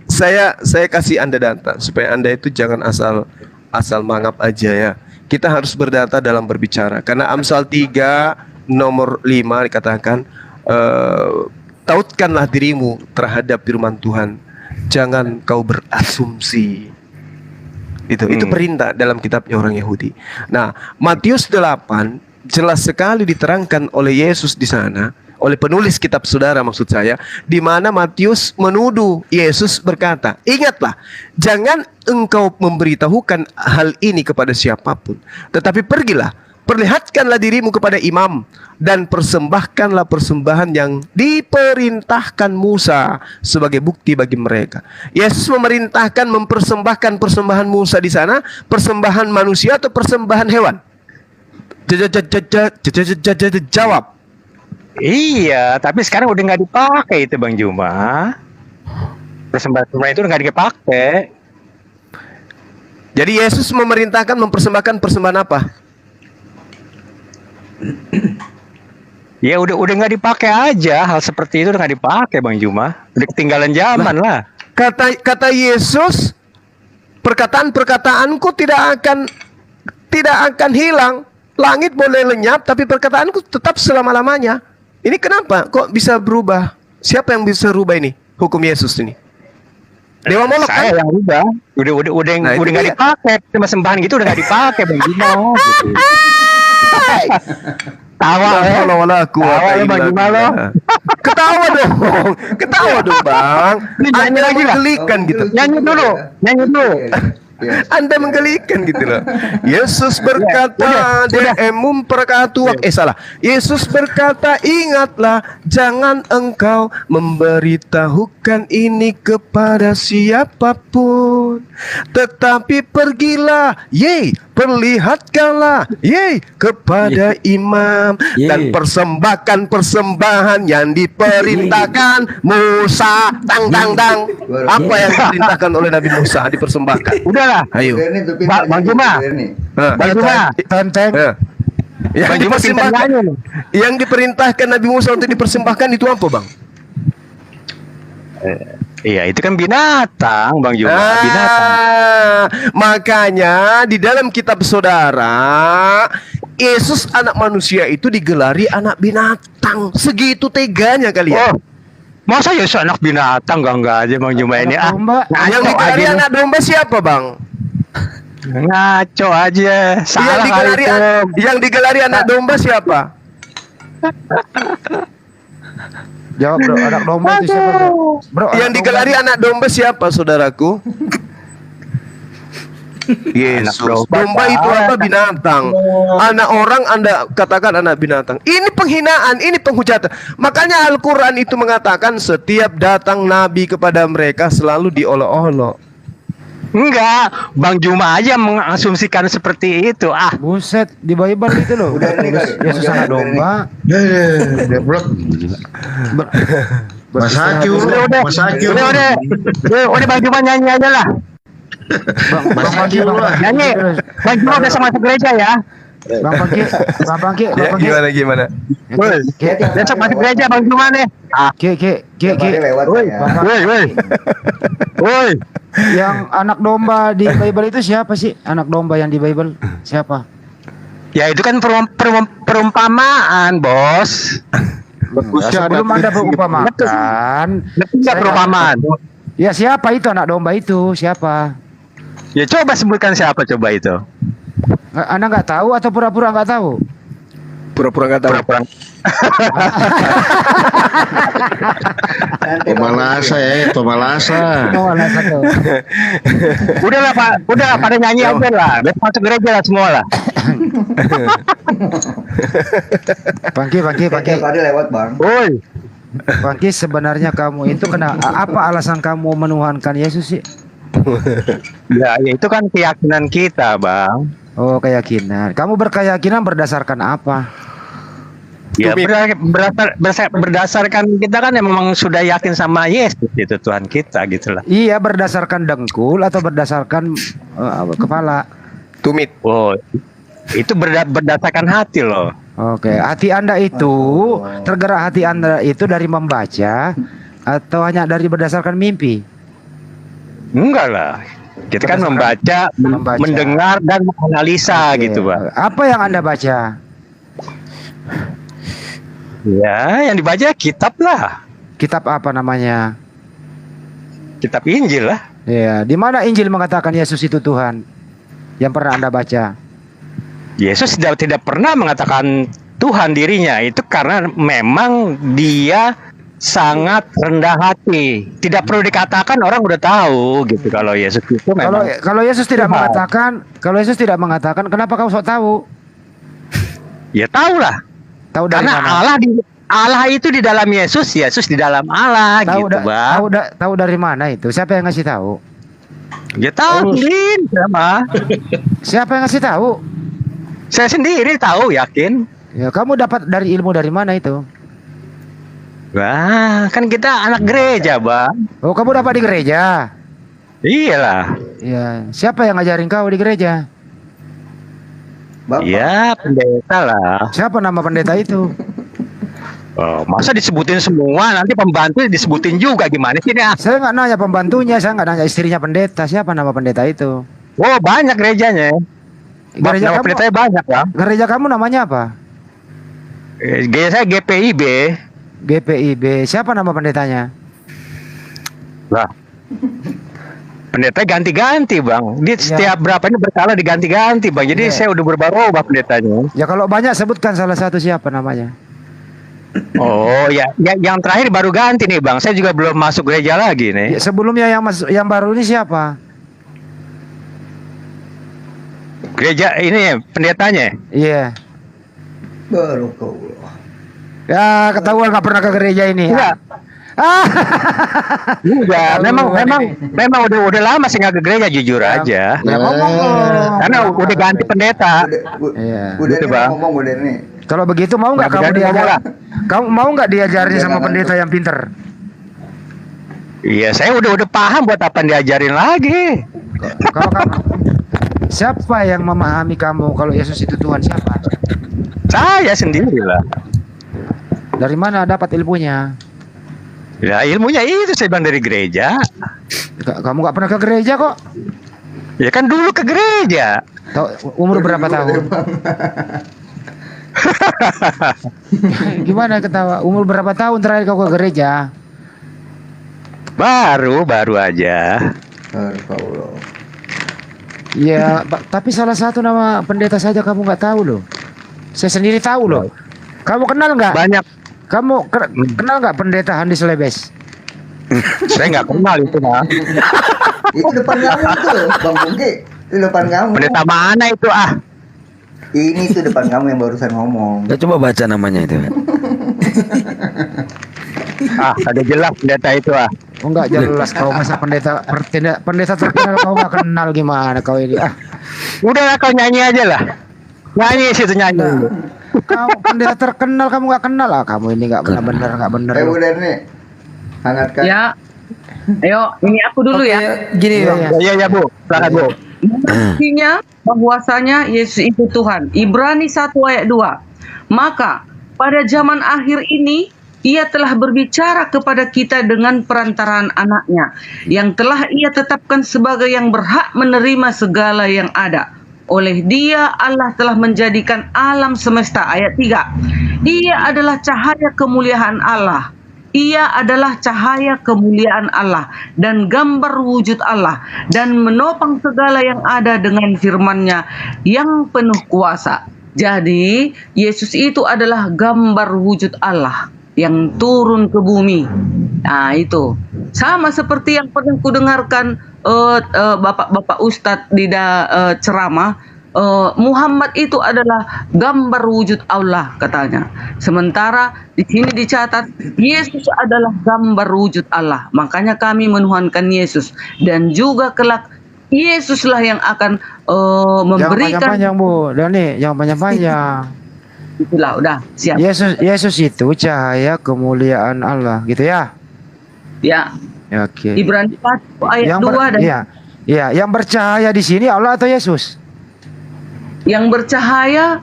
Speaker 12: saya kasih Anda data supaya Anda itu jangan asal mangap aja ya. Kita harus berdata dalam berbicara. Karena Amsal 3 nomor 5 dikatakan, tautkanlah dirimu terhadap firman Tuhan. Jangan kau berasumsi. Itu perintah dalam kitabnya orang Yahudi. Nah, Matius 8 jelas sekali diterangkan oleh Yesus di sana, oleh penulis kitab saudara maksud saya, di mana Matius menuduh Yesus berkata, ingatlah, jangan engkau memberitahukan hal ini kepada siapapun, tetapi pergilah, perlihatkanlah dirimu kepada imam dan persembahkanlah persembahan yang diperintahkan Musa sebagai bukti bagi mereka. Yesus memerintahkan mempersembahkan persembahan Musa di sana, persembahan manusia atau persembahan hewan? Jawab.
Speaker 7: Iya, tapi sekarang udah nggak dipakai itu Bang Juma. Persembahan itu udah nggak dipakai.
Speaker 12: Jadi Yesus memerintahkan mempersembahkan persembahan apa?
Speaker 7: Ya udah nggak dipakai aja, hal seperti itu udah nggak dipakai Bang Juma. Udah ketinggalan zaman lah.
Speaker 12: Kata Yesus, perkataan-perkataanku tidak akan hilang. Langit boleh lenyap, tapi perkataanku tetap selama-lamanya. Ini kenapa? Kok bisa berubah? Siapa yang bisa rubah ini? Hukum Yesus ini. Dewa Molok kan?
Speaker 7: Saya yang rubah. Udah nggak dipakai. Sembahan gitu udah nggak dipakai Bang Juma. Gitu. Tawa Bang Juma lo.
Speaker 12: Ketawa dong Bang.
Speaker 7: Nyanyi lagi lah.
Speaker 12: Menggelikan gitu.
Speaker 7: Nyanyi dulu.
Speaker 12: Anda menggelikan gitu loh. Yesus berkata, Yesus berkata, ingatlah, jangan engkau memberitahukan ini kepada siapapun, tetapi pergilah, perlihatkanlah, kepada imam dan persembahkan persembahan yang diperintahkan Musa. Tang. Apa yang diperintahkan oleh Nabi Musa dipersembahkan?
Speaker 7: Udahlah.
Speaker 12: Ayo.
Speaker 7: Bang Juma. Bang Juma.
Speaker 12: Yang diperintahkan Nabi Musa untuk dipersembahkan itu apa, Bang?
Speaker 7: Iya, itu kan binatang, Bang Juma. Binatang.
Speaker 12: Makanya di dalam kitab saudara, Yesus anak manusia itu digelari anak binatang. Segitu teganya kalian.
Speaker 7: Masa Yesus anak binatang? Enggak aja Bang Juma ini.
Speaker 12: Yang digelari anak domba siapa, Bang?
Speaker 7: Ngaco aja. Salah
Speaker 12: yang digelari anak domba siapa?
Speaker 14: Jawab bro, anak domba itu siapa bro?
Speaker 12: Yang digelari anak domba siapa, saudaraku? Yesus. Domba itu apa? Binatang. Anak orang Anda katakan anak binatang. Ini penghinaan, ini penghujatan. Makanya Al-Quran itu mengatakan setiap datang Nabi kepada mereka selalu diolok-olok.
Speaker 7: Enggak, Bang Juma aja mengasumsikan seperti itu.
Speaker 14: Buset, di Bible itu loh. Udah Yesus anak domba.
Speaker 5: Mas Aki udah
Speaker 7: Bang Juma nyanyi aja lah.
Speaker 5: Mas Aki
Speaker 7: nyanyi. Bang Juma udah sama masuk gereja ya.
Speaker 14: Bang Pangki.
Speaker 12: Gimana?
Speaker 7: Besok masuk gereja Bang Juma nih.
Speaker 14: Woi. Yang anak domba di Bible itu siapa sih? Anak domba yang di Bible siapa?
Speaker 7: Ya itu kan perumpamaan, Bos.
Speaker 14: Belum ada perumpamaan.
Speaker 7: Perumpamaan.
Speaker 14: Ya siapa itu anak domba itu? Siapa?
Speaker 7: Ya coba sebutkan siapa coba itu.
Speaker 14: Anda nggak tahu atau pura-pura nggak tahu?
Speaker 12: Pura-pura nggak tahu.
Speaker 5: Pemalasa.
Speaker 7: Udahlah Pak, pada nyanyi aja lah. Besok masuk gereja lah semua lah.
Speaker 14: Pangki.
Speaker 11: Tadi lewat Bang.
Speaker 7: Woi.
Speaker 14: Pangki, sebenarnya kamu itu apa alasan kamu menuhankan Yesus sih?
Speaker 7: Ya itu kan keyakinan kita, Bang.
Speaker 14: Oh, keyakinan. Kamu berkeyakinan berdasarkan apa?
Speaker 7: Ya berdasarkan kita kan memang sudah yakin sama Yesus itu Tuhan kita gitu lah.
Speaker 14: Iya, berdasarkan dengkul atau berdasarkan kepala?
Speaker 12: Tumit.
Speaker 7: Oh. Itu berdasarkan hati loh.
Speaker 1: Oke, hati Anda itu tergerak hati Anda itu dari membaca atau hanya dari berdasarkan mimpi?
Speaker 7: Enggak lah. Kita kan membaca, mendengar dan menganalisa gitu, Pak.
Speaker 1: Apa yang Anda baca?
Speaker 7: Ya, yang dibaca kitab lah.
Speaker 1: Kitab apa namanya?
Speaker 7: Kitab Injil lah.
Speaker 1: Ya, di mana Injil mengatakan Yesus itu Tuhan? Yang pernah Anda baca?
Speaker 7: Yesus tidak pernah mengatakan Tuhan dirinya. Itu karena memang dia sangat rendah hati. Tidak perlu dikatakan, orang udah tahu gitu kalau Yesus itu memang.
Speaker 1: Kalau Yesus tidak mengatakan, kenapa kau sok tahu?
Speaker 7: Ya tahu lah.
Speaker 1: Tahu dari
Speaker 7: karena
Speaker 1: mana?
Speaker 7: Allah itu di dalam Yesus, Yesus di dalam Allah gitu, Bang.
Speaker 1: Tahu dari mana itu? Siapa yang ngasih tahu?
Speaker 7: Ya tahu,
Speaker 1: Siapa yang ngasih tahu?
Speaker 7: Saya sendiri tahu, yakin.
Speaker 1: Ya, kamu dapat dari ilmu dari mana itu?
Speaker 7: Wah, kan kita anak gereja, Bang.
Speaker 1: Oh, kamu dapat di gereja?
Speaker 7: Iyalah.
Speaker 1: Ya, siapa yang ngajarin kau di gereja?
Speaker 7: Iya, pendeta lah.
Speaker 1: Siapa nama pendeta itu?
Speaker 7: Oh, masa disebutin semua, nanti pembantu disebutin juga, gimana sih nih?
Speaker 1: Saya nggak nanya pembantunya, saya nggak nanya istrinya pendeta. Siapa nama pendeta itu?
Speaker 7: Oh, banyak gerejanya.
Speaker 1: Gereja
Speaker 7: nama
Speaker 1: kamu,
Speaker 7: pendetanya banyak, Bang.
Speaker 1: Gereja kamu namanya apa?
Speaker 7: Gereja saya GPIB.
Speaker 1: GPIB. Siapa nama pendetanya?
Speaker 7: Lah. Pendeta ganti-ganti, Bang. Di setiap berapa ini berkala diganti-ganti, Bang. Jadi saya udah berubah-ubah pendetanya.
Speaker 1: Ya kalau banyak sebutkan salah satu siapa namanya.
Speaker 7: Oh ya, yang terakhir baru ganti nih, Bang. Saya juga belum masuk gereja lagi nih.
Speaker 1: Ya, sebelumnya yang baru ini siapa?
Speaker 7: Gereja ini pendetanya.
Speaker 1: Iya.
Speaker 11: Baru kau.
Speaker 1: Ya ketahuan nggak pernah ke gereja ini.
Speaker 7: Enggak. Enggak, memang udah lama sih nggak ke gereja, jujur aja.
Speaker 1: Ya ngomong.
Speaker 7: Karena udah ganti pendeta.
Speaker 1: Iya.
Speaker 11: Udah
Speaker 7: Gitu,
Speaker 11: nih
Speaker 7: Bang.
Speaker 11: ngomong udah nih.
Speaker 1: Kalau begitu mau nggak kamu diajar? Kamu mau nggak diajarin sama pendeta yang pinter?
Speaker 7: Iya, saya udah paham buat apa diajarin lagi.
Speaker 1: Kalau kamu, siapa yang memahami kamu kalau Yesus itu Tuhan, siapa?
Speaker 7: Saya sendiri lah.
Speaker 1: Dari mana dapat ilmunya?
Speaker 7: Ya ilmunya itu saya bilang dari gereja.
Speaker 1: Kamu nggak pernah ke gereja kok?
Speaker 7: Ya kan dulu ke gereja.
Speaker 1: Umur berapa tahun? Gimana ketawa? Umur berapa tahun terakhir kau ke gereja?
Speaker 7: Baru aja.
Speaker 1: Ya, tapi salah satu nama pendeta saja kamu nggak tahu loh. Saya sendiri tahu loh. Kamu kenal nggak?
Speaker 7: Banyak.
Speaker 1: Kamu kenal nggak pendeta Handi Selebes?
Speaker 7: Saya nggak kenal itu, Bang.
Speaker 11: Itu depan kamu tuh, Bang Bungki. Itu depan kamu.
Speaker 7: Pendeta mana itu ah?
Speaker 11: Ini tuh depan kamu yang barusan ngomong.
Speaker 15: Ya, coba baca namanya itu.
Speaker 7: Ada jelas pendeta itu ah.
Speaker 1: Oh enggak jelas kau masa pendeta terkenal kau nggak kenal, gimana kau ini ah?
Speaker 7: Udah kau nyanyi aja lah. Nyanyi situ nyanyi.
Speaker 1: Kau pendeta terkenal kamu nggak kenal lah, kamu ini nggak benar nggak benar.
Speaker 11: Udah nih. Hangatkan.
Speaker 8: Ya. Ayo, ini aku dulu ya.
Speaker 13: Gini
Speaker 7: ya Bu. Silakan Bu.
Speaker 8: Artinya bahwasanya Yesus itu Tuhan. Ibrani 1 ayat 2. Maka pada zaman akhir ini Ia telah berbicara kepada kita dengan perantaraan anaknya yang telah Ia tetapkan sebagai yang berhak menerima segala yang ada. Oleh Dia Allah telah menjadikan alam semesta. Ayat 3. Ia adalah cahaya kemuliaan Allah. Ia adalah cahaya kemuliaan Allah dan gambar wujud Allah dan menopang segala yang ada dengan firman-Nya yang penuh kuasa. Jadi Yesus itu adalah gambar wujud Allah yang turun ke bumi. Nah itu sama seperti yang pernah kudengarkan Bapak Ustadz di ceramah. Muhammad itu adalah gambar wujud Allah katanya. Sementara di sini dicatat Yesus adalah gambar wujud Allah. Makanya kami menuhankan Yesus dan juga kelak Yesuslah yang akan memberikan.
Speaker 1: Jangan panjang-panjang Bu, Dani, jangan panjang-panjang.
Speaker 8: Itulah udah siap.
Speaker 1: Yesus itu cahaya kemuliaan Allah, gitu ya?
Speaker 8: Ya.
Speaker 1: Oke.
Speaker 8: Ibrani 1 ayat 2 dan
Speaker 1: Iya, yang bercahaya di sini Allah atau Yesus?
Speaker 8: Yang bercahaya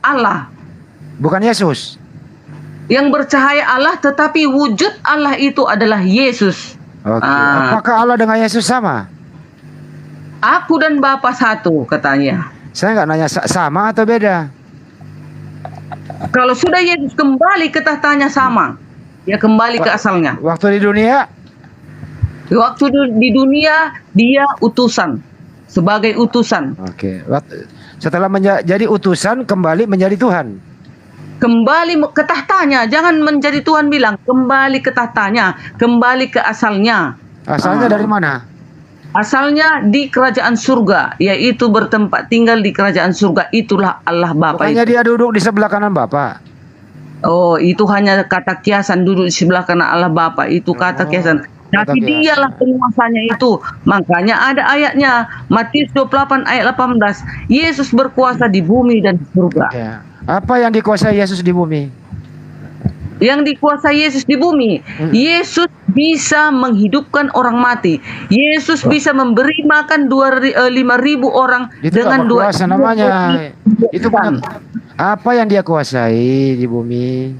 Speaker 8: Allah.
Speaker 15: Bukan Yesus.
Speaker 8: Yang bercahaya Allah, tetapi wujud Allah itu adalah Yesus.
Speaker 15: Oke. Apakah Allah dengan Yesus sama?
Speaker 8: Aku dan Bapa satu, katanya.
Speaker 15: Saya nggak nanya sama atau beda.
Speaker 8: Kalau sudah Yesus kembali ke tahtanya sama, ya kembali ke asalnya.
Speaker 15: Waktu di dunia?
Speaker 8: Waktu di dunia dia utusan, sebagai utusan.
Speaker 15: Oke. Setelah menjadi utusan kembali menjadi Tuhan.
Speaker 8: Kembali ke tahtanya, jangan menjadi Tuhan bilang, kembali ke tahtanya, kembali ke asalnya.
Speaker 15: Asalnya dari mana?
Speaker 8: Asalnya di kerajaan surga, yaitu bertempat tinggal di kerajaan surga, itulah Allah Bapa.
Speaker 15: Bukannya dia duduk di sebelah kanan Bapa?
Speaker 8: Oh, itu hanya kata kiasan, duduk di sebelah kanan Allah Bapa, itu kata kiasan. Tapi dialah penguasanya itu. Makanya ada ayatnya, Matius 28 ayat 18, Yesus berkuasa di bumi dan di surga.
Speaker 15: Ya. Apa yang dikuasai Yesus di bumi?
Speaker 8: Yang dikuasai Yesus di bumi, Yesus bisa menghidupkan orang mati. Yesus bisa memberi makan 5.000 orang
Speaker 15: itu
Speaker 8: dengan
Speaker 15: kuasa namanya. Itu bukan. Apa yang dia kuasai di bumi?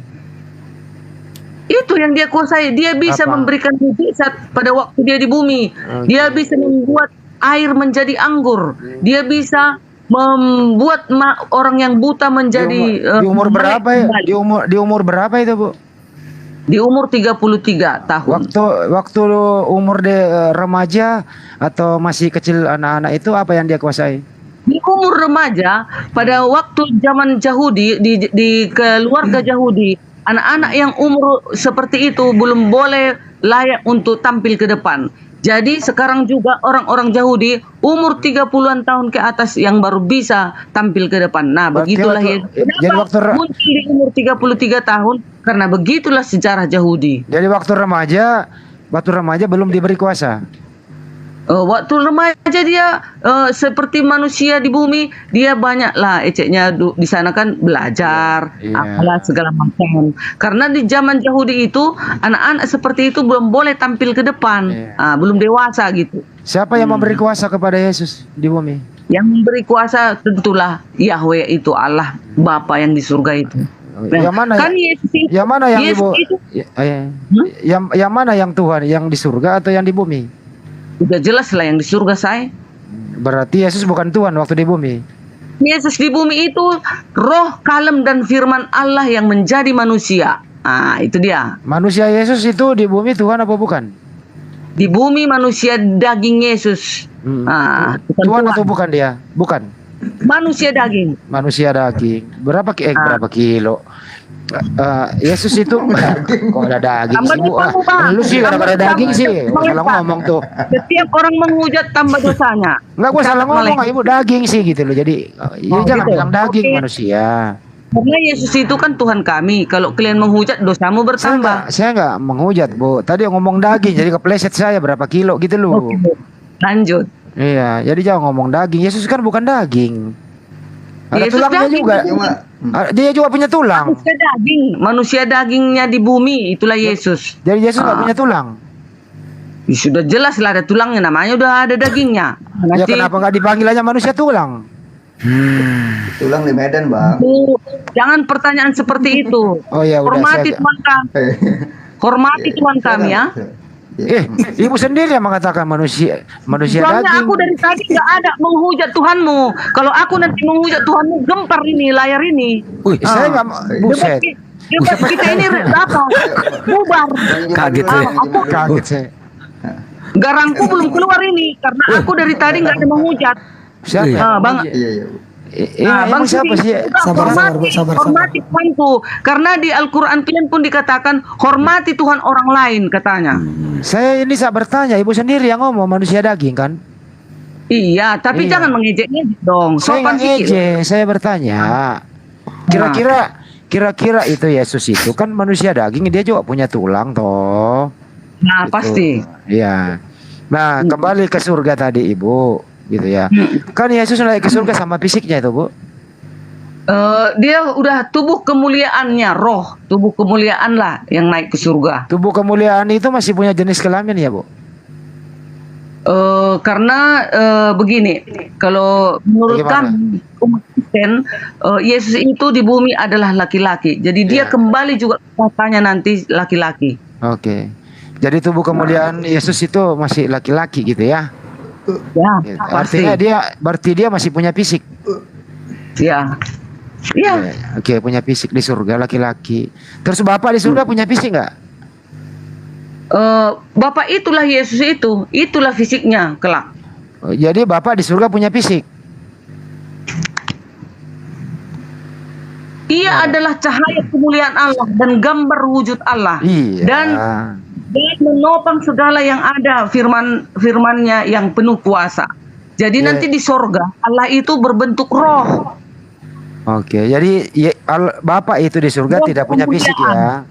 Speaker 8: Itu yang dia kuasai. Dia bisa memberikan mujizat pada waktu dia di bumi. Dia bisa membuat air menjadi anggur. Dia bisa membuat orang yang buta menjadi
Speaker 15: di umur berapa ya? Di umur berapa itu, Bu?
Speaker 8: Di umur 33 tahun.
Speaker 15: Waktu umur remaja atau masih kecil anak-anak itu apa yang dia kuasai?
Speaker 8: Di umur remaja, pada waktu zaman Yahudi, di keluarga Yahudi, anak-anak yang umur seperti itu belum boleh layak untuk tampil ke depan. Jadi sekarang juga orang-orang Yahudi umur 30-an tahun ke atas yang baru bisa tampil ke depan. Nah, begitulah muncul di umur 33 tahun, karena begitulah sejarah Yahudi.
Speaker 15: Jadi waktu remaja belum diberi kuasa.
Speaker 8: Waktu remaja dia seperti manusia di bumi, dia banyaklah eceknya di sana kan belajar, apalah segala macam. Karena di zaman Yahudi itu anak-anak seperti itu belum boleh tampil ke depan, belum dewasa gitu.
Speaker 15: Siapa yang memberi kuasa kepada Yesus di bumi?
Speaker 8: Yang memberi kuasa tentulah Yahweh, itu Allah Bapa yang di surga itu.
Speaker 15: Yang mana?
Speaker 8: Kan Yesus itu,
Speaker 15: yang mana yang
Speaker 8: Yesus
Speaker 15: Ibu?
Speaker 8: itu,
Speaker 15: yang mana yang Tuhan? Yang di surga atau yang di bumi?
Speaker 8: Udah jelas lah yang di surga, saya.
Speaker 15: Berarti Yesus bukan Tuhan waktu di bumi.
Speaker 8: Yesus di bumi itu roh, kalem, dan firman Allah yang menjadi manusia. Ah, itu dia.
Speaker 15: Manusia Yesus itu di bumi Tuhan apa bukan?
Speaker 8: Di bumi manusia daging Yesus.
Speaker 15: Tuhan atau bukan dia? Bukan.
Speaker 8: Manusia daging.
Speaker 15: Manusia daging. Berapa kilo? Yesus itu kok ada daging sih, Bu? Lu sih ada daging sih. Salah ngomong tuh.
Speaker 8: Setiap orang menghujat tambah dosanya.
Speaker 15: Enggak, gua salah ngomong, Ibu daging sih gitu loh. Jadi ya jangan bilang daging, manusia.
Speaker 8: Karena Yesus itu kan Tuhan kami. Kalau kalian menghujat, dosamu bertambah.
Speaker 15: Saya enggak menghujat, Bu. Tadi ngomong daging jadi kepleset saya berapa kilo gitu loh.
Speaker 8: Lanjut.
Speaker 15: Iya, jadi jangan ngomong daging. Yesus kan bukan daging. Ada
Speaker 8: Yesus
Speaker 15: tulangnya
Speaker 8: daging.
Speaker 15: juga. Dia juga punya tulang.
Speaker 8: Manusia dagingnya di bumi, itulah Yesus.
Speaker 15: Jadi Yesus nggak punya tulang.
Speaker 8: Ya, sudah jelas lah ada tulangnya, namanya udah ada dagingnya.
Speaker 15: Ya kenapa nggak dipanggil aja manusia tulang?
Speaker 11: Tulang di Medan, Bang.
Speaker 8: Jangan pertanyaan seperti itu.
Speaker 15: Oh ya udah.
Speaker 8: Hormati Tuhan kami. Hormati Tuhan kami ya.
Speaker 15: Ibu sendiri yang mengatakan manusia
Speaker 8: Soalnya
Speaker 15: daging.
Speaker 8: aku dari tadi nggak ada menghujat Tuhanmu. Kalau aku nanti menghujat Tuhanmu, gempar ini layar ini.
Speaker 15: Saya nggak buset.
Speaker 8: Debat kita ini apa? Bubar.
Speaker 15: Kaget saya. Kaget saya.
Speaker 8: Garangku belum keluar ini karena aku dari tadi nggak ada menghujat.
Speaker 15: Siapa?
Speaker 8: Bang.
Speaker 15: Bang siapa sih?
Speaker 13: Sabar,
Speaker 8: hormati Tuhanku. Karena di Al-Quran kalian pun dikatakan hormati Tuhan orang lain katanya.
Speaker 15: Saya ini saya bertanya, Ibu sendiri yang ngomong manusia daging kan?
Speaker 8: Iya, tapi jangan mengejek-ngejek dong.
Speaker 15: Saya nggak ngejek, saya bertanya. Kira-kira itu Yesus itu kan manusia daging, dia juga punya tulang toh.
Speaker 8: Nah, pasti.
Speaker 15: Iya. Nah, kembali ke surga tadi, Ibu. Gitu ya. Kan Yesus naik ke surga sama fisiknya itu, Bu.
Speaker 8: Dia udah tubuh kemuliaannya, roh, tubuh kemuliaan lah yang naik ke surga.
Speaker 15: Tubuh kemuliaan itu masih punya jenis kelamin ya, Bu?
Speaker 8: Karena begini, kalau menurut kami umat Kristen, Yesus itu di bumi adalah laki-laki. Jadi dia kembali juga katanya nanti laki-laki.
Speaker 15: Oke. Jadi tubuh kemuliaan Yesus itu masih laki-laki gitu ya?
Speaker 8: Ya,
Speaker 15: Gitu.
Speaker 8: pasti.
Speaker 15: Artinya berarti dia masih punya fisik.
Speaker 8: Ya. Iya.
Speaker 15: Oke, punya fisik di surga laki-laki. Terus Bapak di surga punya fisik nggak?
Speaker 8: Bapak itulah Yesus itu, itulah fisiknya kelak.
Speaker 15: Jadi Bapak di surga punya fisik.
Speaker 8: Ia adalah cahaya kemuliaan Allah dan gambar wujud Allah.
Speaker 15: Iya.
Speaker 8: Dan menopang segala yang ada, firman-firmannya yang penuh kuasa. Jadi nanti di sorga Allah itu berbentuk roh.
Speaker 15: Oke, jadi Bapak itu di surga tidak punya fisik ya.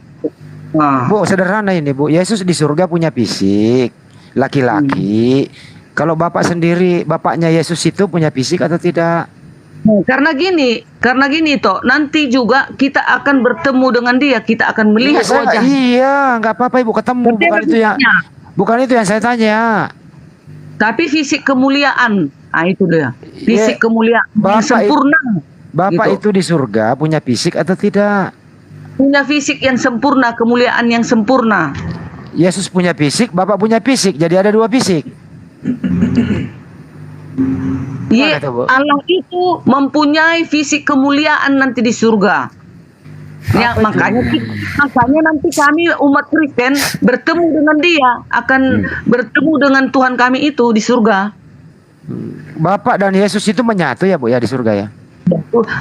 Speaker 15: Bu, sederhana ini Bu. Yesus di surga punya fisik laki-laki. Kalau Bapak sendiri, bapaknya Yesus itu punya fisik atau tidak?
Speaker 8: Karena gini toh, nanti juga kita akan bertemu dengan dia, kita akan melihat wajah.
Speaker 15: Iya, nggak apa-apa Ibu ketemu. Bukan itu yang saya tanya.
Speaker 8: Tapi fisik kemuliaan, itu dia. Fisik kemuliaan yang sempurna.
Speaker 15: Bapak itu di surga punya fisik atau tidak?
Speaker 8: Punya fisik yang sempurna, kemuliaan yang sempurna.
Speaker 15: Yesus punya fisik, Bapak punya fisik, jadi ada dua fisik.
Speaker 8: Allah itu mempunyai fisik kemuliaan nanti di surga. Ya, makanya nanti kami umat Kristen bertemu dengan dia, akan bertemu dengan Tuhan kami itu di surga.
Speaker 15: Bapak dan Yesus itu menyatu ya Bu ya di surga ya?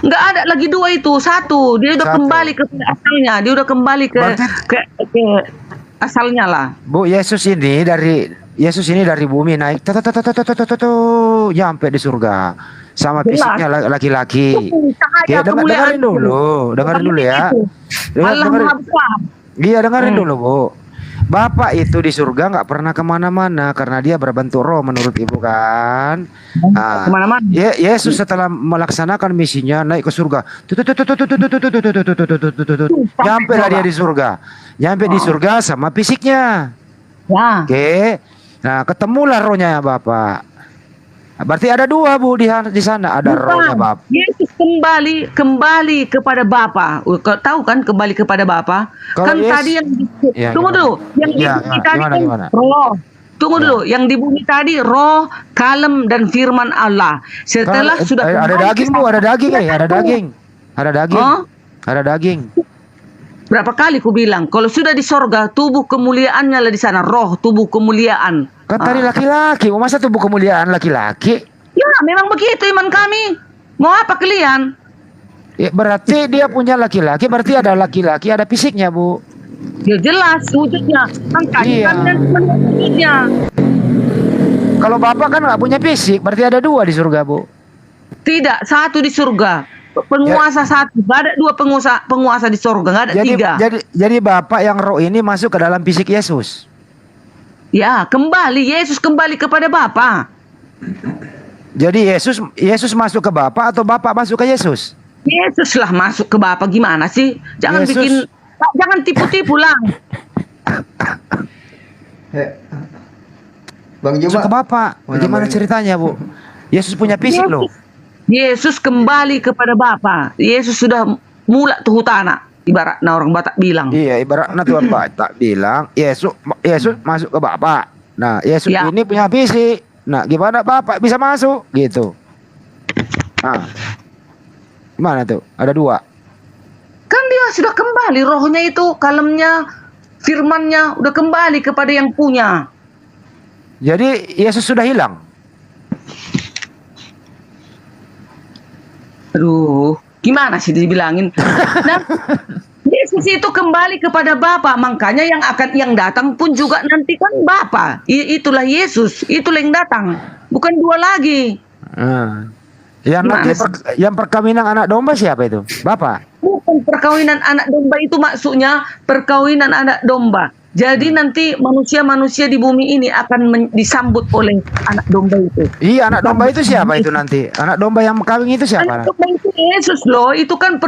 Speaker 8: Nggak ada lagi dua itu, satu. Dia udah kembali ke asalnya, dia udah kembali ke asalnya lah.
Speaker 15: Bu, Yesus ini dari bumi naik sampai di surga sama fisiknya laki-laki. Dengerin dulu ya. Dengerin dulu Bu. Bapak itu di surga nggak pernah kemana-mana karena dia berbentuk roh menurut Ibu kan. Yesus setelah melaksanakan misinya naik ke surga. Nyampe lah dia di surga. Nyampe di surga sama fisiknya. Oke. Nah, ketemulah rohnya Bapak. Berarti ada dua Bu di sana, ada rohnya Bapak.
Speaker 8: Yesus kembali kepada Bapa. Tahu kan kembali kepada Bapa? Kan tadi yang tunggu dulu, yang di bumi tadi kan roh. Tunggu dulu, yang di bumi tadi roh, kalem dan firman Allah. Setelah sudah
Speaker 15: ada daging Bu, ada daging. Ada daging.
Speaker 8: Berapa kali ku bilang, kalau sudah di sorga, tubuh kemuliaannya lah di sana, roh, tubuh kemuliaan.
Speaker 15: Kan tadi laki-laki, masa tubuh kemuliaan laki-laki?
Speaker 8: Ya, memang begitu iman kami. Mau apa kalian?
Speaker 15: Ya, berarti dia punya laki-laki, berarti ada laki-laki, ada fisiknya Bu.
Speaker 8: Ya jelas wujudnya. Wujudnya.
Speaker 15: Kalau Bapak kan nggak punya fisik, berarti ada dua di surga Bu.
Speaker 8: Tidak, satu di surga. Penguasa satu, gak ada dua penguasa di surga, gak ada tiga.
Speaker 15: Jadi Bapak yang roh ini masuk ke dalam fisik Yesus.
Speaker 8: Ya, Yesus kembali kepada Bapa.
Speaker 15: Jadi Yesus masuk ke Bapa atau Bapak masuk ke Yesus?
Speaker 8: Yesus lah masuk ke Bapa, gimana sih? Jangan jangan tipu-tipu lah.
Speaker 11: Bang Juma.
Speaker 15: Masuk ke Bapak. Bagaimana ceritanya Bu? Yesus punya fisik loh.
Speaker 8: Yesus kembali kepada Bapa. Yesus sudah mula tuh hutana, ibaratnya orang Batak bilang.
Speaker 15: Iya, ibaratnya Tuhan Batak bilang, Yesus masuk ke Bapa. Nah, Yesus ini punya fisik. Nah, gimana Bapak bisa masuk gitu? Nah, gimana tuh? Ada dua.
Speaker 8: Kan dia sudah kembali, rohnya itu, kalemnya, firmannya udah kembali kepada yang punya.
Speaker 15: Jadi Yesus sudah hilang.
Speaker 8: Aduh, gimana sih dibilangin? Nah, Yesus itu kembali kepada Bapa, makanya yang datang pun juga nanti kan Bapa. Itulah Yesus, itulah yang datang, bukan dua lagi.
Speaker 15: Yang perkawinan anak domba siapa itu? Bapak?
Speaker 8: Bukan perkawinan anak domba, itu maksudnya perkawinan anak domba. Jadi nanti manusia-manusia di bumi ini akan disambut oleh anak domba itu.
Speaker 15: Iya, anak domba itu siapa itu nanti? Anak domba yang kawin itu siapa?
Speaker 8: Anak domba itu Yesus loh. Itu kan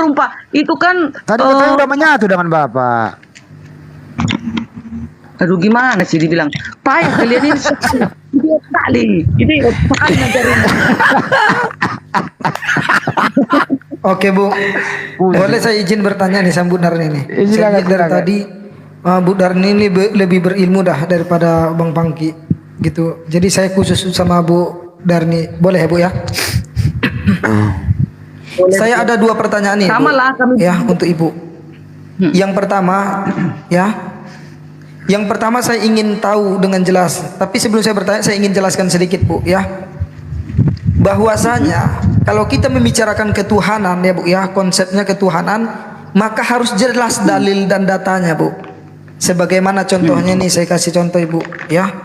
Speaker 8: itu kan.
Speaker 15: Tadi katanya udah menyatu dengan Bapak.
Speaker 8: Aduh, gimana sih dibilang? Payah kalian ini. idiot sekali. Idiot sekali ngajarin.
Speaker 16: Oke Bu, boleh saya izin bertanya nih sama Bu Darni ini. Saya lihat dari tadi Bu Darni ini lebih berilmu dah daripada Bang Pangki gitu. Jadi saya khusus sama Bu Darni, boleh ya Bu ya? Saya ada 2 pertanyaan nih.
Speaker 8: Sama lah kami.
Speaker 16: Ya untuk Ibu. Yang pertama ya. Yang pertama saya ingin tahu dengan jelas. Tapi sebelum saya bertanya saya ingin jelaskan sedikit Bu ya. Bahwasanya kalau kita membicarakan ketuhanan ya Bu ya, konsepnya ketuhanan, maka harus jelas dalil dan datanya Bu. Sebagaimana contohnya nih saya kasih contoh Ibu ya.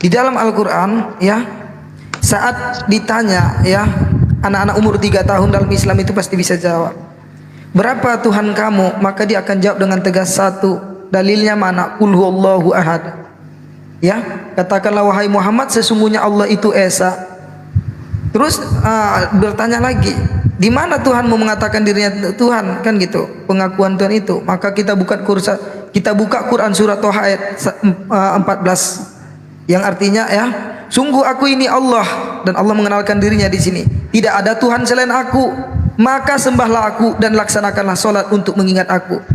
Speaker 16: Di dalam Al-Qur'an ya, saat ditanya ya, anak-anak umur 3 tahun dalam Islam itu pasti bisa jawab. Berapa Tuhan kamu? Maka dia akan jawab dengan tegas 1. Dalilnya mana? Qul huwallahu ahad. Ya, katakanlah wahai Muhammad sesungguhnya Allah itu Esa. Terus bertanya lagi, di mana Tuhanmu mengatakan dirinya Tuhan, kan gitu pengakuan Tuhan itu. Maka kita buka Quran surat Toha ayat 14 yang artinya ya, sungguh aku ini Allah, dan Allah mengenalkan dirinya di sini. Tidak ada Tuhan selain aku, maka sembahlah aku dan laksanakanlah solat untuk mengingat aku.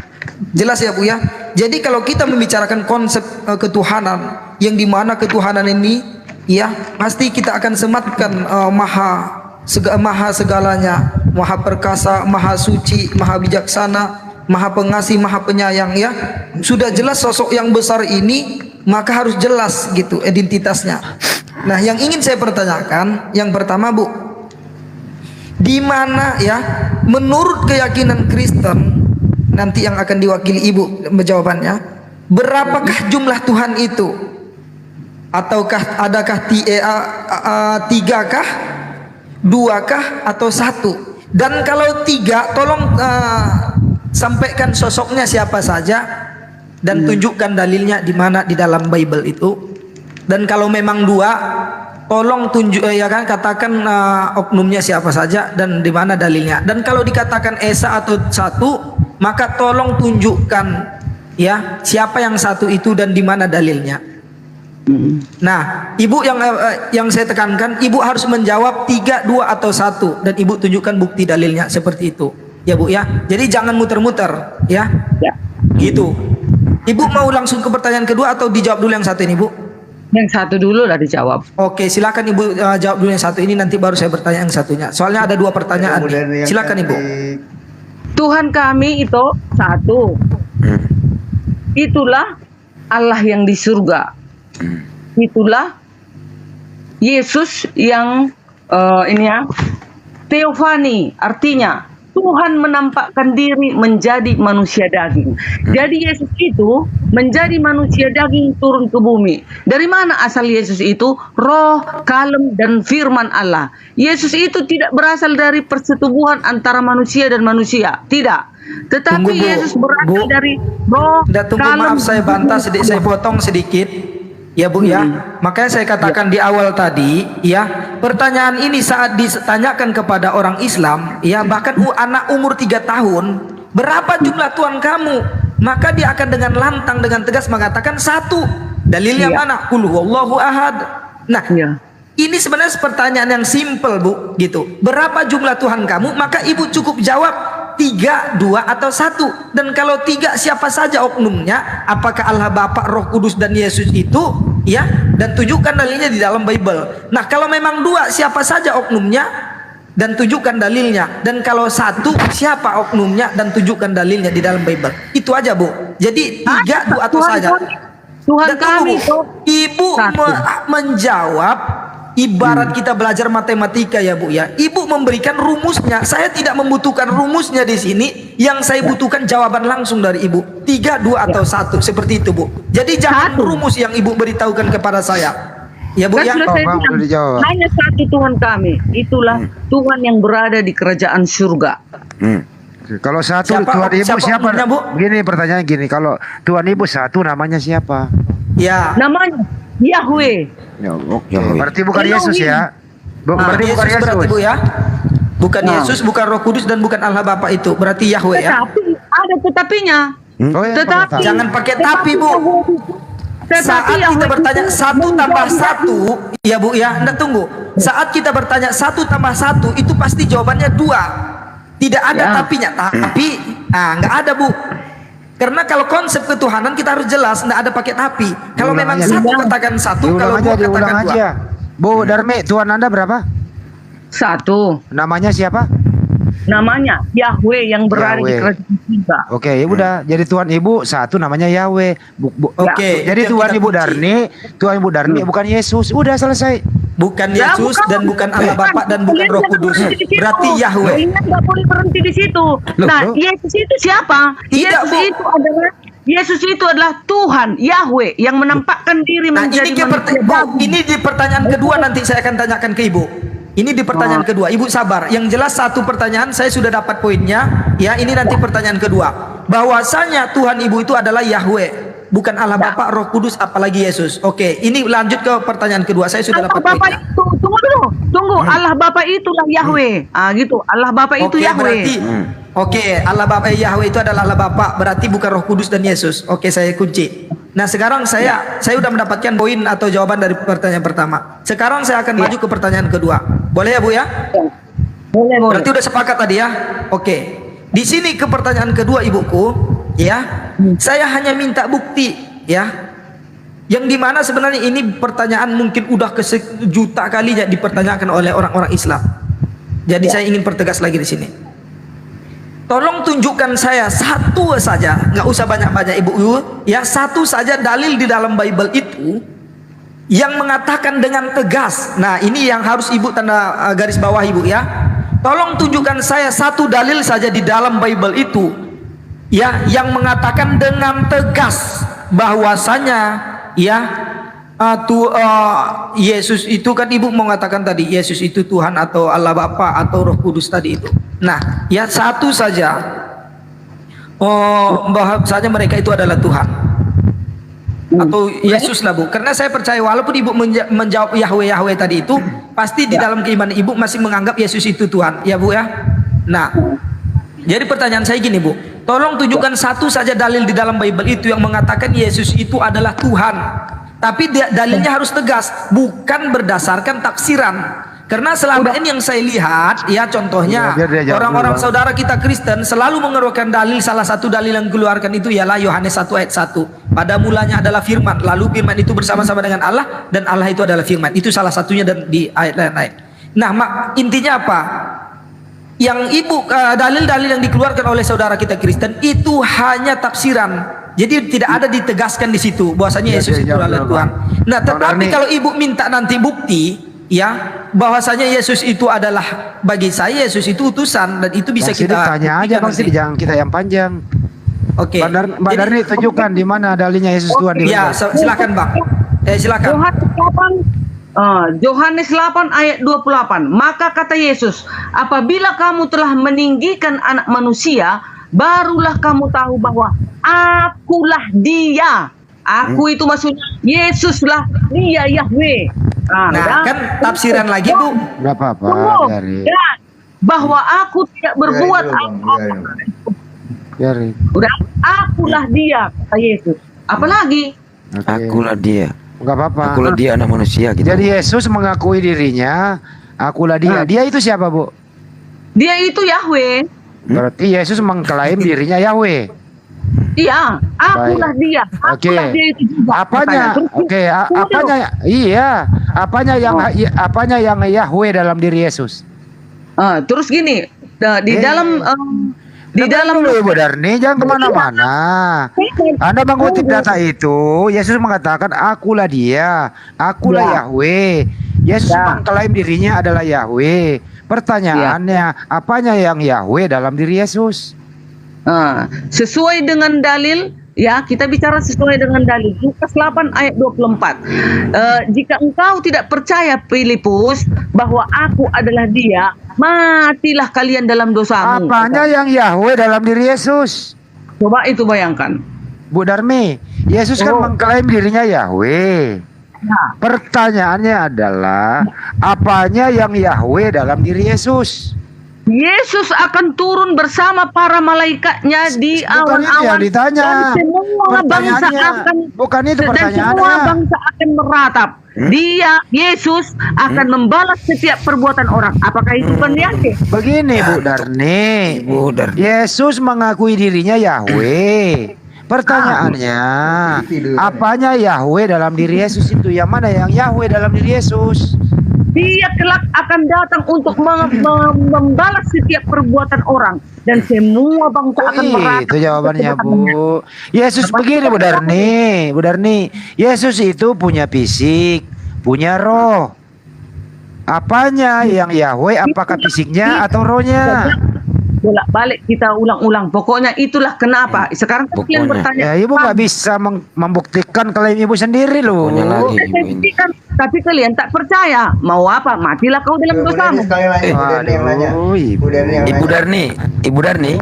Speaker 16: Jelas ya Bu ya. Jadi kalau kita membicarakan konsep ketuhanan, yang dimana ketuhanan ini ya pasti kita akan sematkan maha segalanya, maha perkasa, maha suci, maha bijaksana, maha pengasih, maha penyayang ya. Sudah jelas sosok yang besar ini, maka harus jelas gitu identitasnya. Nah yang ingin saya pertanyakan, yang pertama Bu, di mana ya menurut keyakinan Kristen, nanti yang akan diwakili Ibu jawabannya, berapakah jumlah Tuhan itu? Ataukah adakah 3 kah, 2 kah, atau 1? Dan kalau 3, tolong sampaikan sosoknya siapa saja dan tunjukkan dalilnya di mana di dalam Bible itu. Dan kalau memang 2, tolong ya kan, katakan oknumnya siapa saja dan di mana dalilnya. Dan kalau dikatakan Esa atau 1, maka tolong tunjukkan ya siapa yang 1 itu dan di mana dalilnya. Nah, Ibu yang saya tekankan, Ibu harus menjawab 3, 2 atau 1 dan Ibu tunjukkan bukti dalilnya seperti itu. Ya Bu ya. Jadi jangan muter-muter ya. Gitu. Ibu mau langsung ke pertanyaan kedua atau dijawab dulu yang 1 ini Bu?
Speaker 8: Yang 1 dulu lah dijawab.
Speaker 16: Oke, silakan Ibu jawab dulu yang 1 ini, nanti baru saya bertanya yang satunya. Soalnya ada 2 pertanyaan nih. Silakan Ibu.
Speaker 8: Tuhan kami itu 1. Itulah Allah yang di surga. Itulah Yesus yang ini ya, Theophany, artinya Tuhan menampakkan diri menjadi manusia daging. Jadi Yesus itu menjadi manusia daging turun ke bumi. Dari mana asal Yesus itu? Roh, kalem, dan firman Allah. Yesus itu tidak berasal dari persetubuhan antara manusia dan manusia. Tidak. Tetapi Yesus berasal dari roh, kalem.
Speaker 16: Maaf saya bantah sedikit, saya potong sedikit. Ya Bu ya, makanya saya katakan di awal tadi ya, pertanyaan ini saat ditanyakan kepada orang Islam ya, bahkan anak umur 3 tahun, berapa jumlah Tuhan kamu? Maka dia akan dengan lantang, dengan tegas mengatakan 1. Dalilnya mana? Qul huwallahu ahad. Nah, ini sebenarnya pertanyaan yang simple Bu gitu. Berapa jumlah Tuhan kamu? Maka Ibu cukup jawab 3, 2 atau 1. Dan kalau 3, siapa saja oknumnya? Apakah Allah Bapa, Roh Kudus, dan Yesus itu ya? Dan tunjukkan dalilnya di dalam Bible. Nah kalau memang 2, siapa saja oknumnya dan tunjukkan dalilnya. Dan kalau 1, siapa oknumnya dan tunjukkan dalilnya di dalam Bible. Itu aja Bu. Jadi 3, 2 atau saja.
Speaker 8: Tuhan kami
Speaker 16: Ibu menjawab ibarat kita belajar matematika ya Bu ya. Ibu memberikan rumusnya. Saya tidak membutuhkan rumusnya di sini. Yang saya butuhkan jawaban langsung dari Ibu. 3, 2 atau 1 seperti itu Bu. Jadi jangan rumus yang Ibu beritahukan kepada saya. Ya Bu ya.
Speaker 8: Hanya 1 Tuhan kami. Itulah Tuhan yang berada di kerajaan surga.
Speaker 15: Kalau 1 Tuhan Ibu siapa? Bu? Begini pertanyaan gini, kalau Tuhan Ibu 1 namanya siapa?
Speaker 16: Ya.
Speaker 8: Namanya Yahweh.
Speaker 15: Berarti bukan Yesus ya? Berarti bukan Yesus.
Speaker 16: Berarti Bu ya. Bukan Yesus, bukan Roh Kudus, dan bukan Allah Bapa itu. Berarti Yahweh ya.
Speaker 8: Tetapi ada tetapinya.
Speaker 16: Tetapi jangan pakai tapi Bu.
Speaker 8: Tetapi
Speaker 16: saat kita bertanya satu tambah satu, ya Bu ya, Anda tunggu. Saat kita bertanya satu tambah satu, itu pasti jawabannya 2. Tidak ada tapinya. Tapi, nggak ada Bu. Karena kalau konsep ketuhanan kita harus jelas, nggak ada pakai tapi. Kalau memang satu katakan satu, kalau dua katakan 2.
Speaker 15: Bu Darmi, Tuhan Anda berapa?
Speaker 8: 1.
Speaker 15: Namanya siapa?
Speaker 8: Namanya Yahweh yang berada di kerajaan surga.
Speaker 15: Oke, ya udah. Jadi Tuhan Ibu satu namanya Yahweh.
Speaker 16: Oke,
Speaker 15: jadi Tuhan Ibu Darni, Tuhan Ibu Darni bukan Yesus. Udah selesai.
Speaker 16: Bukan Yesus dan bukan Allah Bapa dan bukan Roh Kudus. Berarti Yahweh.
Speaker 8: Kalian nggak boleh berhenti di situ. Yesus itu siapa? Yesus itu adalah Tuhan Yahweh yang menampakkan diri menjadi manusia.
Speaker 16: Ini di pertanyaan kedua nanti saya akan tanyakan ke Ibu. Ini di pertanyaan kedua. Ibu sabar. Yang jelas satu pertanyaan saya sudah dapat poinnya. Ya, ini nanti pertanyaan kedua. Bahwasanya Tuhan Ibu itu adalah Yahweh, bukan Allah Bapa, Roh Kudus, apalagi Yesus. Oke, ini lanjut ke pertanyaan kedua. Saya sudah dapat poinnya.
Speaker 8: Tunggu dulu. Tunggu. Allah Bapa itulah Yahweh. Gitu. Allah Bapa itu Yahweh.
Speaker 16: Oke, Allah Bapa Yahweh itu adalah Allah Bapa, berarti bukan Roh Kudus dan Yesus. Oke, saya kunci. Nah, sekarang saya sudah mendapatkan poin atau jawaban dari pertanyaan pertama. Sekarang saya akan maju ke pertanyaan kedua. Boleh ya, Bu ya?
Speaker 8: Boleh.
Speaker 16: Berarti udah sepakat tadi ya? Oke. Di sini ke pertanyaan kedua Ibuku, ya. Saya hanya minta bukti, ya. Yang dimana sebenarnya ini pertanyaan mungkin udah ke sejuta kalinya dipertanyakan oleh orang-orang Islam. Jadi saya ingin pertegas lagi di sini. Tolong tunjukkan saya satu saja, nggak usah banyak-banyak Ibu, ya, satu saja dalil di dalam Bible itu yang mengatakan dengan tegas. Nah, ini yang harus Ibu tanda garis bawah Ibu ya. Tolong tunjukkan saya satu dalil saja di dalam Bible itu, ya, yang mengatakan dengan tegas bahwasanya, ya, Yesus itu kan Ibu mau mengatakan tadi Yesus itu Tuhan atau Allah Bapa atau Roh Kudus tadi itu. Nah, ya satu saja, bahwasanya mereka itu adalah Tuhan atau Yesus lah Bu. Karena saya percaya walaupun Ibu menjawab Yahweh tadi itu, pasti di dalam keimanan Ibu masih menganggap Yesus itu Tuhan, ya Bu ya. Nah, jadi pertanyaan saya gini Bu, tolong tunjukkan satu saja dalil di dalam Bible itu yang mengatakan Yesus itu adalah Tuhan. Tapi dalilnya harus tegas, bukan berdasarkan tafsiran. Karena selama ini yang saya lihat, ya contohnya orang-orang saudara kita Kristen selalu mengeluarkan dalil, salah satu dalil yang keluarkan itu ialah Yohanes 1 ayat 1. Pada mulanya adalah firman, lalu firman itu bersama-sama dengan Allah dan Allah itu adalah firman. Itu salah satunya dan di ayat lain-lain. Nah, intinya apa? Yang Ibu dalil-dalil yang dikeluarkan oleh saudara kita Kristen itu hanya tafsiran. Jadi tidak ada ditegaskan di situ bahwasanya Yesus itu adalah Tuhan. Nah, tetapi kalau Ibu minta nanti bukti, ya, bahwasanya Yesus itu adalah, bagi saya Yesus itu utusan dan itu bisa kita
Speaker 15: tanya aja Bang Sidi, jangan kita yang panjang.
Speaker 16: Oke.
Speaker 15: Mbak Darni tunjukkan di mana dalilnya Yesus Tuhan di
Speaker 16: Ya, silakan Bang. Silakan.
Speaker 8: Yohanes 8 ayat 28. Maka kata Yesus, apabila kamu telah meninggikan anak manusia, barulah kamu tahu bahwa akulah dia. Aku itu maksudnya Yesuslah dia Yahweh.
Speaker 16: Nah, kan tafsiran lagi Bu.
Speaker 15: Enggak apa-apa.
Speaker 8: Bahwa aku tidak berbuat apa-apa. Udah, akulah dia kata Yesus. Apalagi?
Speaker 15: Akulah dia. Enggak apa-apa.
Speaker 17: Akulah dia anak manusia gitu.
Speaker 15: Jadi Yesus mengakui dirinya, akulah dia. Dia itu siapa, Bu?
Speaker 8: Dia itu Yahweh.
Speaker 15: Berarti Yesus mengklaim dirinya Yahweh.
Speaker 8: Iya, akulah dia. Akulah dia itu juga.
Speaker 15: Apanya? Apanya? Iya, apanya yang Yahweh dalam diri Yesus?
Speaker 8: Terus gini, di dalam
Speaker 15: Ibu Darni, jangan kemana-mana. Anda mengutip data itu, Yesus mengatakan akulah dia, akulah Yahweh. Yesus mengklaim dirinya adalah Yahweh. Pertanyaannya, apanya yang Yahweh dalam diri Yesus?
Speaker 8: Sesuai dengan dalil, ya, kita bicara sesuai dengan dalil. Lukas 8 ayat 24. Jika engkau tidak percaya Filipus bahwa aku adalah dia, matilah kalian dalam dosamu.
Speaker 15: Apanya yang Yahweh dalam diri Yesus?
Speaker 8: Coba itu bayangkan.
Speaker 15: Bu Darmi, Yesus kan mengklaim dirinya Yahweh. Pertanyaannya adalah, apanya yang Yahweh dalam diri Yesus?
Speaker 8: Yesus akan turun bersama para malaikatnya di
Speaker 15: Bukan itu yang
Speaker 8: awan-awan
Speaker 15: ditanya.
Speaker 8: dan semua bangsa
Speaker 15: Pertanyaannya.
Speaker 8: akan
Speaker 15: Bukan itu
Speaker 8: dan
Speaker 15: pertanyaannya.
Speaker 8: semua bangsa akan meratap. Dia Yesus akan membalas setiap perbuatan orang. Apakah itu penyakin?
Speaker 15: Begini Bu Darni, Yesus mengakui dirinya Yahweh. Pertanyaannya, apanya Yahweh dalam diri Yesus itu? Yang mana yang Yahweh dalam diri Yesus?
Speaker 8: Dia kelak akan datang untuk membalas setiap perbuatan orang dan semua bangsa akan meratap.
Speaker 15: Itu jawabannya Bu. Yesus begini Bu Darni, Yesus itu punya fisik, punya roh. Apanya yang Yahweh? Apakah fisiknya atau rohnya?
Speaker 8: Bolak-balik kita ulang-ulang. Pokoknya itulah kenapa. Sekarang kalian bertanya.
Speaker 15: Ya, Ibu nggak bisa membuktikan klaim Ibu sendiri loh.
Speaker 8: Tapi kalian tak percaya. Mau apa? Matilah kau dalam dosamu.
Speaker 17: Ibu Darni,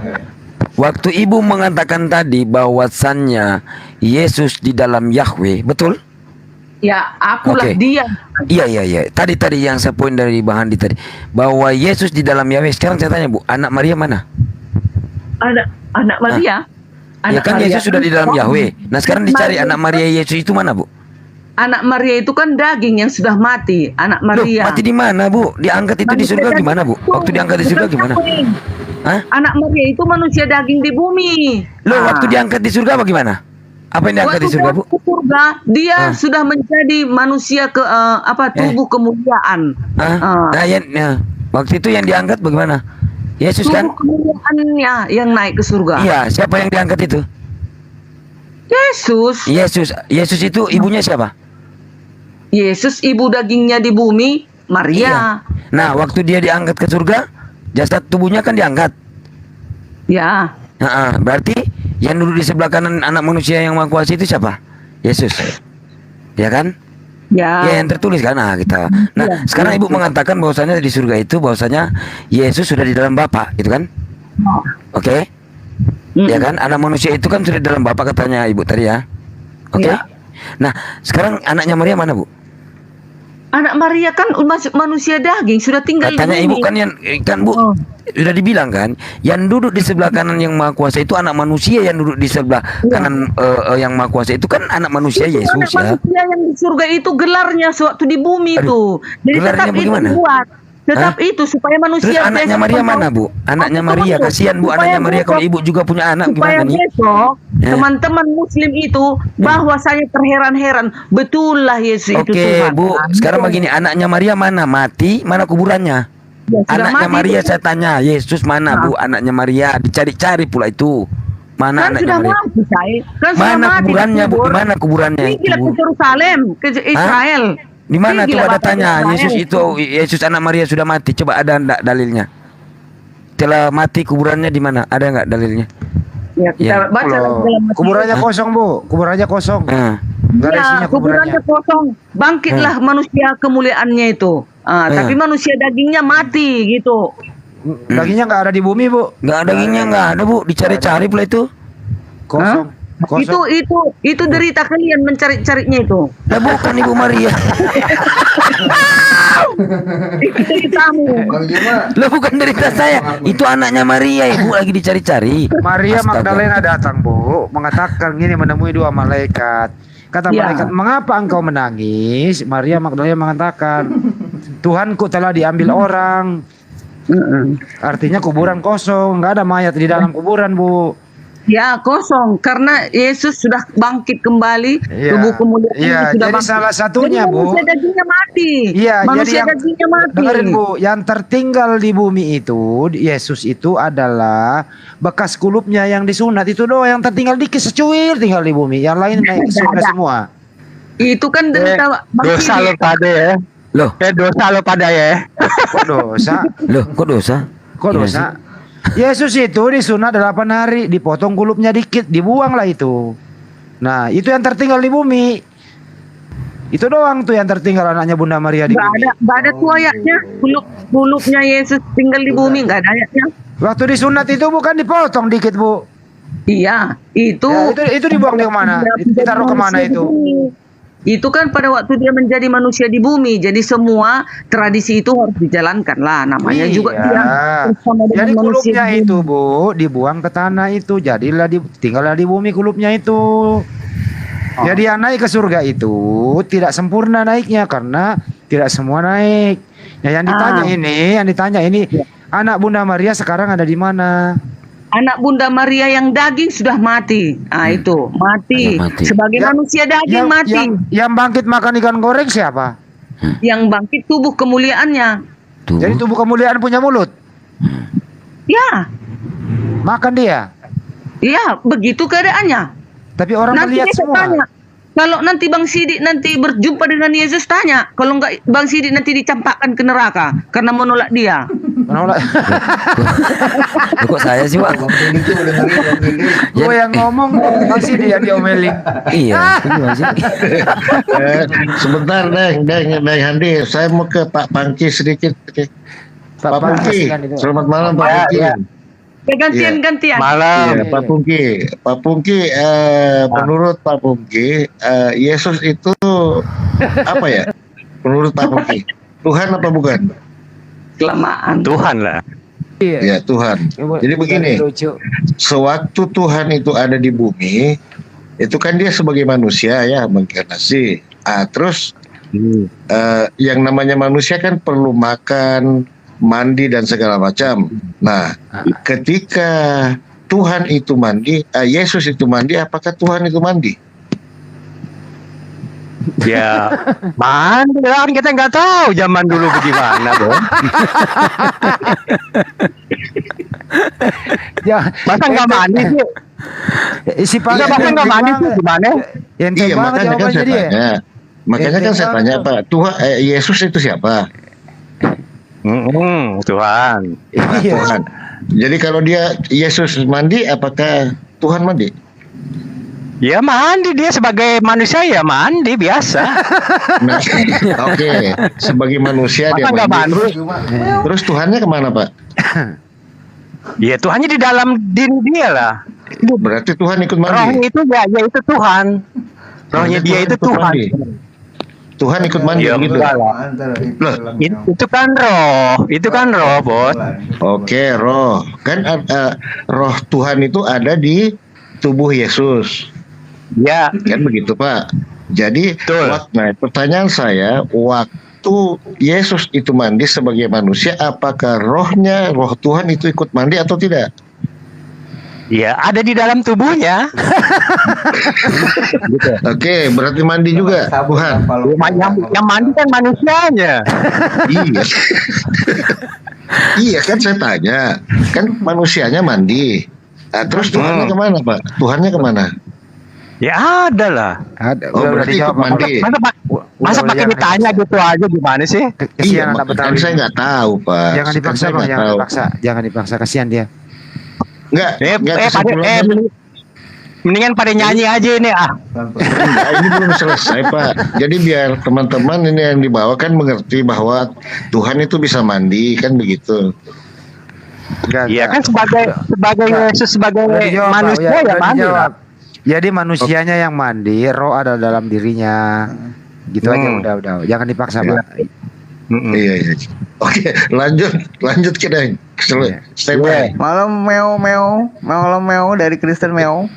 Speaker 17: waktu Ibu mengatakan tadi bahwasannya Yesus di dalam Yahweh, betul?
Speaker 8: Ya, akulah
Speaker 17: Oke.
Speaker 8: dia.
Speaker 17: Iya. Tadi yang saya poin dari Bang Handi tadi, bahwa Yesus di dalam Yahweh. Sekarang saya tanya Bu, anak Maria mana?
Speaker 8: Anak Maria.
Speaker 17: Ya
Speaker 8: Anak
Speaker 17: kan
Speaker 8: Maria
Speaker 17: Yesus sudah di dalam Yahweh. Nah sekarang dicari anak Maria Yesus itu mana Bu?
Speaker 8: Anak Maria itu kan daging yang sudah mati. Anak Maria.
Speaker 17: Loh, mati di mana Bu? Diangkat itu di surga gimana Bu? Waktu diangkat di surga gimana? Hah?
Speaker 8: Anak Maria itu manusia daging di bumi.
Speaker 17: Loh, waktu diangkat di surga bagaimana? Apa yang diangkat di surga Bu?
Speaker 8: Waktu surga dia sudah menjadi manusia tubuh kemuliaan.
Speaker 17: Waktu itu yang diangkat bagaimana? Yesus kan?
Speaker 8: Tubuh kemuliaannya yang naik ke surga.
Speaker 17: Iya, siapa yang diangkat itu? Yesus itu ibunya siapa?
Speaker 8: Yesus ibu dagingnya di bumi, Maria.
Speaker 17: Iya. Nah, waktu dia diangkat ke surga, jasad tubuhnya kan diangkat.
Speaker 8: Ya.
Speaker 17: Berarti yang duduk di sebelah kanan anak manusia yang Maha Kuasa itu siapa? Yesus. Ya kan?
Speaker 8: Ya.
Speaker 17: Ya yang tertulis kan kita. Nah, sekarang Ibu mengatakan bahwasanya di surga itu bahwasanya Yesus sudah di dalam Bapa, gitu kan? Oke. Ya kan? Anak manusia itu kan sudah di dalam Bapa katanya Ibu tadi ya. Oke. Nah, sekarang anaknya Maria mana, Bu?
Speaker 8: Anak Maria kan manusia daging, sudah tinggal
Speaker 17: Katanya
Speaker 8: di bumi.
Speaker 17: Ibu kan Bu sudah dibilang kan, yang duduk di sebelah kanan yang Maha Kuasa itu anak manusia, yang duduk di sebelah kanan yang Maha Kuasa itu kan anak manusia
Speaker 8: Itu
Speaker 17: Yesus
Speaker 8: anak
Speaker 17: ya.
Speaker 8: manusia yang di surga itu gelarnya sewaktu di bumi itu. Jadi
Speaker 17: gelarnya
Speaker 8: tetap
Speaker 17: bagaimana?
Speaker 8: itu buat. Tetap itu supaya manusia
Speaker 17: Terus anaknya
Speaker 8: besok
Speaker 17: Maria
Speaker 8: tahu-
Speaker 17: mana Bu? Anaknya Maria, kasihan Bu
Speaker 8: Supaya
Speaker 17: anaknya Maria kalau
Speaker 8: besok-
Speaker 17: Ibu juga punya anak
Speaker 8: supaya
Speaker 17: gimana nih?
Speaker 8: besok teman-teman muslim itu bahwa saya terheran-heran, betul lah Yesus itu
Speaker 17: Oke
Speaker 8: Tuhan.
Speaker 17: Bu, sekarang begini, anaknya Maria mana? Mati, mana kuburannya?
Speaker 8: sudah
Speaker 17: Anaknya
Speaker 8: mati
Speaker 17: Maria
Speaker 8: itu.
Speaker 17: saya tanya, Yesus mana Bu? Anaknya Maria, dicari-cari pula itu. Mana
Speaker 8: Kan
Speaker 17: anaknya
Speaker 8: sudah
Speaker 17: Maria?
Speaker 8: mati saya. Kan sudah
Speaker 17: Mana
Speaker 8: mati
Speaker 17: kuburannya Bu?
Speaker 8: dikubur.
Speaker 17: Di mana kuburannya
Speaker 8: Pergilah
Speaker 17: itu
Speaker 8: ke
Speaker 17: Bu?
Speaker 8: Yerusalem, ke Israel.
Speaker 17: Di mana
Speaker 8: Pergilah
Speaker 17: coba ada
Speaker 8: Bapak
Speaker 17: tanya
Speaker 8: ke Israel.
Speaker 17: Yesus anak Maria sudah mati. Coba ada enggak dalilnya? Telah mati kuburannya di mana? Ada enggak dalilnya?
Speaker 8: Ya, kita baca lagi dalam Matius.
Speaker 15: Kuburannya kosong Bu, kuburannya kosong. Nggak ada
Speaker 8: Ya,
Speaker 15: isinya
Speaker 8: kuburannya kosong. Bangkitlah manusia kemuliaannya itu. Tapi manusia dagingnya mati gitu.
Speaker 15: Dagingnya nggak ada di bumi Bu.
Speaker 17: Nggak ada dagingnya, nggak ada Bu. Dicari-cari pula itu.
Speaker 15: Kosong.
Speaker 8: Itu derita kalian mencari-carinya itu.
Speaker 17: Lah bukan Ibu Maria.
Speaker 8: Itu deritamu.
Speaker 17: Lah bukan derita saya. Itu anaknya Maria Ibu lagi dicari-cari.
Speaker 15: Maria
Speaker 17: Astaga.
Speaker 15: Magdalena datang Bu, mengatakan gini, menemui dua malaikat. Kata
Speaker 8: Ya.
Speaker 15: malaikat, mengapa engkau menangis? Maria Magdalena mengatakan, Tuhanku telah diambil orang. Artinya kuburan kosong, nggak ada mayat di dalam kuburan Bu.
Speaker 8: Ya kosong karena Yesus sudah bangkit kembali,
Speaker 15: Iya.
Speaker 8: tubuh kemuliaan
Speaker 15: Iya,
Speaker 8: sudah
Speaker 15: jadi
Speaker 8: bangkit.
Speaker 15: salah satunya,
Speaker 8: Jadi
Speaker 15: Bu.
Speaker 8: manusia dagingnya mati.
Speaker 15: Iya,
Speaker 8: manusia
Speaker 15: jadi yang
Speaker 8: dagingnya mati.
Speaker 15: dengerin Bu, yang tertinggal di bumi itu, Yesus itu adalah bekas kulupnya yang disunat itu doang yang tertinggal dikit secuil tinggal di bumi. Yang lain naik ke surga
Speaker 8: ada.
Speaker 15: semua.
Speaker 8: Itu kan derita
Speaker 7: Dosa lo pada ya.
Speaker 17: Loh,
Speaker 7: dosa lo pada ya.
Speaker 15: Kok dosa?
Speaker 17: Loh, kok dosa?
Speaker 15: Kok
Speaker 17: Gimana
Speaker 15: dosa? Yesus itu disunat 8 hari, dipotong kulupnya dikit, dibuanglah itu. Nah, itu yang tertinggal di bumi. Itu doang tuh yang tertinggal anaknya Bunda Maria di bumi.
Speaker 8: Nggak ada tuh ayatnya. Kulupnya Yesus tinggal di bumi, nggak ada ayatnya.
Speaker 15: Waktu disunat itu bukan dipotong dikit Bu.
Speaker 8: Iya, itu.
Speaker 15: Ya, itu dibuang di mana? Ditaruh kemana itu?
Speaker 8: Itu kan pada waktu dia menjadi manusia di bumi, jadi semua tradisi itu harus dijalankan lah. Namanya juga dia bersama dengan
Speaker 15: Jadi
Speaker 8: manusia
Speaker 15: kulupnya
Speaker 8: di bumi.
Speaker 15: itu Bu dibuang ke tanah itu, jadilah tinggallah di bumi kulupnya itu. Jadi yang naik ke surga itu tidak sempurna naiknya karena tidak semua naik. Nah, yang ditanya ini anak Bunda Maria sekarang ada di mana?
Speaker 8: Anak Bunda Maria yang daging sudah mati. Ah itu mati. Sebagai manusia daging mati.
Speaker 15: Yang bangkit makan ikan goreng siapa?
Speaker 8: Yang bangkit tubuh kemuliaannya.
Speaker 15: Jadi tubuh kemuliaan punya mulut.
Speaker 8: Ya.
Speaker 15: Makan dia.
Speaker 8: Iya, begitu keadaannya.
Speaker 15: Tapi orang
Speaker 8: Nanti
Speaker 15: melihat
Speaker 8: Yesus
Speaker 15: semua.
Speaker 8: tanya, kalau nanti Bang Sidik nanti berjumpa dengan Yesus tanya, kalau enggak Bang Sidik nanti dicampakkan ke neraka karena menolak dia.
Speaker 15: Menolak.
Speaker 17: Kok saya sih Pak?
Speaker 15: Gue yang ngomong masih dia diomelin.
Speaker 17: Iya.
Speaker 18: Sebentar Deng Handi, saya mau ke Pak Pangki sedikit. Pak Pangki, selamat malam Pak Pangki.
Speaker 8: Gantian.
Speaker 18: Malam. Pak Pungki, menurut Pak Pungki, Yesus itu apa ya? Menurut Pak Pungki, Tuhan apa bukan?
Speaker 8: Kelamaan.
Speaker 7: Tuhan lah.
Speaker 18: Ya Tuhan. Jadi begini, sewaktu Tuhan itu ada di bumi, itu kan dia sebagai manusia ya menginkarnasi. Terus yang namanya manusia kan perlu makan, mandi dan segala macam. Nah, ketika Tuhan itu mandi, Yesus itu mandi, apakah Tuhan itu mandi?
Speaker 7: Ya, mandi lah, kita nggak tahu zaman dulu bagaimana, Bos. Masa nggak mandi sih?
Speaker 15: Si Pak
Speaker 7: masa nggak mandi sih gimana?
Speaker 18: Iya, makanya kan saya tanya. Makanya kan saya tanya, Pak, Tuhan Yesus itu siapa?
Speaker 7: Tuhan.
Speaker 18: Tuhan. Jadi kalau dia Yesus mandi, apakah Tuhan mandi?
Speaker 7: Ya mandi, dia sebagai manusia ya mandi biasa.
Speaker 18: Nah, oke. Sebagai manusia dia mandi. Terus Tuhannya kemana Pak?
Speaker 7: Ya Tuhannya di dalam diri dia lah.
Speaker 18: Berarti Tuhan ikut mandi.
Speaker 7: Rohnya itu ya itu Tuhan. Rohnya dia itu Tuhan.
Speaker 18: Tuhan ikut mandi
Speaker 7: ya,
Speaker 18: gitu.
Speaker 7: Loh, itu kan roh, Bos.
Speaker 18: Oke, roh. Kan roh Tuhan itu ada di tubuh Yesus.
Speaker 7: Ya,
Speaker 18: kan begitu, Pak. Jadi, nah, pertanyaan saya, waktu Yesus itu mandi sebagai manusia, apakah roh Tuhan itu ikut mandi atau tidak?
Speaker 7: Ya, ada di dalam tubuhnya.
Speaker 18: Gitu. Oke, berarti mandi juga Tuhan.
Speaker 7: Yang mandi kan manusianya.
Speaker 18: Iya. Iya kan saya tanya, kan manusianya mandi. Nah, terus Tuhannya kemana Pak? Tuhannya kemana?
Speaker 7: Ya ada lah.
Speaker 15: Ada.
Speaker 18: Oh, berarti ikut mandi.
Speaker 7: Masa pakai ditanya gitu aja gimana sih?
Speaker 18: Iya, kan saya nggak tahu Pak.
Speaker 15: Jangan dipaksa Bang, jangan dipaksa, kasihan dia.
Speaker 18: Enggak,
Speaker 7: mendingan pada nyanyi aja ini
Speaker 18: Enggak, ini belum selesai Pak. Jadi biar teman-teman ini yang dibawa kan mengerti bahwa Tuhan itu bisa mandi kan begitu.
Speaker 7: Iya kan sebagai Yesus sebagai manusia ya mandi.
Speaker 15: Jadi manusianya yang mandi, roh ada dalam dirinya. Gitu aja udah. Jangan dipaksa Pak.
Speaker 18: Iya. Oke, lanjut kita. Stay by.
Speaker 11: Malam meo dari Kristen meo.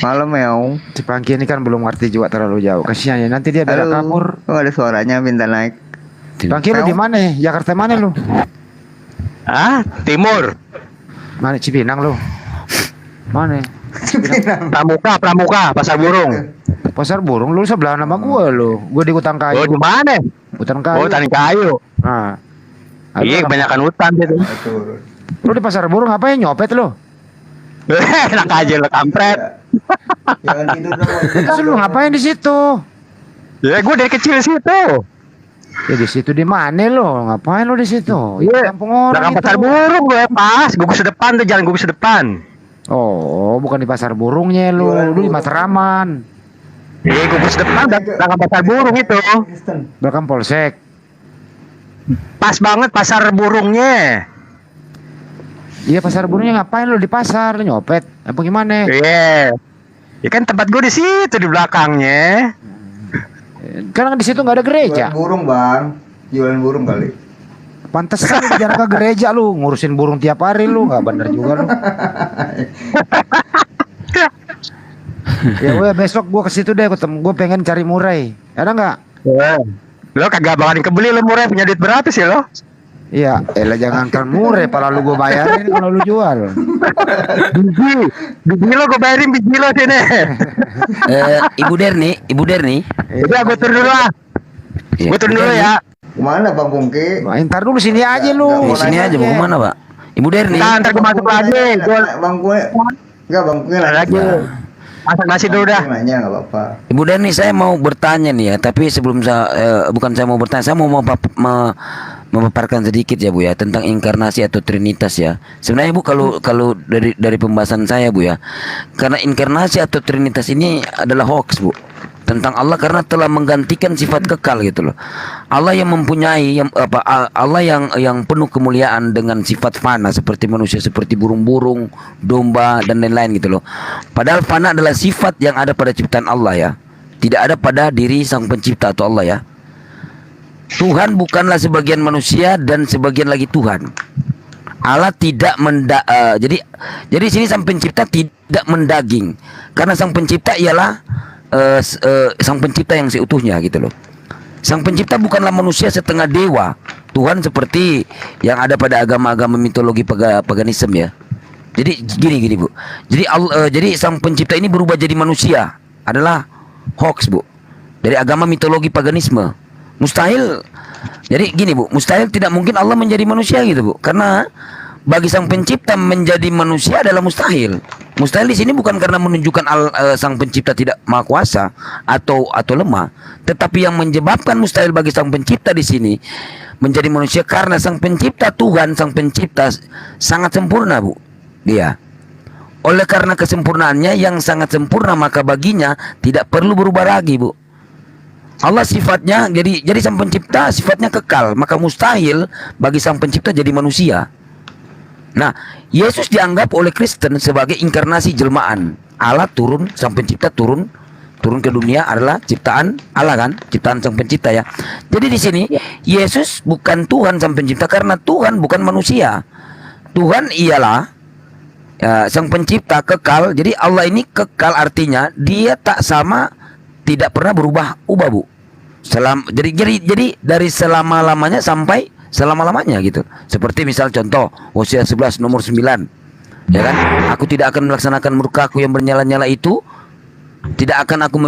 Speaker 11: Malam meo.
Speaker 15: Si Pangki ini kan belum ngerti juga terlalu jauh. Kasihan ya, nanti dia bela kabur.
Speaker 11: Oh, ada suaranya minta naik.
Speaker 15: Pangki lu di mana? Jakarta mana lu?
Speaker 7: Timur.
Speaker 15: Mana Cipinang lu? Mana?
Speaker 7: Pramuka, Pasar Burung.
Speaker 15: Pasar Burung lu sebelah nama gua lu. Gua di Hutan Kayu.
Speaker 7: Oh, di mana?
Speaker 15: Hutan Kayu.
Speaker 7: Hutan Kayu.
Speaker 15: Nah.
Speaker 7: Iya, kebanyakan hutan gitu.
Speaker 15: Lu di Pasar Burung ngapain nyopet lu?
Speaker 7: Enak aja lu kampret.
Speaker 11: Jangan tidur dong.
Speaker 15: Terus lu ngapain di situ?
Speaker 7: Ya gua dari kecil situ.
Speaker 15: Ya di situ di mana lu? Ngapain lu di situ?
Speaker 7: Iya,
Speaker 15: kampung orang itu.
Speaker 7: Pasar Burung gue pas, gugus depan tuh jalan gugus depan.
Speaker 15: Oh, bukan di Pasar Burungnya lu di Matraman.
Speaker 7: Iya, gugus depan belakang Pasar Burung itu.
Speaker 15: Belakang Polsek.
Speaker 7: Pas banget Pasar Burungnya.
Speaker 15: Iya, Pasar Burungnya ngapain lu di pasar? Lu nyopet? Apa gimana?
Speaker 7: Iya. Ya kan tempat gue di situ di belakangnya.
Speaker 15: Karena di situ nggak ada gereja.
Speaker 11: Jualan burung bang, jualan burung kali.
Speaker 15: Pantesan lu jarang ke gereja lu, ngurusin burung tiap hari lu, nggak bener juga lu. Ya udah besok gua ke situ deh, gua pengen cari murai. Ada nggak?
Speaker 7: Lo kagak bakalan kebeli lo murai, punya duit berapa sih lo?
Speaker 15: Iya, elah jangankan murai, pala lu gua bayarin kalau lu jual.
Speaker 7: Biji lo gue bayarin biji lo sini.
Speaker 17: Ibu Derni.
Speaker 7: Udah gue turun dulu lah. Gue turun dulu ya.
Speaker 11: Kemana Bang Pungki?
Speaker 15: Ntar dulu sini aja lu.
Speaker 17: Di sini aja mau kemana Pak? Ibu Derni.
Speaker 7: Ntar gue masuk lagi.
Speaker 11: Bang Pungki. Enggak Bang Pungki
Speaker 7: lagi. Masak nasi dulu dah.
Speaker 11: Nanya nggak apa-apa.
Speaker 17: Ibu Derni, saya mau bertanya nih ya, tapi sebelum saya bukan saya mau bertanya, saya mau memaparkan sedikit ya Bu ya tentang inkarnasi atau trinitas ya. Sebenarnya Bu kalau dari pembahasan saya Bu ya, karena inkarnasi atau trinitas ini adalah hoax Bu tentang Allah karena telah menggantikan sifat kekal gitu loh. Allah yang mempunyai Allah yang penuh kemuliaan dengan sifat fana seperti manusia, seperti burung-burung, domba dan lain-lain gitu loh. Padahal fana adalah sifat yang ada pada ciptaan Allah ya. Tidak ada pada diri sang pencipta atau Allah ya. Tuhan bukanlah sebagian manusia dan sebagian lagi Tuhan. Allah tidak jadi sini sang pencipta tidak mendaging karena sang pencipta ialah sang pencipta yang seutuhnya gitu loh. Sang pencipta bukanlah manusia setengah dewa. Tuhan seperti yang ada pada agama-agama mitologi paganisme ya. Jadi gini Bu. Jadi sang pencipta ini berubah jadi manusia adalah hoax Bu. Dari agama mitologi paganisme. Mustahil. Jadi gini Bu, mustahil tidak mungkin Allah menjadi manusia gitu Bu. Karena bagi sang pencipta menjadi manusia adalah mustahil. Mustahil di sini bukan karena menunjukkan sang pencipta tidak maha kuasa atau lemah, tetapi yang menyebabkan mustahil bagi sang pencipta di sini menjadi manusia karena sang pencipta Tuhan, sang pencipta sangat sempurna Bu. Dia. Oleh karena kesempurnaannya yang sangat sempurna maka baginya tidak perlu berubah lagi Bu. Allah sifatnya jadi sang pencipta sifatnya kekal, maka mustahil bagi sang pencipta jadi manusia. Nah, Yesus dianggap oleh Kristen sebagai inkarnasi jelmaan. Allah turun, sang pencipta turun ke dunia adalah ciptaan Allah kan, ciptaan sang pencipta ya. Jadi di sini Yesus bukan Tuhan sang pencipta karena Tuhan bukan manusia. Tuhan ialah sang pencipta kekal. Jadi Allah ini kekal artinya dia tak sama, tidak pernah berubah-ubah Bu. Jadi dari selama-lamanya sampai selama-lamanya gitu. Seperti misal contoh Hosea 11 nomor 9. Ya kan? Aku tidak akan melaksanakan murkaku yang bernyala-nyala itu. Tidak akan aku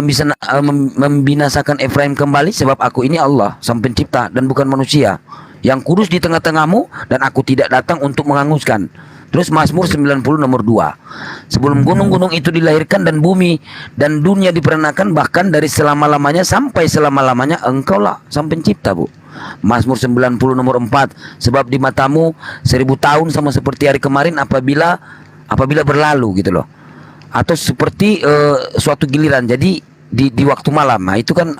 Speaker 17: membinasakan Efraim kembali sebab aku ini Allah, sang pencipta dan bukan manusia. Yang kudus di tengah-tengahmu dan aku tidak datang untuk menghanguskan. Terus Mazmur 90 nomor 2. Sebelum gunung-gunung itu dilahirkan dan bumi dan dunia diperanakan, bahkan dari selama-lamanya sampai selama-lamanya engkaulah sang pencipta Bu. Mazmur 90 nomor 4. Sebab di matamu 1000 tahun sama seperti hari kemarin apabila berlalu gitu loh. Atau seperti suatu giliran. Jadi di waktu malam. Nah itu kan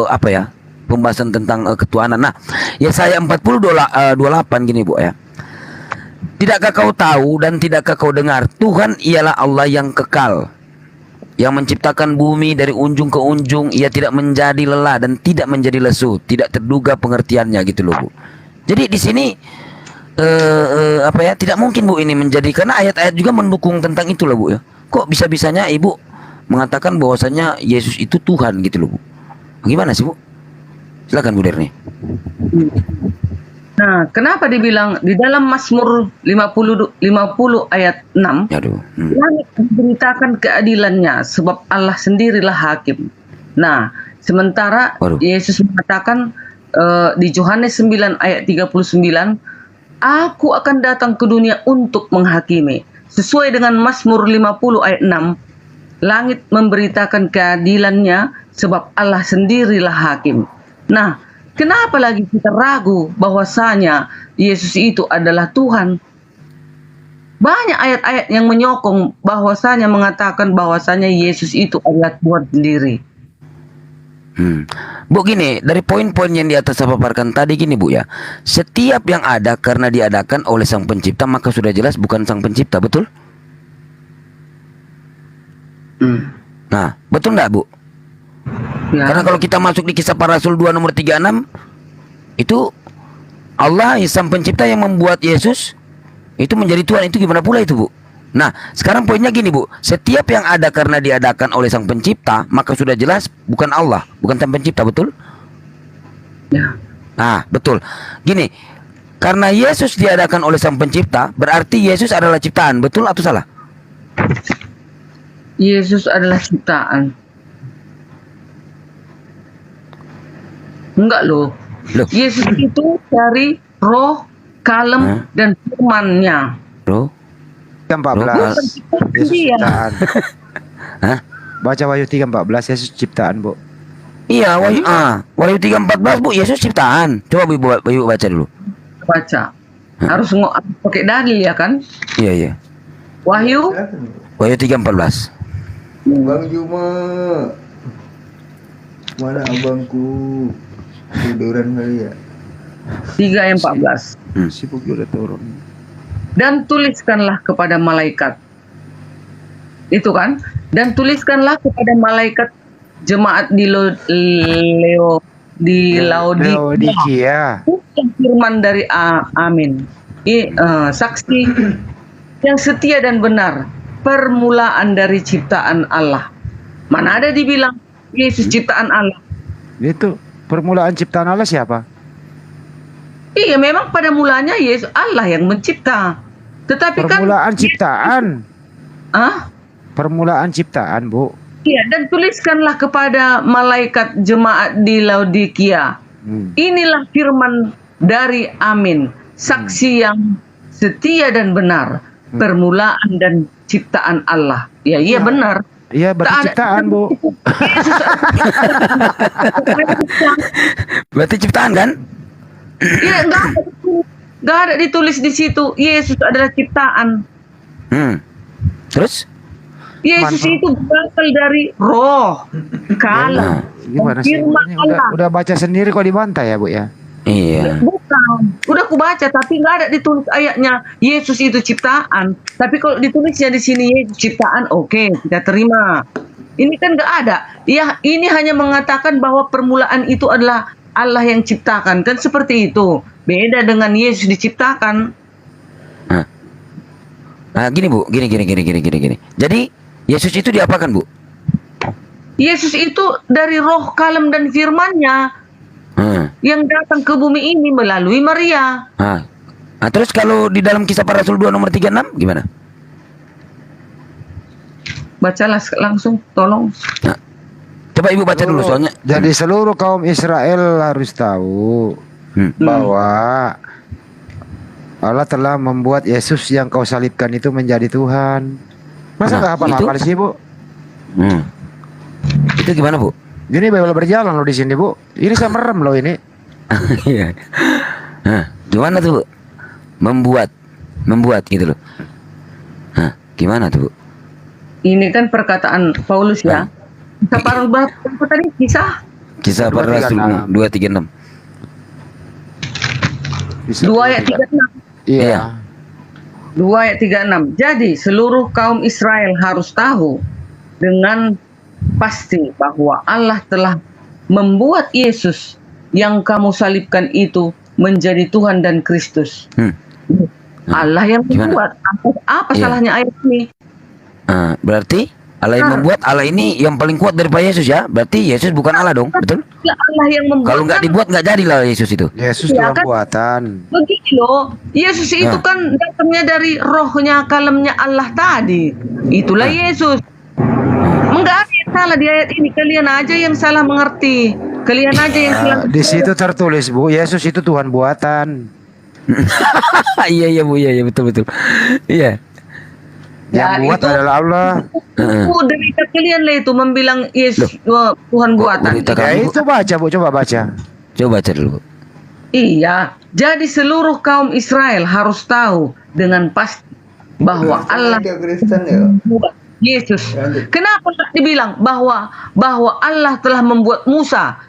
Speaker 17: apa ya, pembahasan tentang ketuhanan. Nah Yesaya 40:28 gini Bu ya. Tidakkah kau tahu dan tidakkah kau dengar, Tuhan ialah Allah yang kekal, yang menciptakan bumi dari ujung ke ujung. Ia tidak menjadi lelah dan tidak menjadi lesu, tidak terduga pengertiannya gitu loh Bu. Jadi di sini tidak mungkin Bu ini menjadi, karena ayat-ayat juga mendukung tentang itu loh Bu ya. Kok bisa-bisanya Ibu mengatakan bahwasanya Yesus itu Tuhan gitu loh Bu. Gimana sih Bu? Silakan Bu Derni.
Speaker 8: Nah, kenapa dibilang di dalam Mazmur 50 ayat 6, langit memberitakan keadilannya sebab Allah sendirilah hakim. Nah, sementara Yesus mengatakan di Yohanes 9 ayat 39, aku akan datang ke dunia untuk menghakimi. Sesuai dengan Mazmur 50 ayat 6, langit memberitakan keadilannya sebab Allah sendirilah hakim. Nah, kenapa lagi kita ragu bahwasanya Yesus itu adalah Tuhan? Banyak ayat-ayat yang menyokong bahwasanya mengatakan bahwasanya Yesus itu adalah Tuhan sendiri.
Speaker 17: Bu gini, dari poin-poin yang di atas saya paparkan tadi gini Bu ya. Setiap yang ada karena diadakan oleh sang pencipta maka sudah jelas bukan sang pencipta, betul? Nah, betul nggak Bu?
Speaker 8: Ya.
Speaker 17: Karena kalau kita masuk di Kisah Para Rasul 2 nomor 36, itu Allah Sang Pencipta yang membuat Yesus itu menjadi Tuhan. Itu gimana pula itu Bu? Nah, sekarang poinnya gini Bu, setiap yang ada karena diadakan oleh Sang Pencipta, maka sudah jelas bukan Allah, bukan Sang Pencipta, betul?
Speaker 8: Ya.
Speaker 17: Nah, betul. Gini, karena Yesus diadakan oleh Sang Pencipta, berarti Yesus adalah ciptaan, betul atau salah?
Speaker 8: Yesus adalah ciptaan. Enggak loh. Yesus itu dari roh, kalem, dan firman-Nya.
Speaker 17: Roh?
Speaker 15: 14. Yesus
Speaker 8: Dia.
Speaker 15: ciptaan.
Speaker 17: Hah?
Speaker 15: Baca Wahyu 3:14, Yesus ciptaan, Bu.
Speaker 17: Iya, Wahyu 3:14 Bu, Yesus ciptaan. Coba Ibu baca dulu.
Speaker 8: Baca. Harus pakai dalil ya kan?
Speaker 17: Iya, iya.
Speaker 8: Wahyu
Speaker 17: 3:14.
Speaker 11: Bang Juma, mana abangku? Tiduran kali ya.
Speaker 8: 3 ayat 14.
Speaker 15: Sibuk udah turun.
Speaker 8: Dan tuliskanlah kepada malaikat. Itu kan? Dan tuliskanlah kepada malaikat jemaat di Laodikia. Firman dari Amin. Saksi yang setia dan benar, permulaan dari ciptaan Allah. Mana ada dibilang Yesus ciptaan Allah?
Speaker 15: Itu permulaan ciptaan Allah siapa?
Speaker 8: Iya, memang pada mulanya Yesus Allah yang mencipta. Tetapi
Speaker 15: permulaan ciptaan.
Speaker 8: Ah?
Speaker 15: Permulaan ciptaan, Bu.
Speaker 8: Iya, dan tuliskanlah kepada malaikat jemaat di Laodikia. Inilah firman dari Amin, saksi yang setia dan benar, permulaan dan ciptaan Allah. Ya, iya benar.
Speaker 15: Iya, berarti ciptaan, Bu.
Speaker 17: Berarti ciptaan kan?
Speaker 8: Iya, enggak ada ditulis di situ Yesus adalah ciptaan.
Speaker 17: Terus?
Speaker 8: Yesus itu berasal dari roh, kalem,
Speaker 15: gimana sih?
Speaker 8: firman Allah.
Speaker 15: Udah baca sendiri kok dibantai ya, Bu ya?
Speaker 17: Iya.
Speaker 8: Bukan, udah aku baca tapi nggak ada ditulis ayatnya Yesus itu ciptaan. Tapi kalau ditulisnya di sini Yesus ciptaan, oke, kita terima. Ini kan nggak ada. Ya, ini hanya mengatakan bahwa permulaan itu adalah Allah yang ciptakan, kan seperti itu. Beda dengan Yesus diciptakan.
Speaker 17: Nah, gini Bu, gini. Jadi Yesus itu diapakan, Bu?
Speaker 8: Yesus itu dari roh, kalem, dan firman-Nya yang datang ke bumi ini melalui Maria.
Speaker 17: Nah, terus kalau di dalam Kisah Para Rasul 2 nomor 36 gimana?
Speaker 8: Bacalah langsung, tolong.
Speaker 17: Nah, coba Ibu baca dulu soalnya.
Speaker 15: Jadi seluruh kaum Israel harus tahu bahwa Allah telah membuat Yesus yang kau salibkan itu menjadi Tuhan. Masa nggak hafal-hafal sih, Bu?
Speaker 17: Itu gimana, Bu?
Speaker 15: Gini Bible berjalan loh di sini, Bu. Ini saya merem loh ini.
Speaker 17: Iya. Gimana tuh, Bu? Membuat gitu loh. Gimana tuh, Bu?
Speaker 8: Ini kan perkataan Paulus ya. Kisah para berapa tadi?
Speaker 17: Kisah Para Rasul 2:36.
Speaker 8: 2 ayat 36.
Speaker 15: Iya.
Speaker 8: 2 ayat 36. Jadi seluruh kaum Israel harus tahu dengan pasti bahwa Allah telah membuat Yesus yang kamu salibkan itu menjadi Tuhan dan Kristus. Allah yang membuat. Apa salahnya ayat ini?
Speaker 17: Berarti Allah yang membuat, Allah ini yang paling kuat daripada Yesus ya. Berarti Yesus bukan Allah dong, betul?
Speaker 8: Ya, Allah yang membuat.
Speaker 17: Kalau nggak dibuat nggak jadilah Yesus itu.
Speaker 15: Yesus
Speaker 8: Ya,
Speaker 15: Tuhan
Speaker 8: kan?
Speaker 15: buatan.
Speaker 8: Begini loh, Yesus itu kan datangnya dari rohnya, kalemnya Allah tadi. Itulah Yesus. Enggak ada yang salah di ayat ini. Kalian aja yang salah mengerti. Kalian aja yang salah.
Speaker 15: Di situ tertulis, Bu, Yesus itu Tuhan buatan.
Speaker 17: Iya Bu, iya betul. Iya.
Speaker 15: Yang buat adalah Allah.
Speaker 8: Derita kalian lah itu membilang Yesus Tuhan buatan.
Speaker 15: Ya itu baca, Bu, coba baca.
Speaker 17: Coba baca dulu, Bu.
Speaker 8: Iya, jadi seluruh kaum Israel harus tahu dengan pasti bahwa Allah membuat Yesus. Kenapa dibilang bahwa Allah telah membuat Musa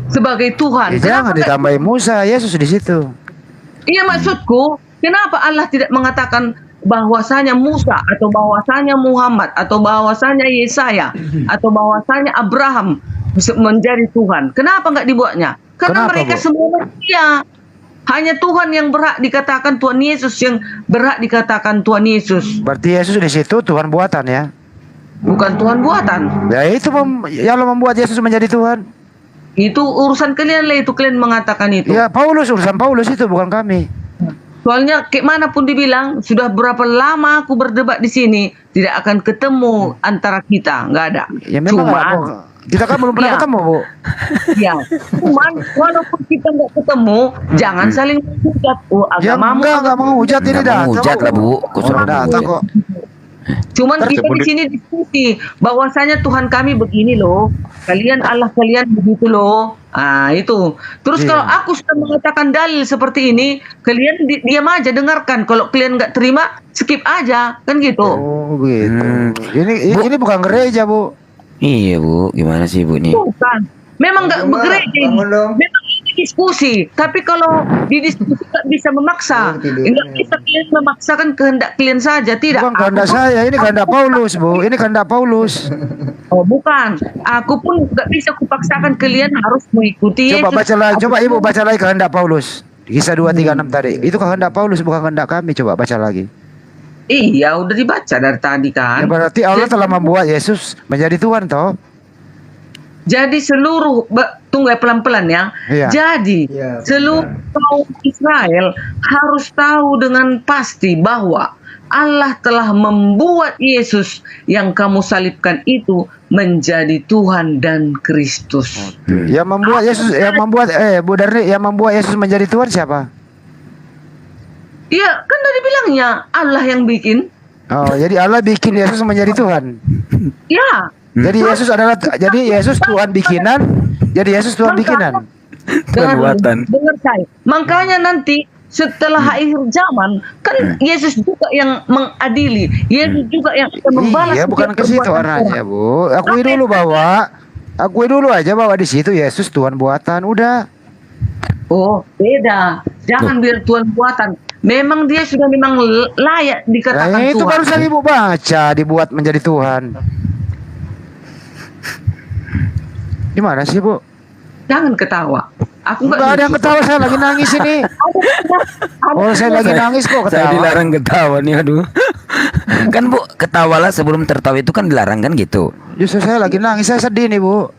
Speaker 8: sebagai Tuhan?
Speaker 15: Jangan ditambahin Musa, Yesus di situ.
Speaker 8: Iya, maksudku, kenapa Allah tidak mengatakan bahwasanya Musa atau bahwasanya Muhammad atau bahwasanya Yesaya atau bahwasanya Abraham menjadi Tuhan. Kenapa nggak dibuatnya? Karena
Speaker 15: Kenapa,
Speaker 8: mereka
Speaker 15: Bu?
Speaker 8: semua manusia. Hanya Tuhan yang berhak dikatakan Tuhan Yesus, yang berhak dikatakan Tuhan Yesus.
Speaker 15: Berarti Yesus di situ Tuhan buatan ya?
Speaker 8: Bukan Tuhan buatan.
Speaker 15: Ya itu ya Allah membuat Yesus menjadi Tuhan.
Speaker 8: Itu urusan kalian lah, itu kalian mengatakan itu.
Speaker 15: Ya Paulus, urusan Paulus itu bukan kami.
Speaker 8: Soalnya kayak mana pun dibilang, sudah berapa lama aku berdebat di sini, tidak akan ketemu antara kita, nggak ada.
Speaker 15: Ya memang kita kan belum pernah ketemu, Bu.
Speaker 8: Ya, cuman walaupun kita nggak ketemu, jangan saling menghujat. Oh,
Speaker 15: Ya
Speaker 8: agamamu
Speaker 15: enggak menghujat ini dah.
Speaker 17: Menghujat lah, Bu.
Speaker 15: Orang datang kok.
Speaker 8: Cuman kita di sini diskusi bahwasanya Tuhan kami begini loh, kalian Allah kalian begitu loh. Ah itu. Terus kalau aku sudah mengatakan dalil seperti ini, kalian diam aja dengarkan. Kalau kalian nggak terima, skip aja, kan gitu.
Speaker 15: Oh gitu. Ini bukan gereja, Bu.
Speaker 17: Iya, Bu. Gimana sih, Bu nih?
Speaker 8: Bukan. Memang nggak bergereja ini. Memang ini diskusi. Tapi kalau di diskusi nggak bisa memaksa. Nggak bisa kalian memaksakan kehendak kalian saja. Tidak.
Speaker 15: Bukan kehendak saya, ini kehendak Paulus, Bu. Ini kehendak Paulus.
Speaker 8: Oh bukan. Aku pun nggak bisa kupaksakan kalian harus mengikuti.
Speaker 15: Coba baca lagi, coba Ibu baca lagi kehendak Paulus. Kisah 236 tadi. Itu kehendak Paulus, bukan kehendak kami. Coba baca lagi.
Speaker 8: Iya, udah dibaca dari tadi kan.
Speaker 15: Ya, berarti Allah telah membuat Yesus menjadi Tuhan, toh?
Speaker 8: Jadi seluruh tunggu ya pelan-pelan ya.
Speaker 15: Iya.
Speaker 8: Jadi seluruh kaum Israel harus tahu dengan pasti bahwa Allah telah membuat Yesus yang kamu salibkan itu menjadi Tuhan dan Kristus.
Speaker 15: Yang membuat Yesus, Bu Darni, yang membuat Yesus menjadi Tuhan siapa?
Speaker 8: Iya, kan tadi bilangnya Allah yang bikin.
Speaker 15: Oh, jadi Allah bikin Yesus menjadi Tuhan.
Speaker 8: Ya.
Speaker 15: Jadi Yesus Tuhan bikinan. Jadi Yesus Tuhan bikinan.
Speaker 8: Dengar saya. Makanya nanti setelah akhir zaman kan Yesus juga yang mengadili. Yesus juga yang akan membalas.
Speaker 15: Iya, bukan ke situ arahnya, Bu. Akui dulu aja bahwa di situ Yesus Tuhan buatan, udah.
Speaker 8: Oh, beda. Jangan biar Tuhan buatan. Memang dia sudah memang layak dikatakan
Speaker 15: Nah, itu
Speaker 8: Tuhan.
Speaker 15: barusan Ibu baca, dibuat menjadi Tuhan. Gimana sih, Bu?
Speaker 8: Jangan ketawa. Aku
Speaker 15: nggak ada yang ketawa, saya lagi nangis ini. Oh, saya lagi nangis kok ketawa.
Speaker 17: Saya dilarang ketawa nih, aduh. Kan Bu, ketawalah sebelum tertawa itu kan dilarang kan gitu.
Speaker 15: Justru saya lagi nangis, saya sedih nih, Bu.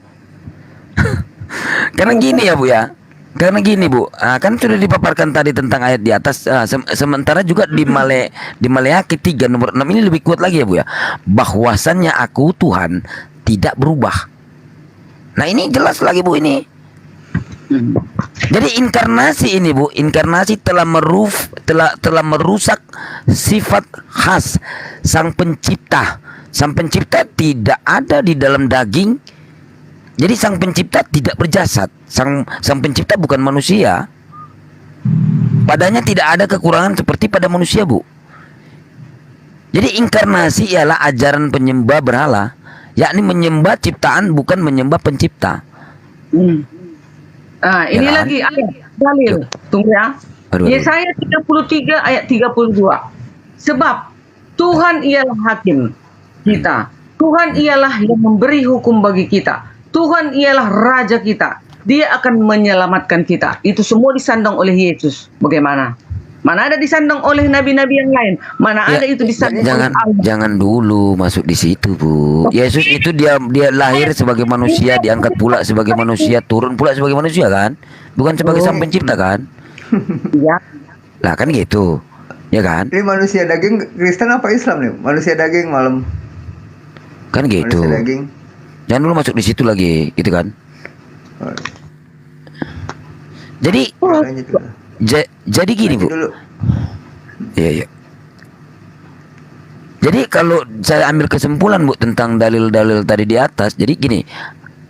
Speaker 17: Karena gini ya, Bu ya. Karena gini, Bu, kan sudah dipaparkan tadi tentang ayat di atas, sementara juga di Maleakhi 3 nomor 6 ini lebih kuat lagi ya, Bu ya. Bahwasannya aku Tuhan tidak berubah. Nah, ini jelas lagi, Bu, ini. Jadi inkarnasi ini, Bu, inkarnasi telah merusak sifat khas Sang Pencipta. Sang Pencipta tidak ada di dalam daging. Jadi Sang Pencipta tidak berjasad. Sang Pencipta bukan manusia. Padanya tidak ada kekurangan seperti pada manusia, Bu. Jadi inkarnasi ialah ajaran penyembah berhala, yakni menyembah ciptaan bukan menyembah pencipta.
Speaker 8: Nah, ini
Speaker 17: Ya kan?
Speaker 8: lagi ayat dalil. Tunggu ya. Yesaya 33 ayat 32. Sebab Tuhan ialah hakim kita. Tuhan ialah yang memberi hukum bagi kita. Tuhan ialah raja kita. Dia akan menyelamatkan kita. Itu semua disandang oleh Yesus. Bagaimana? Mana ada disandang oleh nabi-nabi yang lain? Mana ada itu disandang oleh Allah?
Speaker 17: Jangan dulu masuk di situ, Bu. Yesus itu dia lahir sebagai manusia, diangkat pula sebagai manusia, turun pula sebagai manusia kan? Bukan sebagai Sang Pencipta kan?
Speaker 8: Iya.
Speaker 17: Lah kan gitu. Ya kan?
Speaker 11: Ini manusia daging Kristen apa Islam nih? Manusia daging malam.
Speaker 17: Kan gitu.
Speaker 11: Manusia daging.
Speaker 17: Jangan dulu masuk di situ lagi, gitu kan? Jadi jadi gini, Bu. Iya. Jadi kalau saya ambil kesimpulan, Bu, tentang dalil-dalil tadi di atas, jadi gini,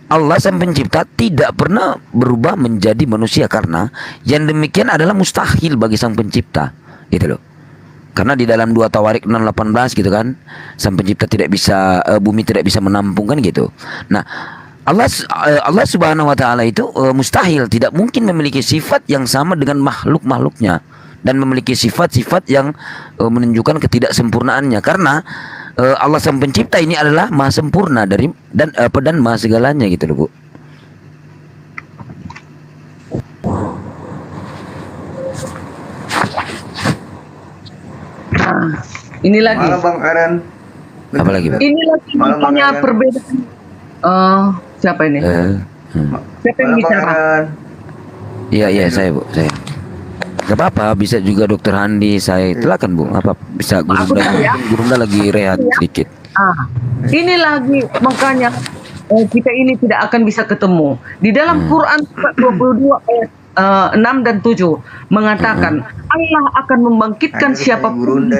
Speaker 17: Allah Sang Pencipta tidak pernah berubah menjadi manusia karena yang demikian adalah mustahil bagi Sang Pencipta, gitu loh. Karena di dalam 2 Tawarik 6:18 gitu kan, Sang Pencipta tidak bisa, bumi tidak bisa menampung kan gitu. Nah, Allah Subhanahu wa taala itu mustahil, tidak mungkin memiliki sifat yang sama dengan makhluk-makhluknya. dan memiliki sifat-sifat yang menunjukkan ketidaksempurnaannya, karena Allah Sang Pencipta ini adalah maha sempurna dari dan maha segalanya gitu loh, Bu.
Speaker 8: Ini lagi.
Speaker 11: Malam Bang Eren.
Speaker 17: Apa lagi, Pak?
Speaker 8: Ini lagi makanya perbedaan. Siapa ini? Siapa yang bicara?
Speaker 17: Iya, saya, Bu, saya. Gak apa-apa, bisa juga Dokter Handi, saya silakan, Bu. Apa bisa Gurunda lagi rehat sedikit.
Speaker 8: Ini lagi makanya kita ini tidak akan bisa ketemu. Di dalam Quran 22 ayat 6 dan 7 mengatakan Allah akan membangkitkan siapapun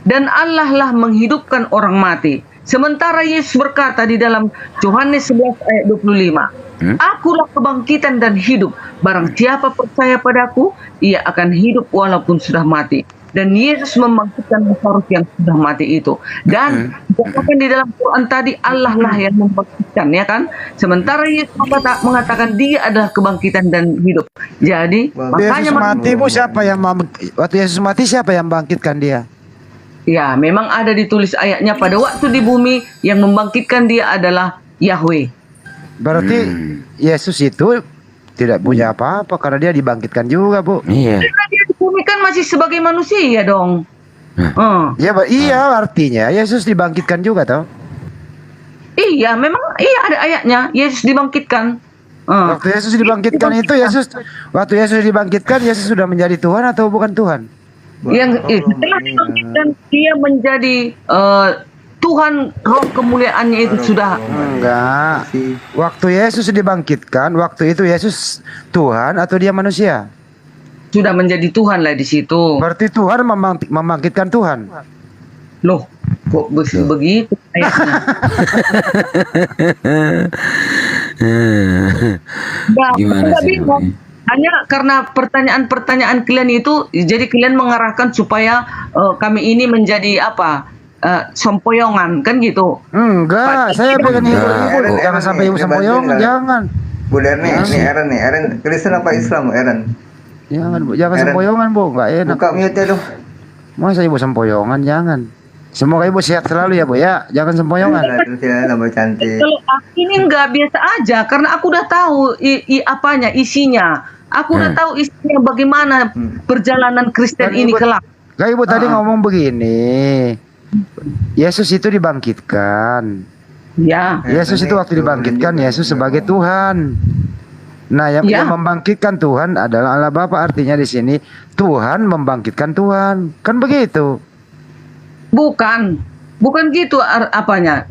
Speaker 8: dan Allah lah menghidupkan orang mati. Sementara Yesus berkata di dalam Yohanes 11 ayat 25, Akulah kebangkitan dan hidup. Barang siapa percaya padaku, ia akan hidup walaupun sudah mati. Dan Yesus membangkitkan Lazarus yang sudah mati itu. Dan dikatakan di dalam Quran tadi Allah lah yang membangkitkan, ya kan? Sementara Yesus mengatakan dia adalah kebangkitan dan hidup. Jadi makanya
Speaker 15: Yesus mati, Bu, siapa yang waktu Yesus mati siapa yang membangkitkan dia?
Speaker 8: Ya, memang ada ditulis ayatnya pada waktu di bumi yang membangkitkan dia adalah Yahweh.
Speaker 15: Berarti Yesus itu tidak punya apa-apa karena dia dibangkitkan juga, Bu.
Speaker 17: Iya.
Speaker 8: Karena dia di bumi kan masih sebagai manusia dong.
Speaker 15: Iya, artinya Yesus dibangkitkan juga, toh?
Speaker 8: Iya, memang iya ada ayatnya Yesus dibangkitkan.
Speaker 15: Waktu Yesus dibangkitkan itu waktu Yesus dibangkitkan Yesus sudah menjadi Tuhan atau bukan Tuhan?
Speaker 8: Yang setelah dibangkitkan dia menjadi Tuhan, roh kemuliaannya itu sudah.
Speaker 15: Enggak. Waktu Yesus dibangkitkan, waktu itu Yesus Tuhan atau dia manusia?
Speaker 8: Sudah menjadi Tuhan lah di situ.
Speaker 15: Berarti Tuhan membangkitkan Tuhan.
Speaker 8: Loh, kok begitu ayatnya?
Speaker 17: Gimana sih?
Speaker 8: Hanya karena pertanyaan-pertanyaan kalian itu, jadi kalian mengarahkan supaya kami ini menjadi apa? Sempoyongan kan gitu?
Speaker 15: Enggak, saya pengen hibur-hibur. Jangan sampai ibu sempoyongan, jangan.
Speaker 11: Bu Derni, ini Eren nih, Eren Kristen apa Islam, Eren?
Speaker 15: Jangan, Bu, jangan sempoyongan, Bu, enggak enak.
Speaker 11: Buka mute dong.
Speaker 15: Masa ibu sempoyongan, jangan. Semoga ibu sehat selalu ya, Bu ya. Jangan sempoyongan.
Speaker 11: Tambah cantik.
Speaker 8: Kalau ini enggak biasa aja, karena aku udah tahu apanya, isinya. Aku udah tahu isinya bagaimana perjalanan Kristen ini kelak.
Speaker 15: Enggak, ibu tadi ngomong begini. Yesus itu dibangkitkan.
Speaker 8: Ya.
Speaker 15: Yesus itu waktu dibangkitkan, Yesus sebagai Tuhan. Nah, yang membangkitkan Tuhan adalah Allah Bapa. Artinya di sini Tuhan membangkitkan Tuhan. Kan begitu?
Speaker 8: Bukan gitu apanya.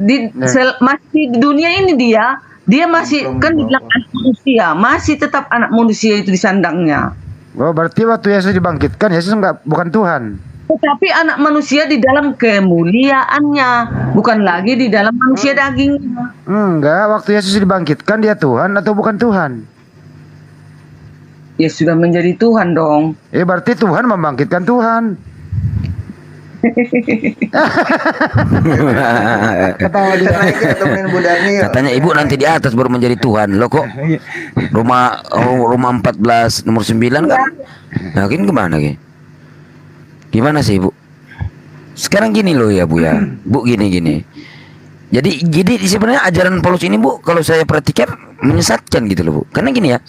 Speaker 8: Masih di dunia ini dia masih kan dibilang anak manusia, masih tetap anak manusia itu di sandangnya.
Speaker 15: Oh, berarti waktu Yesus dibangkitkan, Yesus bukan Tuhan.
Speaker 8: Tetapi anak manusia di dalam kemuliaannya, bukan lagi di dalam manusia dagingnya.
Speaker 15: Enggak, waktu Yesus dibangkitkan dia Tuhan atau bukan Tuhan?
Speaker 8: Ya sudah menjadi Tuhan dong.
Speaker 15: Berarti Tuhan membangkitkan Tuhan.
Speaker 17: Katanya ibu nanti di atas baru menjadi Tuhan. Lo kok rumah 14 nomor 9 kan? Nah, gimana Ki? Gimana sih, Bu? Sekarang gini loh ya, Bu ya. Bu gini. Jadi sebenarnya ajaran Paulus ini, Bu, kalau saya perhatikan menyesatkan gitu loh, Bu. Karena gini ya.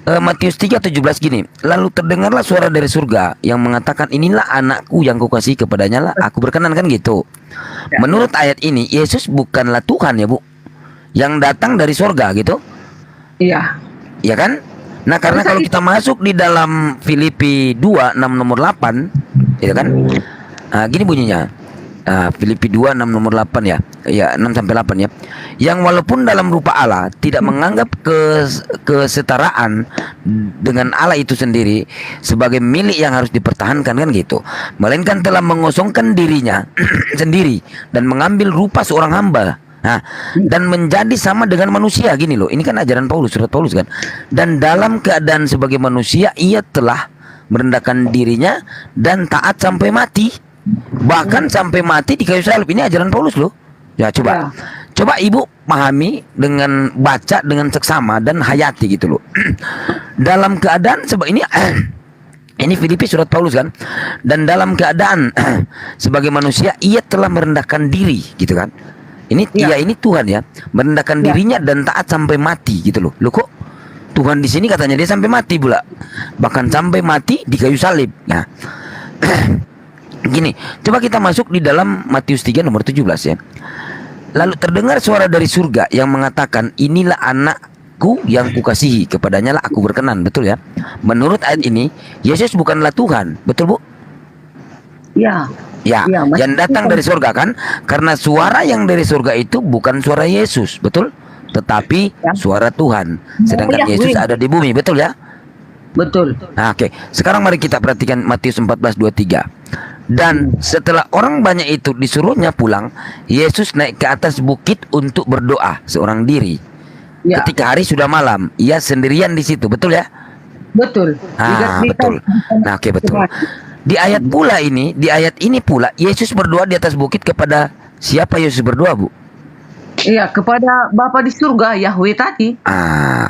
Speaker 17: Matius 3:17 gini, lalu terdengarlah suara dari surga yang mengatakan, inilah anakku yang kukasihi, kepadanya lah aku berkenan, kan gitu. Menurut ayat ini Yesus bukanlah Tuhan ya, Bu, yang datang dari surga gitu.
Speaker 8: Iya.
Speaker 17: Iya kan? Nah, karena kalau kita masuk di dalam Filipi 2:6 nomor 8, ya kan? Gini bunyinya. Filipi 2:6 nomor 8 ya. Ya, 6 sampai 8 ya. Yang walaupun dalam rupa Allah tidak menganggap kesetaraan dengan Allah itu sendiri sebagai milik yang harus dipertahankan, kan gitu. Melainkan telah mengosongkan dirinya sendiri dan mengambil rupa seorang hamba. Dan menjadi sama dengan manusia, gini loh. Ini kan ajaran Paulus, surat Paulus kan. Dan dalam keadaan sebagai manusia ia telah merendahkan dirinya dan taat sampai mati. Bahkan sampai mati di kayu salib. Ini ajaran Paulus loh. Ya coba ibu pahami dengan baca dengan seksama dan hayati gitu loh. Dalam keadaan sebab ini Ini Filipi surat Paulus kan. Dan dalam keadaan sebagai manusia ia telah merendahkan diri gitu kan. Ini ini Tuhan ya, merendahkan dirinya dan taat sampai mati gitu loh. Loh kok Tuhan di sini katanya dia sampai mati pula. Bahkan sampai mati di kayu salib. Nah. Gini, coba kita masuk di dalam Matius 3 nomor 17 ya. Lalu terdengar suara dari surga yang mengatakan, inilah anakku yang kukasihi, kepadanya lah aku berkenan. Betul ya? Menurut ayat ini, Yesus bukanlah Tuhan. Betul Bu?
Speaker 8: Ya.
Speaker 17: Ya, yang datang dari surga kan? Karena suara yang dari surga itu bukan suara Yesus, betul? Tetapi suara Tuhan. Sedangkan Yesus ada di bumi, betul ya?
Speaker 8: Betul.
Speaker 17: Nah, oke. Sekarang mari kita perhatikan Matius 14:23. Dan setelah orang banyak itu disuruhnya pulang, Yesus naik ke atas bukit untuk berdoa seorang diri. Ketika hari sudah malam, ia sendirian di situ, betul ya?
Speaker 8: Betul.
Speaker 17: Betul. Nah, oke, betul. Di ayat ini pula Yesus berdoa di atas bukit kepada siapa Yesus berdoa, Bu?
Speaker 8: Iya, kepada Bapa di surga, Yahweh tadi.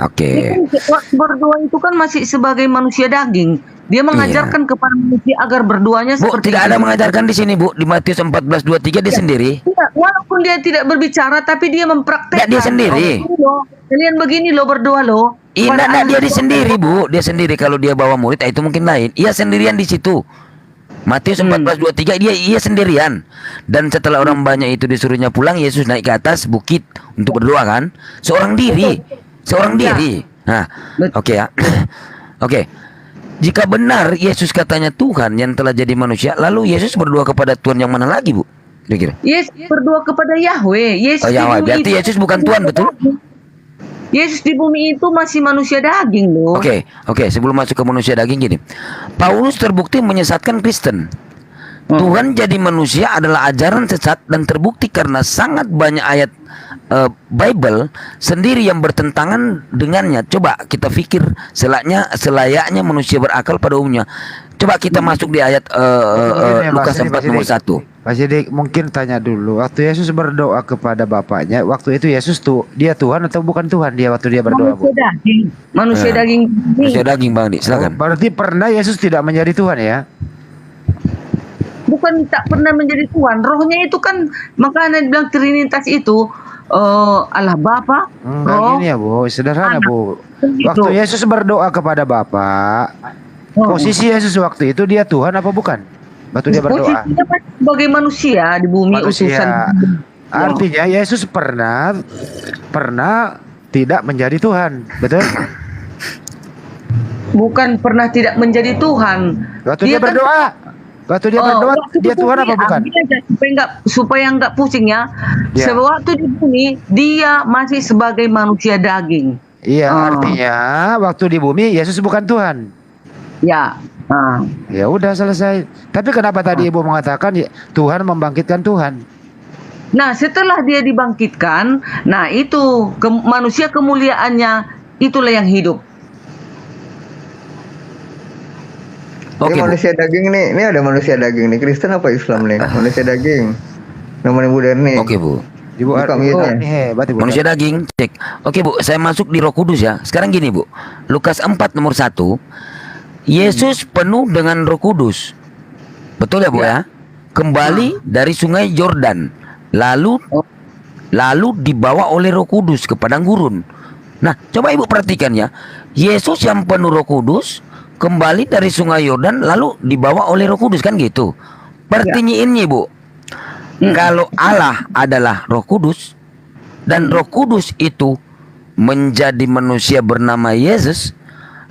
Speaker 17: Oke.
Speaker 8: Waktu berdoa itu kan masih sebagai manusia daging. Dia mengajarkan kepada manusia agar berdoanya seperti
Speaker 17: tidak ada mengajarkan di sini, Bu. Di Matius 14:23 dia sendiri.
Speaker 8: Tidak, walaupun dia tidak berbicara tapi dia mempraktekkan.
Speaker 17: Dia sendiri.
Speaker 8: Kalian begini loh berdoa loh.
Speaker 17: Iya, dia sendiri, Bu. Dia sendiri. Kalau dia bawa murid itu mungkin lain. Ia sendirian di situ. Matius 14:23 ia sendirian. Dan setelah orang banyak itu disuruhnya pulang, Yesus naik ke atas bukit untuk berdoa kan? Seorang diri. Nah, oke ya. Oke. Jika benar Yesus katanya Tuhan yang telah jadi manusia, lalu Yesus berdoa kepada Tuhan yang mana lagi, Bu? Kira-kira.
Speaker 8: Yesus berdoa kepada Yahweh.
Speaker 17: Yahweh. Berarti Yesus bukan Tuhan, betul?
Speaker 8: Yesus di bumi itu masih manusia daging loh.
Speaker 17: Oke. Sebelum masuk ke manusia daging gini, Paulus terbukti menyesatkan Kristen. Tuhan jadi manusia adalah ajaran sesat dan terbukti karena sangat banyak ayat Bible sendiri yang bertentangan dengannya. Coba kita pikir selayaknya manusia berakal pada umumnya. Coba kita masuk di ayat Lukas 4 nomor 1.
Speaker 15: Mas Sidik mungkin tanya dulu, waktu Yesus berdoa kepada Bapaknya, waktu itu Yesus dia Tuhan atau bukan Tuhan dia waktu dia berdoa?
Speaker 8: Manusia daging.
Speaker 17: Manusia daging, Bang Di, silakan.
Speaker 15: Berarti pernah Yesus tidak menjadi Tuhan ya?
Speaker 8: Bukan tak pernah menjadi Tuhan, rohnya itu kan, makanya bilang Trinitas itu Allah Bapa, Roh.
Speaker 15: Ini ya Bu, sederhana Bu. Waktu Yesus berdoa kepada Bapa, posisi Yesus waktu itu dia Tuhan apa bukan? Waktu dia berdoa.
Speaker 8: Posisinya sebagai manusia di bumi, utusan.
Speaker 15: Artinya Yesus pernah tidak menjadi Tuhan, betul?
Speaker 8: Bukan pernah tidak menjadi Tuhan.
Speaker 15: Waktu dia berdoa. Waktu dia berdoa, dia Tuhan apa bukan?
Speaker 8: Supaya nggak pusing ya. Sewaktu di bumi dia masih sebagai manusia daging.
Speaker 15: Iya, artinya waktu di bumi Yesus bukan Tuhan.
Speaker 8: Ya.
Speaker 15: Ya udah selesai. Tapi kenapa tadi Ibu mengatakan Tuhan membangkitkan Tuhan?
Speaker 8: Nah, setelah dia dibangkitkan, nah itu manusia kemuliaannya itulah yang hidup.
Speaker 11: Oke, manusia daging nih, ini ada manusia daging nih, Kristen apa Islam nih? Manusia daging. Namanya modern nih.
Speaker 17: Oke, Bu.
Speaker 15: Ibu hebat Ibu.
Speaker 17: Manusia daging, cek. Oke, Bu, saya masuk di Roh Kudus ya. Sekarang gini, Bu. Lukas 4 nomor 1. Yesus penuh dengan Roh Kudus. Betul ya, Bu ya? Kembali dari sungai Yordan. Lalu dibawa oleh Roh Kudus ke padang gurun. Nah, coba Ibu perhatikan ya. Yesus yang penuh Roh Kudus kembali dari sungai Yordan lalu dibawa oleh Roh Kudus kan gitu. Pertanyaannya, Bu. Kalau Allah adalah Roh Kudus dan Roh Kudus itu menjadi manusia bernama Yesus,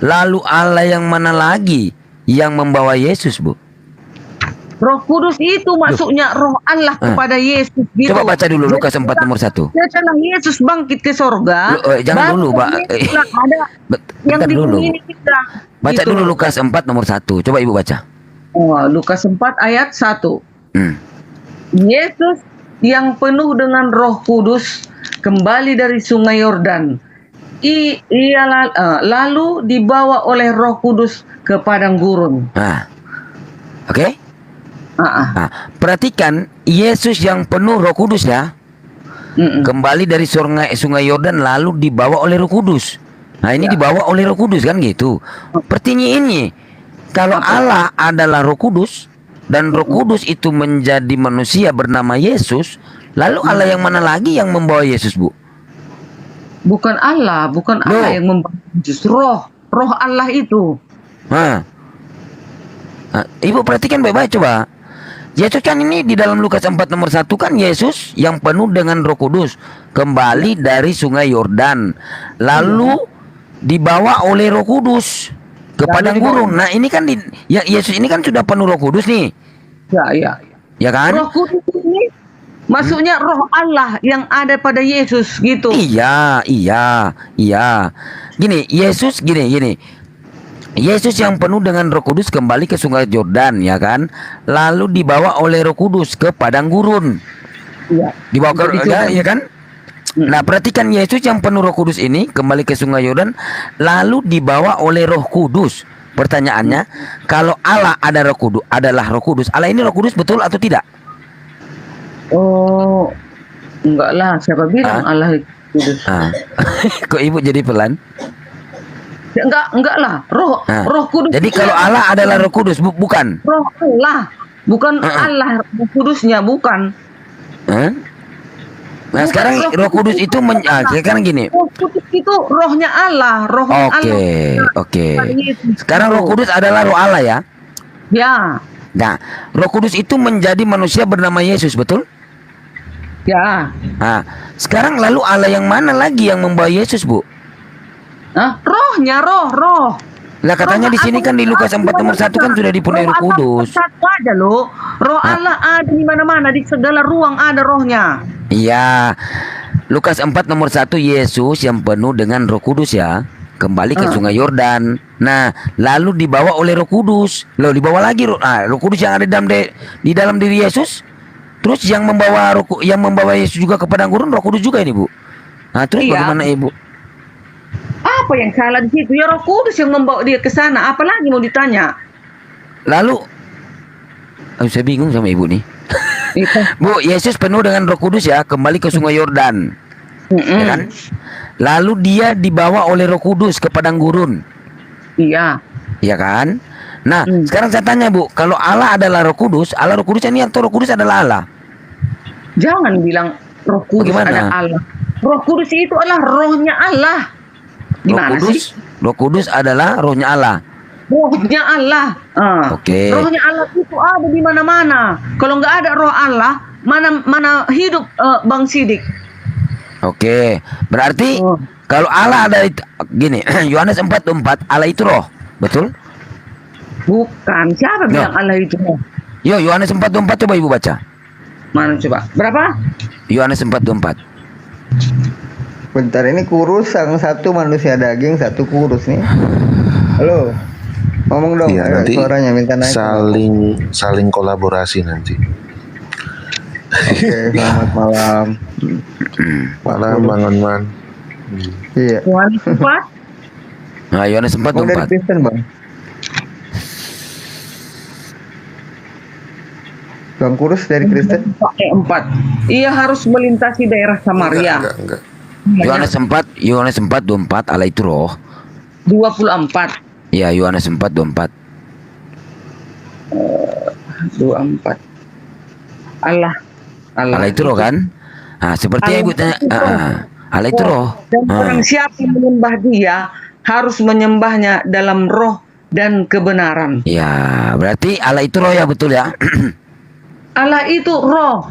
Speaker 17: lalu Allah yang mana lagi yang membawa Yesus, Bu?
Speaker 8: Roh Kudus itu masuknya roh Allah kepada Yesus gitu.
Speaker 17: Coba baca dulu Lukas 4 nomor 1.
Speaker 8: Setelah Yesus bangkit ke sorga,
Speaker 17: jangan dulu, Pak.
Speaker 8: Ada yang di bumi ini kita.
Speaker 17: Baca
Speaker 8: gitu.
Speaker 17: dulu Lukas 4 nomor 1. Coba Ibu baca.
Speaker 8: Lukas 4 ayat 1. Yesus yang penuh dengan Roh Kudus kembali dari sungai Yordan. Lalu dibawa oleh Roh Kudus ke padang gurun.
Speaker 17: Oke? Nah, perhatikan Yesus yang penuh Roh Kudus ya. Kembali dari sungai Yordan lalu dibawa oleh Roh Kudus. Nah, ini dibawa oleh Roh Kudus kan gitu. Pertanyaannya, kalau Allah adalah Roh Kudus dan Roh Kudus itu menjadi manusia bernama Yesus, lalu Allah yang mana lagi yang membawa Yesus, Bu?
Speaker 8: Bukan Allah yang membawa Yesus, roh Allah itu.
Speaker 17: Nah, Ibu perhatikan baik-baik coba. Yesus kan ini di dalam Lukas 4 nomor 1 kan Yesus yang penuh dengan Roh Kudus kembali dari sungai Yordan, lalu dibawa oleh Roh Kudus ke padang gurun. Nah, ini kan Yesus ini kan sudah penuh Roh Kudus nih. Ya kan?
Speaker 8: Roh Kudus ini maksudnya roh Allah yang ada pada Yesus gitu.
Speaker 17: Iya. Gini. Yesus yang penuh dengan Roh Kudus kembali ke sungai Yordan, ya kan? Lalu dibawa oleh Roh Kudus ke padang gurun.
Speaker 8: Iya.
Speaker 17: Dibawa ke ya kan? Nah, perhatikan Yesus yang penuh Roh Kudus ini kembali ke sungai Yordan lalu dibawa oleh Roh Kudus. Pertanyaannya, kalau Allah adalah Roh Kudus, Allah ini Roh Kudus betul atau tidak?
Speaker 8: Oh, enggak lah, siapa bilang Allah itu Kudus?
Speaker 17: Kok Ibu jadi pelan?
Speaker 8: Enggak lah, Roh Kudus.
Speaker 17: Jadi kalau Allah adalah Roh Kudus, bukan?
Speaker 8: Roh Allah, bukan Allah Roh Kudusnya, bukan.
Speaker 17: Nah, sekarang Roh Kudus itu sekarang gini.
Speaker 8: Roh Kudus itu rohnya Allah, Allah.
Speaker 17: Oke. Sekarang Roh Kudus adalah roh Allah ya?
Speaker 8: Ya.
Speaker 17: Nah, Roh Kudus itu menjadi manusia bernama Yesus, betul?
Speaker 8: Ya.
Speaker 17: Nah, sekarang lalu Allah yang mana lagi yang membawa Yesus, Bu?
Speaker 8: Rohnya, roh.
Speaker 17: Lah katanya di sini kan di Lukas 4 nomor 1 kan sudah dipenuhi Roh Kudus.
Speaker 8: Satu aja loh. Roh Allah ada di mana-mana, di segala ruang ada rohnya.
Speaker 17: Iya. Lukas 4 nomor 1 Yesus yang penuh dengan Roh Kudus ya, kembali ke sungai Yordan. Nah, lalu dibawa oleh Roh Kudus. Loh, dibawa lagi Roh Kudus yang ada di dalam diri Yesus. Terus yang membawa Yesus juga ke padang gurun Roh Kudus juga ini, Bu. Nah, terus bagaimana Ibu?
Speaker 8: Apa yang salah di situ? Ya Roh Kudus yang membawa dia ke sana. Apalagi mau ditanya?
Speaker 17: Lalu, saya bingung sama Ibu nih. Bu, Yesus penuh dengan Roh Kudus ya, kembali ke sungai Yordan. Ya kan? Lalu dia dibawa oleh Roh Kudus ke padang gurun.
Speaker 8: Iya.
Speaker 17: Iya kan? Nah, sekarang saya tanya, Bu, kalau Allah adalah Roh Kudus ini atau Roh Kudus adalah Allah?
Speaker 8: Jangan bilang Roh Kudus ada Allah. Roh Kudus itu adalah rohnya Allah. Gimana sih?
Speaker 17: Roh Kudus adalah rohnya Allah.
Speaker 8: Rohnya Allah.
Speaker 17: Oke.
Speaker 8: Rohnya Allah itu ada di mana-mana. Kalau nggak ada roh Allah, mana hidup Bang Sidik?
Speaker 17: Oke. Berarti kalau Allah ada gini, Yohanes 4:4 Allah itu roh, betul?
Speaker 8: Bukan. Siapa bilang Allah itu roh?
Speaker 17: Yo, Yohanes 4:4 coba Ibu baca.
Speaker 8: Mana coba? Berapa?
Speaker 17: Yohanes 4:4.
Speaker 11: Bentar, ini kurus, yang satu manusia daging, satu kurus nih. Halo, ngomong dong,
Speaker 14: Iya, nanti
Speaker 11: suaranya minta naik.
Speaker 14: saling kolaborasi nanti.
Speaker 11: Oke, selamat malam.
Speaker 14: Malam Bang Onman.
Speaker 11: Iya.
Speaker 8: Yohanes 4.
Speaker 17: Nah, Yohanes 4:4.
Speaker 11: Dari Kristen, Bang. Bang Kurus dari Kristen.
Speaker 8: 4. Ia harus melintasi daerah Samaria.
Speaker 14: Enggak.
Speaker 17: Yohanes 4:24 Allah itu roh.
Speaker 8: 24.
Speaker 17: Ya, Yohanes 4:24.
Speaker 8: 24. Allah
Speaker 17: itu roh kan? Nah, seperti yang Ibu tanya, Allah itu roh.
Speaker 8: Dan orang siapa yang menyembah dia harus menyembahnya dalam roh dan kebenaran.
Speaker 17: Ya, berarti Allah itu roh ya, betul ya?
Speaker 8: Allah itu roh.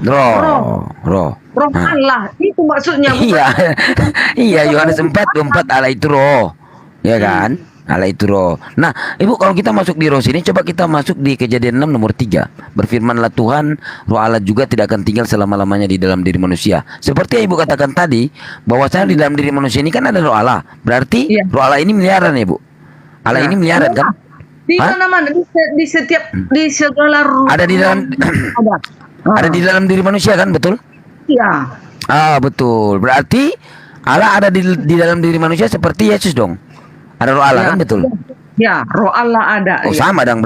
Speaker 8: Roh Allah itu maksudnya.
Speaker 17: Iya, Yohanes 4:24 Allah itu roh. Ya kan? Allah itu roh. Nah, Ibu, kalau kita masuk di roh sini, coba kita masuk di Kejadian 6 nomor 3. Berfirmanlah Tuhan, roh Allah juga tidak akan tinggal selama-lamanya di dalam diri manusia. Seperti yang Ibu katakan tadi, bahwasanya di dalam diri manusia ini kan ada roh Allah. Berarti roh Allah ini miliaran ya, Bu? Allah ini miliaran kan?
Speaker 8: Di mana-mana, di segala ruang.
Speaker 17: Ada di dalam ada di dalam diri manusia kan, betul?
Speaker 8: Iya.
Speaker 17: Betul. Berarti Allah ada di dalam diri manusia seperti Yesus dong. Ada roh Allah kan, betul?
Speaker 8: Ya, roh Allah ada.
Speaker 17: Oh, sama dong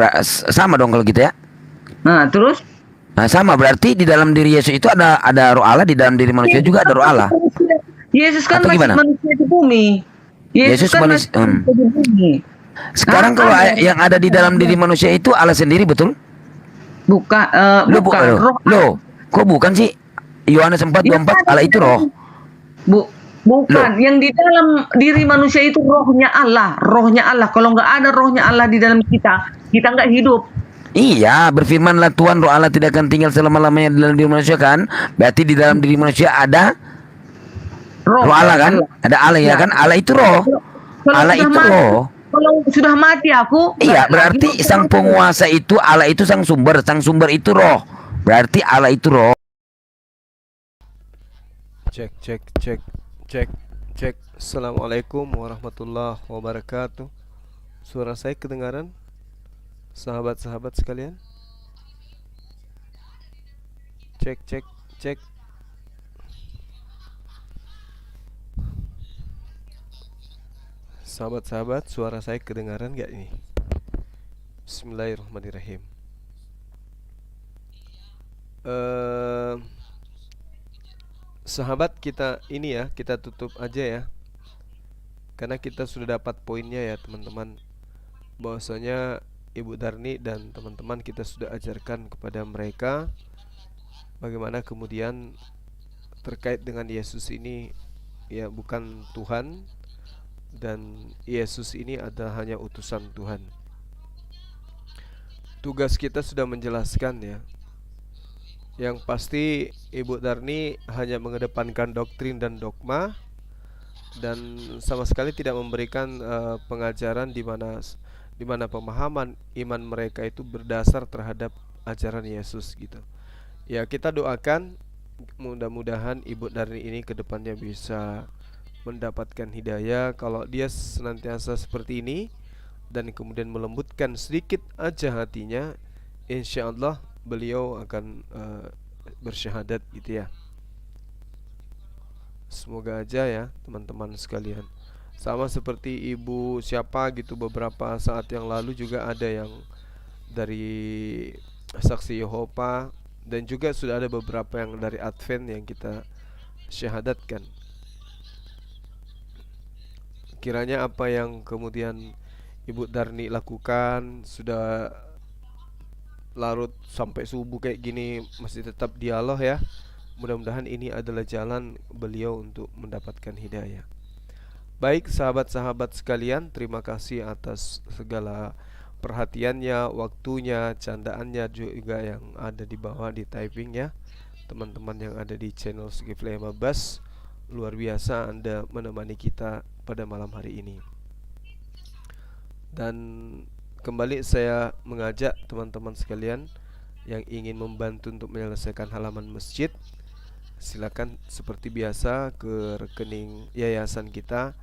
Speaker 17: kalau gitu ya.
Speaker 8: Nah, terus?
Speaker 17: Nah, sama berarti di dalam diri Yesus itu ada roh Allah, di dalam diri manusia juga ada roh Allah.
Speaker 8: Yesus kan
Speaker 17: Atau
Speaker 8: masih
Speaker 17: gimana?
Speaker 8: manusia di bumi. Yesus kan masih manusia di bumi.
Speaker 17: Sekarang kalau yang ada di dalam diri manusia itu Allah sendiri, betul?
Speaker 8: Bukan, bukan.
Speaker 17: Loh, kok bukan sih? Yohanes 4:24 Allah itu roh.
Speaker 8: Bukan. Yang di dalam diri manusia itu rohnya Allah. Rohnya Allah. Kalau nggak ada rohnya Allah di dalam kita nggak hidup.
Speaker 17: Iya, berfirmanlah Tuhan, roh Allah tidak akan tinggal selama-lamanya di dalam diri manusia kan? Berarti di dalam diri manusia ada roh Allah kan? Ada Allah ya kan? Allah itu roh. Allah itu roh.
Speaker 8: Kalau sudah mati aku.
Speaker 17: Iya, berarti sang penguasa itu Allah itu sang sumber itu roh. Berarti Allah itu roh.
Speaker 12: Cek. Assalamualaikum warahmatullahi wabarakatuh. Suara saya kedengaran? Sahabat-sahabat sekalian. Cek. Sahabat-sahabat, suara saya kedengaran gak ini? Bismillahirrahmanirrahim. Sahabat kita ini ya, kita tutup aja ya, karena kita sudah dapat poinnya ya teman-teman, bahwasanya Ibu Darni dan teman-teman kita sudah ajarkan kepada mereka bagaimana kemudian terkait dengan Yesus ini ya bukan Tuhan, dan Yesus ini adalah hanya utusan Tuhan. Tugas kita sudah menjelaskan ya. Yang pasti Ibu Darni hanya mengedepankan doktrin dan dogma, dan sama sekali tidak memberikan pengajaran di mana pemahaman iman mereka itu berdasar terhadap ajaran Yesus gitu. Ya, kita doakan mudah-mudahan Ibu Darni ini ke depannya bisa mendapatkan hidayah. Kalau dia senantiasa seperti ini dan kemudian melembutkan sedikit aja hatinya, insya Allah beliau akan bersyahadat gitu ya. Semoga aja ya teman-teman sekalian. Sama seperti ibu siapa gitu beberapa saat yang lalu juga ada yang dari saksi Yehova, dan juga sudah ada beberapa yang dari Advent yang kita syahadatkan. Kiranya apa yang kemudian Ibu Darni lakukan, sudah larut sampai subuh kayak gini masih tetap dialog ya. Mudah-mudahan ini adalah jalan beliau untuk mendapatkan hidayah. Baik sahabat-sahabat sekalian, terima kasih atas segala perhatiannya, waktunya, candaannya juga yang ada di bawah di typing ya. Teman-teman yang ada di channel Zulkifli Mabas, luar biasa Anda menemani kita pada malam hari ini. Dan kembali saya mengajak teman-teman sekalian yang ingin membantu untuk menyelesaikan halaman masjid, silakan seperti biasa ke rekening yayasan kita,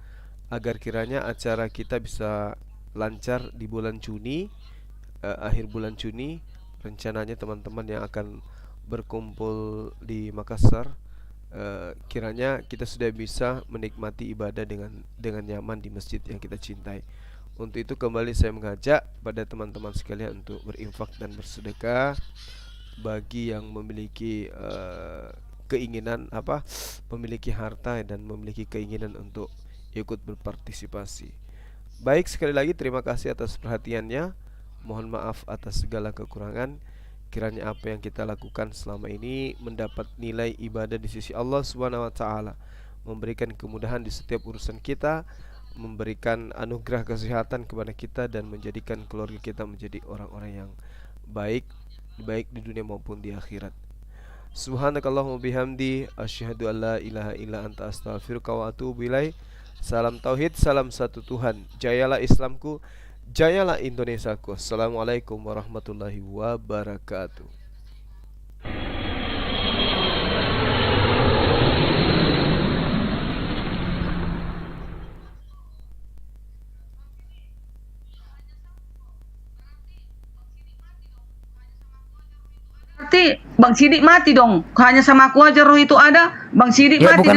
Speaker 12: agar kiranya acara kita bisa lancar di bulan Juni, akhir bulan Juni. Rencananya teman-teman yang akan berkumpul di Makassar, kiranya kita sudah bisa menikmati ibadah dengan nyaman di masjid yang kita cintai. Untuk itu kembali saya mengajak pada teman-teman sekalian untuk berinfak dan bersedekah. Bagi yang memiliki keinginan memiliki harta dan memiliki keinginan untuk ikut berpartisipasi. Baik, sekali lagi terima kasih atas perhatiannya. Mohon maaf atas segala kekurangan. Kiranya apa yang kita lakukan selama ini mendapat nilai ibadah di sisi Allah Subhanahu wa taala, memberikan kemudahan di setiap urusan kita, memberikan anugerah kesehatan kepada kita, dan menjadikan keluarga kita menjadi orang-orang yang baik di dunia maupun di akhirat. Subhanakallahumma bihamdi asyhadu an la ilaha illa anta astaghfiruka wa atubu ilaik. Salam tauhid, salam satu Tuhan. Jayalah Islamku, jayalah Indonesiaku. Assalamualaikum warahmatullahi wabarakatuh.
Speaker 8: Berarti Bang Sidik mati dong. Hanya sama aku aja roh itu ada. Bang Sidik mati.